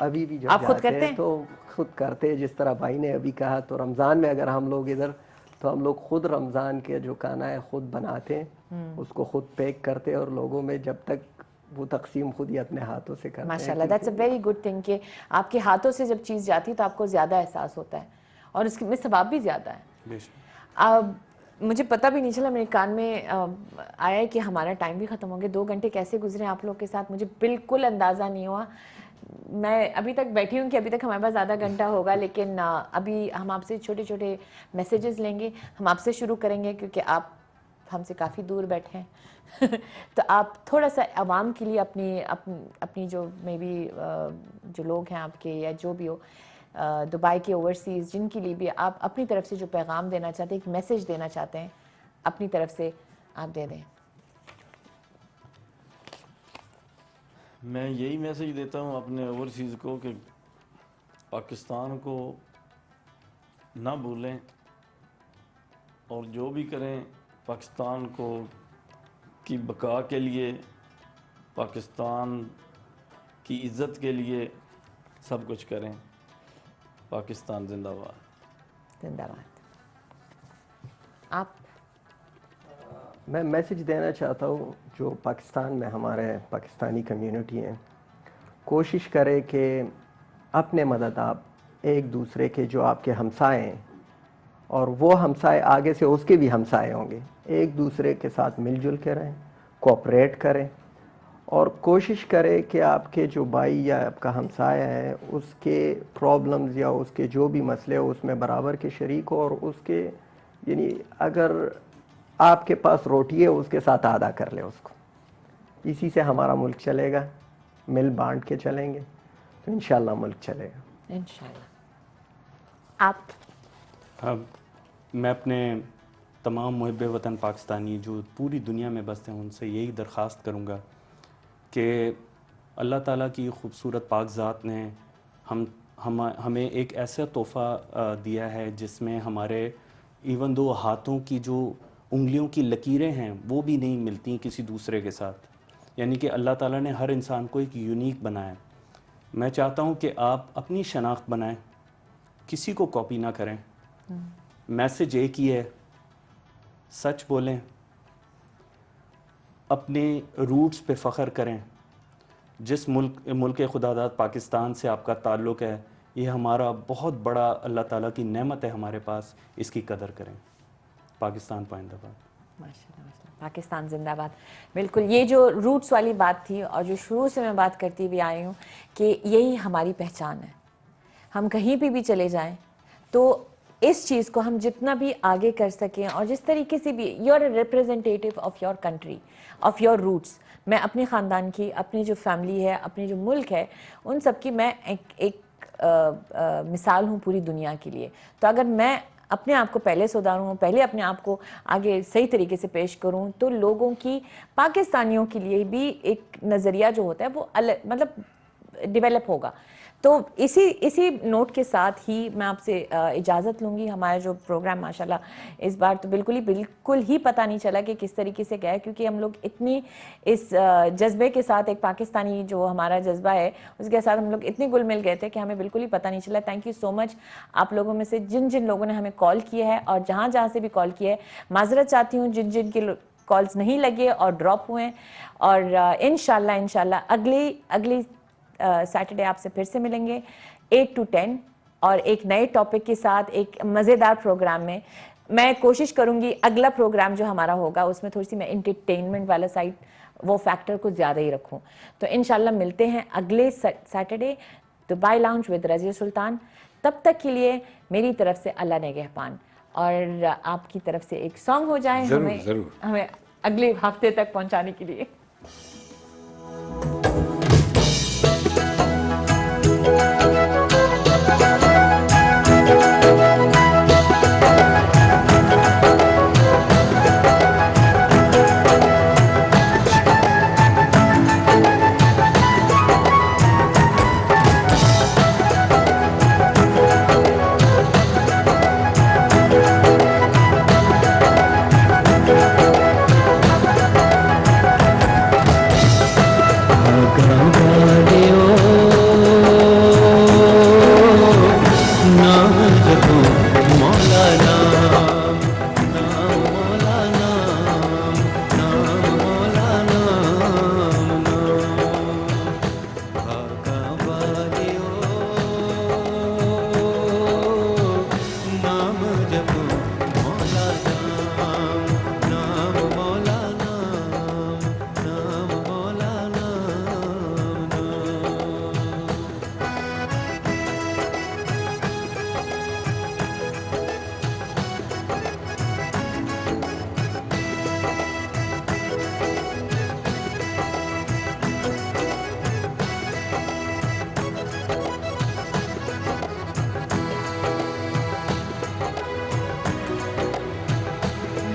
अभी भी जब आप खुद जाते करते हैं तो खुद करते हैं, जिस तरह भाई ने अभी कहा। तो रमज़ान में अगर हम लोग इधर, तो हम लोग खुद रमज़ान के जो खाना है खुद बनाते हैं, उसको खुद पैक करते हैं, और लोगों में जब तक वो तकसीम खुद ही अपने हाथों से करते हैं। माशाल्लाह, that's a very good thing कि आपके हाथों से जब चीज़ जाती है तो आपको ज़्यादा एहसास होता है, और इसके में सवाब भी ज़्यादा है। अब मुझे पता भी नहीं चला, मेरे कान में आया है कि हमारा टाइम भी ख़त्म हो गया। 2 घंटे कैसे गुजरे आप लोग के साथ मुझे बिल्कुल अंदाज़ा नहीं हुआ। मैं अभी तक बैठी हूँ कि अभी तक हमारे पास आधा घंटा होगा, लेकिन अभी हम आपसे छोटे छोटे मैसेजेस लेंगे। हम आपसे शुरू करेंगे क्योंकि आप हमसे काफ़ी दूर बैठे हैं तो आप थोड़ा सा आवाम के लिए अपनी जो मे बी जो लोग हैं आपके या जो भी हो दुबई के ओवरसीज़, जिनके लिए भी आप अपनी तरफ से जो पैगाम देना चाहते हैं, एक मैसेज देना चाहते हैं, अपनी तरफ से आप दे दें। मैं यही मैसेज देता हूँ अपने ओवरसीज़ को कि पाकिस्तान को ना भूलें, और जो भी करें पाकिस्तान को की बका के लिए, पाकिस्तान की इज़्ज़त के लिए सब कुछ करें। पाकिस्तान जिंदाबाद। जिंदाबाद। आप? मैं मैसेज देना चाहता हूँ जो पाकिस्तान में हमारे पाकिस्तानी कम्युनिटी हैं, कोशिश करें कि अपने मदद आप एक दूसरे के जो आपके हमसाए हैं, और वो हमसाए आगे से उसके भी हमसाए होंगे, एक दूसरे के साथ मिलजुल के रहें, कोऑपरेट करें, और कोशिश करें कि आपके जो भाई या आपका हमसाया है उसके प्रॉब्लम्स या उसके जो भी मसले हो उसमें बराबर के शरीक हो, और उसके यानी अगर आपके पास रोटी है उसके साथ आधा कर ले उसको। इसी से हमारा मुल्क चलेगा, मिल बांट के चलेंगे तो इंशाल्लाह मुल्क चलेगा। इंशाल्लाह। आप? अब मैं अपने तमाम मुहिब वतन पाकिस्तानी जो पूरी दुनिया में बसते हैं उनसे यही दरख्वास्त करूँगा कि अल्लाह ताला की खूबसूरत पाक ज़ात ने हमें एक ऐसा तोहफ़ा दिया है जिसमें हमारे इवन दो हाथों की जो उंगलियों की लकीरें हैं वो भी नहीं मिलती किसी दूसरे के साथ, यानी कि अल्लाह ताला ने हर इंसान को एक यूनिक बनाया। मैं चाहता हूँ कि आप अपनी शनाख्त बनाएं, किसी को कॉपी ना करें। मैसेज एक ही है, सच बोलें, अपने रूट्स पे फ़ख्र करें। जिस मुल्क खुदादाद पाकिस्तान से आपका ताल्लुक़ है, ये हमारा बहुत बड़ा अल्लाह ताला की नेमत है हमारे पास, इसकी कदर करें। पाकिस्तान पाइंदाबाद। माशाल्लाह, माशाल्लाह। पाकिस्तान जिंदाबाद। बिल्कुल, ये जो रूट्स वाली बात थी और जो शुरू से मैं बात करती हुई आई हूँ कि यही हमारी पहचान है। हम कहीं भी चले जाएं तो इस चीज़ को हम जितना भी आगे कर सकें और जिस तरीके से भी, you are representative of your country, of your roots. मैं अपने ख़ानदान की, अपनी जो फैमिली है, अपनी जो मुल्क है, उन सब की मैं एक मिसाल हूँ पूरी दुनिया के लिए। तो अगर मैं अपने आप को पहले सुधारूँ, पहले अपने आप को आगे सही तरीके से पेश करूँ, तो लोगों की, पाकिस्तानियों के लिए भी एक नज़रिया जो होता है वो अलग, मतलब डेवलप होगा। तो इसी नोट के साथ ही मैं आपसे इजाज़त लूँगी। हमारा जो प्रोग्राम माशाल्लाह इस बार तो बिल्कुल ही पता नहीं चला कि किस तरीके से गया, क्योंकि हम लोग इतनी इस जज्बे के साथ, एक पाकिस्तानी जो हमारा जज्बा है उसके साथ हम लोग इतने घुल मिल गए थे कि हमें बिल्कुल ही पता नहीं चला। थैंक यू सो मच आप लोगों में से जिन लोगों ने हमें कॉल किया है और जहाँ से भी कॉल किया है। माजरत चाहती हूँ जिन के कॉल्स नहीं लगे और ड्रॉप हुए, और इंशाल्लाह अगली सैटरडे आपसे फिर से मिलेंगे 8 to 10 और एक नए टॉपिक के साथ, एक मज़ेदार प्रोग्राम में। मैं कोशिश करूंगी अगला प्रोग्राम जो हमारा होगा उसमें थोड़ी सी मैं एंटरटेनमेंट वाला साइड, वो फैक्टर को ज़्यादा ही रखूं। तो इंशाल्लाह मिलते हैं अगले Saturday Dubai lounge with Razia Sultan. तब तक के लिए मेरी तरफ से अल्लाह नेगहबान, और आपकी तरफ से एक सॉन्ग हो जाए हमें अगले हफ्ते तक पहुंचाने के लिए।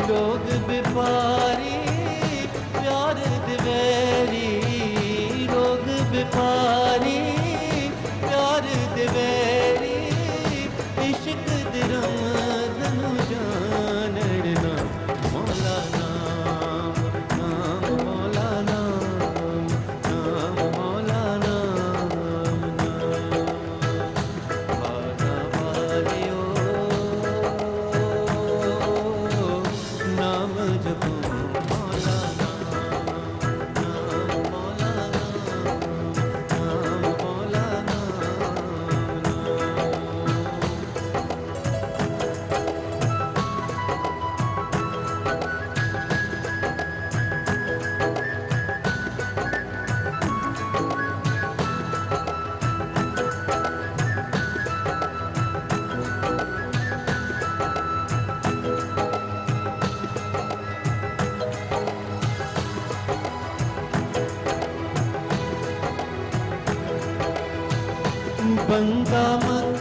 लोग बिपारी प्यार दिवेरी, लोग बिपारी प्यार दिवेरी, इश्क दिरम जनु जानना मौलाना नाम मौलाना नाम मौलाना भागा वालियो नाम जपो मौलाना नाम मौलाना नाम मौलाना। बंदा मत